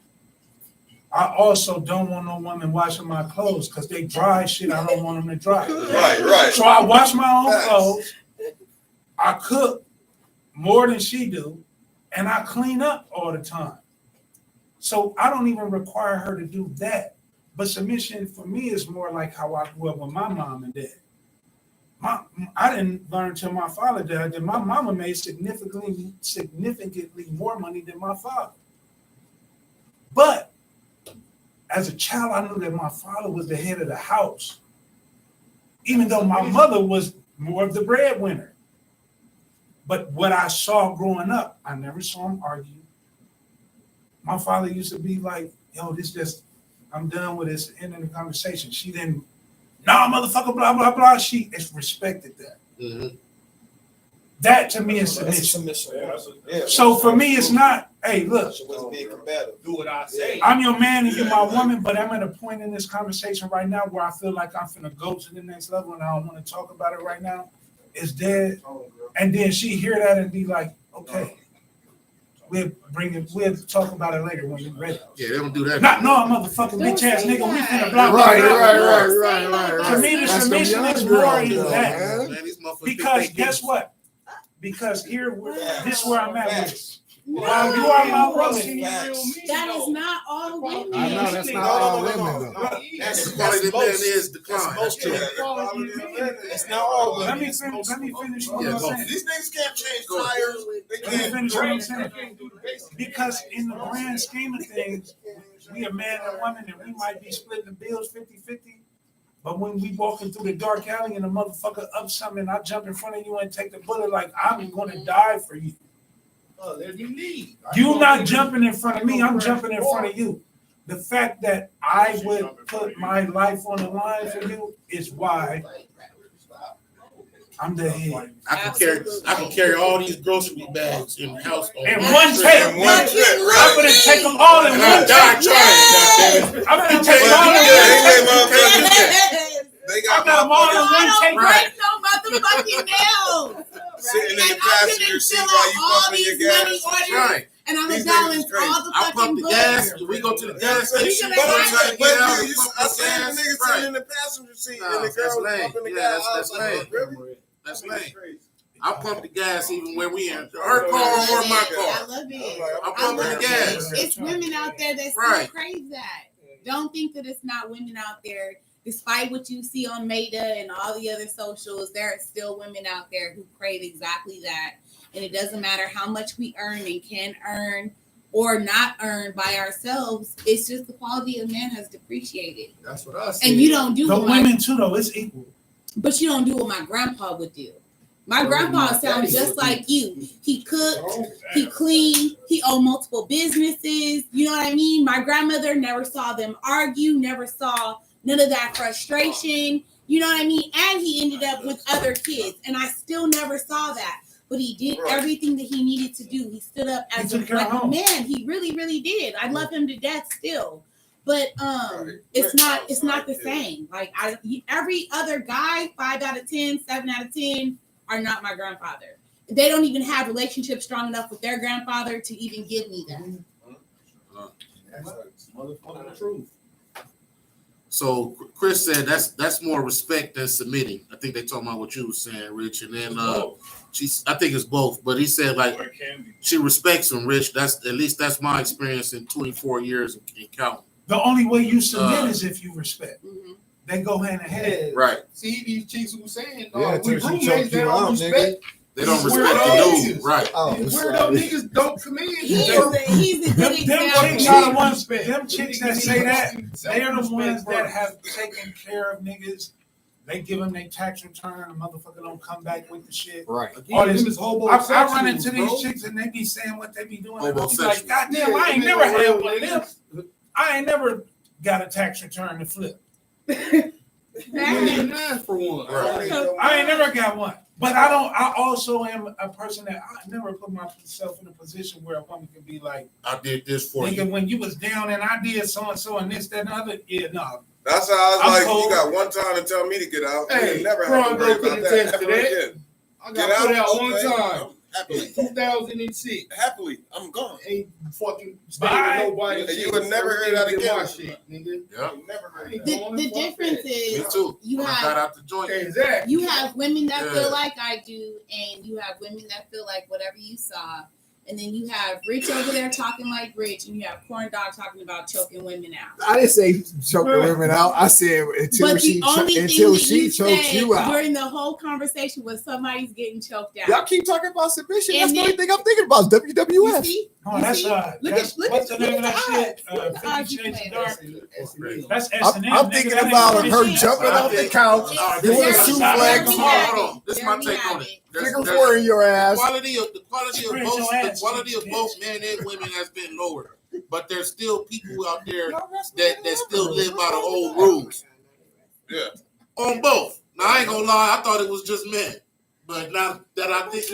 I also don't want no woman washing my clothes because they dry shit. I don't want them to dry. Right. So I wash my own clothes. I cook more than she do, and I clean up all the time. So I don't even require her to do that. But submission for me is more like how I grew up with my mom and dad. I didn't learn till my father died that my mama made significantly more money than my father. But as a child, I knew that my father was the head of the house, even though my mother was more of the breadwinner. But what I saw growing up, I never saw him argue. My father used to be like, yo, this just, I'm done with this, end of the conversation. She didn't, nah, motherfucker, blah, blah, blah. She respected that. Mhm. That to me is submission. So for me, it's not, hey, look, Do what I say. I'm your man and you're my woman, but I'm at a point in this conversation right now where I feel like I'm finna go to the next level and I don't want to talk about it right now. It's dead. And then she hear that and be like, okay, we'll talk about it later when you're ready. Yeah, they don't do that. Not no motherfucking bitch ass nigga, we finna blah, blah, Right, blah. right. To me, the That's them submission young is more girls, than though, that. man. Man, these motherfuckers Because think they guess can- what? Because this is where I'm at with it. While you are my woman, That is not all women. I know that's not all women though. That's the quality of man is decline. That's true. It's not all let women. me finish what Yeah, I'm go. saying. These niggas can't change tires. They Let me can't. finish what I'm saying. Because in the grand scheme of things, we a man and woman and we might be splitting the bills 50-50. But when we walking through the dark alley and the motherfucker up something and I jump in front of you and take the bullet, like I'm gonna die for you. You not jumping in front of me, I'm jumping in front of you. The fact that I would put my life on the line for you is why I'm the head. I can carry all these grocery bags in the house on In one take. In one trip, I'm gonna take them all in And I one die take. trying, goddammit. I'm gonna take them But all in yeah, one they take. motherfuckers, they I got got them all in motherfuckers one take. Break no motherfucking nails. sitting in the And I'm passenger gonna seat fill while out you all pumping your these money gas. orders, Right. and I'm These gonna niggas balance is crazy. all the I pump fucking the books. gas. We go to the gas station. But I'm trying to But get out you, and pump I the seen the gas. nigga Right. sitting in the passenger seat No, and the that's girl was lame. pumping the Yeah, gas. I that's was like, lame. really? That's lame. I pump the gas even where we in. Her car or my I car. love it. I'm I pumping love the gas. it. It's women out there that still Right. crave that. Don't think that it's not women out there. Despite what you see on Meta and all the other socials, there are still women out there who crave exactly that. And it doesn't matter how much we earn and can earn or not earn by ourselves. It's just the quality of man has depreciated. That's what I see. And you don't do The what my, women too though, it's equal. but you don't do what my grandpa would do. My grandpa sounds just like you. He cooked, he cleaned, he owned multiple businesses. You know what I mean? My grandmother never saw them argue, never saw none of that frustration. You know what I mean? And he ended up with other kids, and I still never saw that. But he did everything that he needed to do. He stood up as He took care like of a home. man. He really, really did. I love him to death still. But it's not the same. Like every other guy, 5 out of 10, 7 out of 10, are not my grandfather. They don't even have relationships strong enough with their grandfather to even give me that. Motherfucking truth. So Chris said that's more respect than submitting. I think they talking about what you were saying, Rich. And then I think it's both, but he said like Or it can be. she respects him, Rich. That's at least that's my experience in 24 years and counting. The only way you submit is if you respect. Mhm. They go hand in hand. Right. See these chicks who saying, Yeah, we till she roommates, choke they you don't out, respect. They don't These respect weirdo the dude. niggas. Right. Oh, These sorry. weirdo niggas don't come in. He's a Them good chicks example. are the ones, them chicks that say that, they're the ones that have taken care of niggas. They give them their tax return, the motherfucker don't come back with the shit. Right. All this- Them is I run homosexuals, into these bro. chicks and they be saying what they be doing. And I be Homosexuals. like, God damn, I ain't never had one of them. I ain't never got a tax return to flip. $99 for one. Right. I ain't never got one. But I also am a person that I never put myself in a position where a woman can be like, I did this for nigga, you. when you was down and I did so and so and this, that, and the other. Yeah, no. That's how I was I'm like, cold. you got one time to tell me to get out. Hey, You never bro, have to worry go to about the that test ever today. again. I Get got put out okay. one time. Happily. 2006. Happily. I'm gone. Ain't fucking stay Bye. with nobody. And you would never hear that Everything again. My shit, nigga. Yeah. You never heard Ain't that. going The fuck difference that. Me is too. you When I have- got out the joint. Exactly. you have women that Yeah. feel like I do, and you have women that feel like whatever you saw. And then you have Rich over there talking like Rich, and you have Corn Dog talking about choking women out. I didn't say choke the women out. I said until But she the only thing until that she you chokes said you out. during the whole conversation was somebody's getting choked out. Y'all keep talking about submission. And That's the only then- thing I'm thinking about. You WWF. see? No, that's Look what's the at name of that shit? the 50 odds you Shades playing. of Dark. That's S&M. I'm thinking about her jumping off the couch, doing a suplex, Hold on. This is my take on it. figure four in your The ass. quality of both men and women has been lowered, but there's still people out there that still live by the old rules. Yeah. On both. Now I ain't gonna lie, I thought it was just men, but now that I think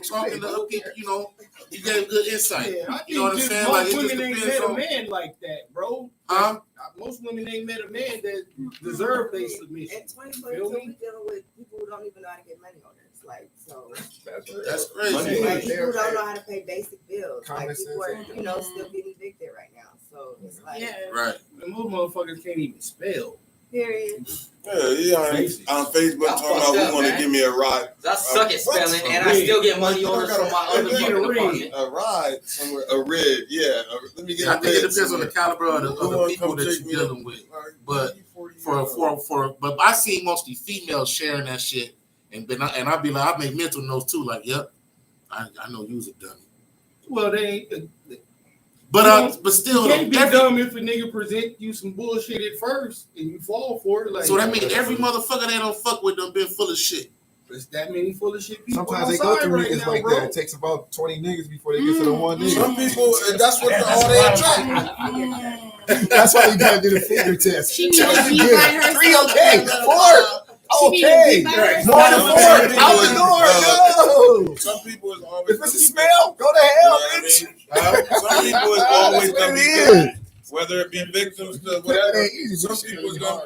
talking to other people, you gave good insight. Yeah, I You know what I'm think saying? most Like it just women ain't depends met a on. man like that, bro. Huh? Most women ain't met a man that deserve their submission. In 2022, we dealing with people who don't even know how to get money orders. Like, so That's crazy. like, people don't know how to pay basic bills. Common Like, people sense. are, still getting evicted right now. So it's like, Right. And most motherfuckers can't even spell. period. Yeah, on Facebook talking about who want to give me a ride. I suck at spelling, and I still get money orders from my other Get a fucking rig. department. A ride somewhere, a rig, yeah. Let me get I a think it rig depends on the caliber of the people that you're dealing with. But but I see mostly females sharing that shit, and I be like, I make mental notes too. Like, yep, I know you's a dummy. Well, they ain't. But still, You can't be dumb if a nigga present you some bullshit at first and you fall for it. Like, so that means every motherfucker they don't fuck with them been full of shit. There's that many full of shit people Sometimes they go outside through right niggas now, like bro. that. It takes about 20 niggas before they get to the one nigga. Some people, that's what all they attract. That's why you gotta do the finger test. She needs to be by herself. 3 okay, 4 She need to okay, be by herself. more than 4 out the door. No. Some people is always. If it's a smell, go to hell, bitch. Some people is always gonna be victims, whether it be victims to whatever.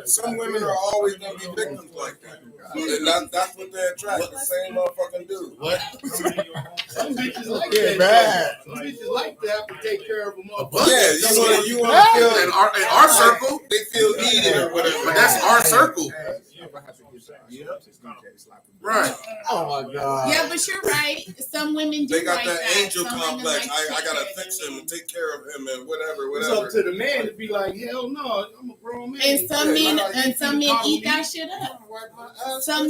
Some women are always gonna be victims like that, and that's what they attract. The same motherfucking dude. What? Some bitches like Yeah, that. man. Some bitches like that to take care of them. Yeah, you want to feel In our circle, they feel needed or whatever. but that's our circle. Right. Oh my god. Yeah, but you're right. Some women do They got like that angel Some women complex. like I gotta that. fix him and take care of him and whatever. It's up to the man to be like, hell no, I'm a grown man. And some Yeah, men like, and some men call eat me. that shit up. Wipe my ass. Some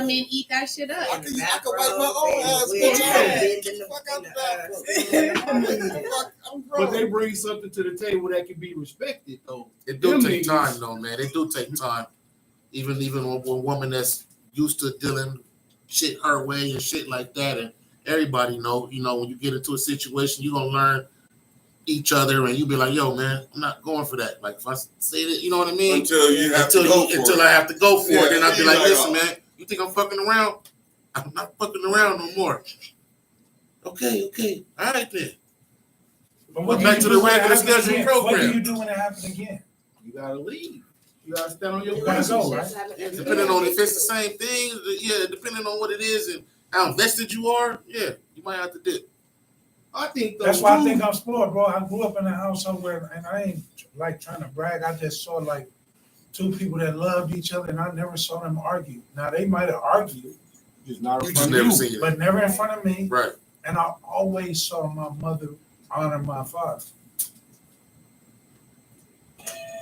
men eat that shit I up. can wipe my own ass. But they bring something to the table that can be respected, though. It do Them take niggas. time, though, man. It do take time. Even with a woman that's used to dealing shit her way and shit like that, and everybody know, when you get into a situation, you gonna learn each other, and you be like, yo, man, I'm not going for that. Like if I say that, you know what I mean? Until you have to go for until it. I have to go for it, then I'll be like, Yeah, listen, man, you think I'm fucking around? I'm not fucking around no more. Okay, all right then. But Well, do back you to do the when it regular happens schedule again? program. What do you do when it happens again? You gotta leave. You gotta stand on your You gotta ground. go, right? Yeah, depending on if it's the same thing, yeah, depending on what it is and how invested you are, yeah, you might have to dip. I think That's why I think I'm spoiled, bro. I grew up in a household where, and I ain't like trying to brag. I just saw like two people that loved each other, and I never saw them argue. Now they might have argued, Just not You in just front of never you. seen it. but never in front of me. Right. And I always saw my mother honor my father.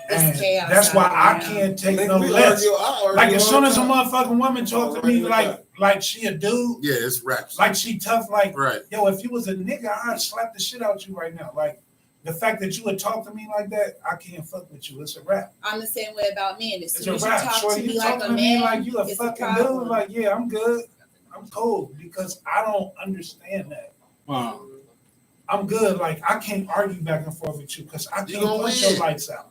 And chaos that's why out I there. can't take Nigga, no we less. argue Like as all soon the as a time. motherfucking woman talk to me like she a dude, Yeah, it's raps. like she tough, like Right. yo, if you was a nigga, I'd slap the shit out you right now. Like the fact that you would talk to me like that, I can't fuck with you. It's a rap. I'm the same way about men. As It's soon a as you rap. talk Shorty, to me you like talking a to me man, like you a it's fucking problem. dude. Like yeah, I'm good. I'm cool because I don't understand that. I'm good. Like I can't argue back and forth with you because I You can't gonna punch win. your lights out.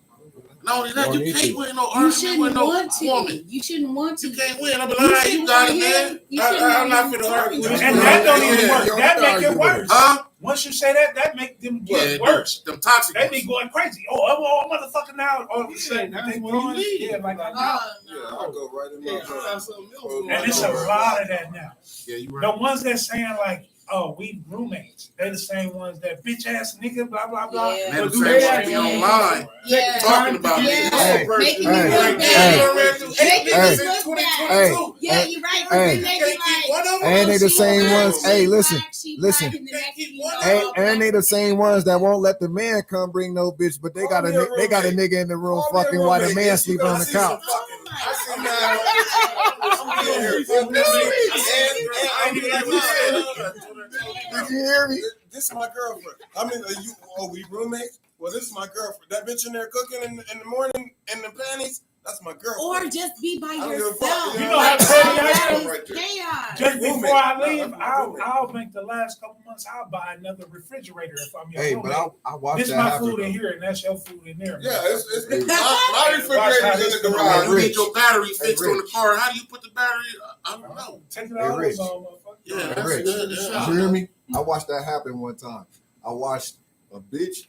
Not only that, Don't you need can't to. win no You argument with shouldn't no want to. woman. You shouldn't want to. You can't win. I'm like, You all right, you shouldn't got it, want man. him. You shouldn't I'm not want finna him argue with you. And that don't even Yeah. work. That make it worse. Huh? Once you say that, that make them Yeah, get worse. them toxic They ones. be going crazy. Oh, motherfucker now. All of a sudden, Yeah, they that's when you going, leave. yeah, like I know. Yeah, I'll go right in my Yeah, I car. got something else going And it's a on. lot of that now. Yeah, you The right. ones that saying like, oh, we roommates. They the same ones that bitch ass nigga, blah, blah, blah. Yeah. Man, But the do same they shit actually be online Yeah. talking about Yeah. it. Hey, Making hey, me look hey, bad. Making Making hey, me look bad. hey, Yeah, you're right. hey. Then they be like, And they the same ones. Hey, she listen, black, she listen. black, and the next thing you know, Hey, all and they black the same ones that won't let the man come bring no bitch, but they got a nigga in the room fucking while the man sleep on the couch. I seen that. I'm here. And like we said, Did you hear me? This is my girlfriend. I mean, we roommates? Well, this is my girlfriend. That bitch in there cooking in the morning in the panties, that's my girlfriend. Or just be by I don't give a yourself. fuck. You know how petty I am? Right there. Chaos. Just Roommate. before I leave, No, that's my roommate. I'll make the last couple months. I'll buy another refrigerator if I'm your Hey, roommate. but I watched This that my happen. food in here, and that's your food in there. Yeah, man. it's my refrigerator's in the garage. You need your battery fixed on the Rich. car. How do you put the battery? I don't know. Take it Hey, out, Rich. motherfucker. Yeah, Hey, that's Rich, good. you hear me? I watched that happen one time. I watched a bitch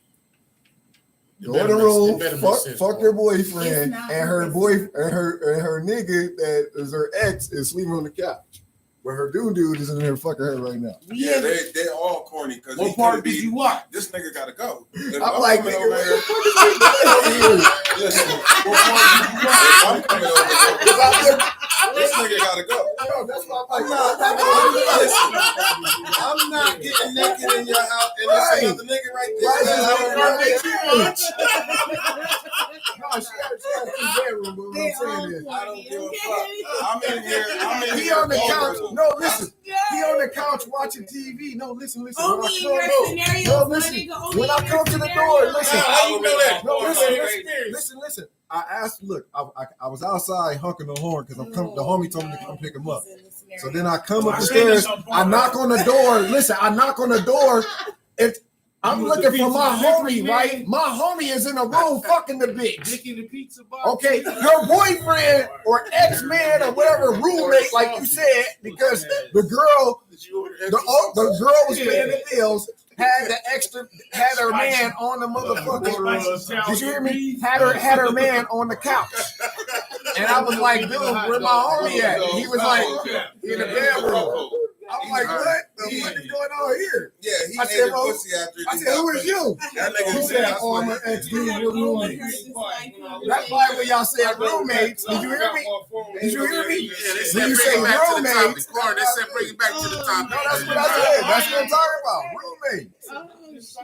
It go in better the make- room, it better make fuck sense, your bro. It's boyfriend, not and her realistic. boy and her nigga that is her ex is sleeping on the couch. But her dude is in there fucking her right now. Yeah, they all corny because What part did you watch? This nigga gotta go. If I'm like, coming nigga, over what here, the fuck is this over here? listen, what part did you watch? If I'm coming over here, this nigga gotta go. Yo, that's why I'm not getting naked in your house and Right. there's another nigga right there. Right. That's how I'm running. No, she got two bedroom, but what I'm saying is, I don't give a fuck. I'm in here. he on the couch. No, listen. He on the couch watching TV. No, listen. When Only I in come, your no, scenarios, no, my listen. nigga, only When I in your come to the door, scenarios. listen. How you know that? No, Listen. listen. I asked. Look, I was outside honking the horn because I'm coming. The homie told me to come pick him up. So then I come up I the seen this stairs. on I Pornhub. knock on the door. Listen, I knock on the door. If I'm You was looking the for my pizza homie, delivery man? right? My homie is in the room fucking the bitch. Dickie the pizza box. Okay, her boyfriend or ex-man or whatever roommate, like you said, because the girl the girl was paying the bills, had her man on the motherfucker. Did you hear me? Had her man on the couch. And I was like, dude, where my homie at? And he was like, in the bedroom. I'm like, what? The fuck is going on here? Yeah, he I ate said, her pussy after I said, who is you? That nigga He said, said, that's oh, I'm what- an ex-dude, we're roommates. That's why when y'all said roommates, did you hear me? Did you hear me? Yeah, they When said you bring say it back to the topic. roommates, Corn, they said bring it back to the topic. no, that's what I said. That's what I'm talking about. Roommates. Oh,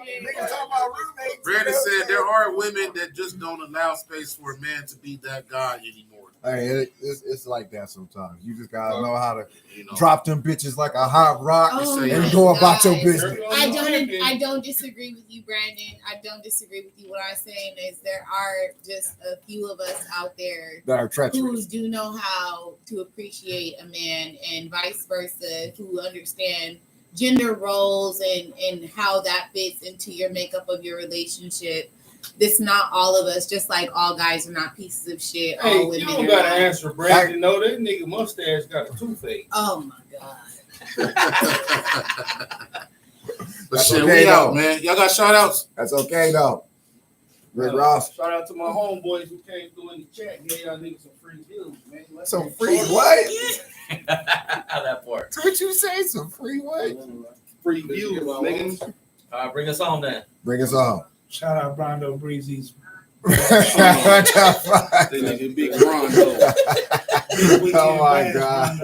shit. Niggas talking about roommates. Brandon said there are women that just don't allow space for a man to be that guy anymore. Hey, it's like that sometimes. You just gotta know how to You know, drop them bitches like a hot rock Oh say and my go about your God. business. I don't disagree with you, Brandon. I don't disagree with you. What I'm saying is there are just a few of us out there That are who treacherous. do know how to appreciate a man and vice versa, who understand gender roles and how that fits into your makeup of your relationship. This not all of us, just like all guys are not pieces of shit. Hey, all you women don't are gotta not. answer, Brandon. No, that nigga mustache got a toothache. Oh my God. but That's shit, okay, we out, though. man. Y'all got shout outs? That's okay though. Rick Ross. Shout out to my homeboys who came through in the chat. Gave y'all niggas some free deals, man. Let's Some get free started. what? That part. What you say? Some free what? Free views, nigga. All right, bring us home then. Bring us on. Shout out Brondo Breezy's. That nigga Big Rondo. Oh my God.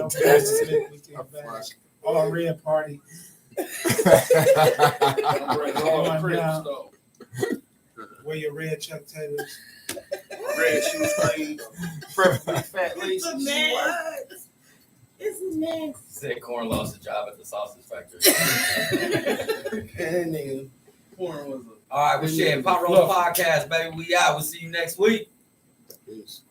All red party. All crib stuff. Wear your red Chuck Taylors. Red shoestrings, preferably fat laces. This is nasty. Said Corn lost a job at the sausage factory. That nigga porn was a. All right, well, shit. Pot Roll Podcast, baby. We out. We'll see you next week. Peace.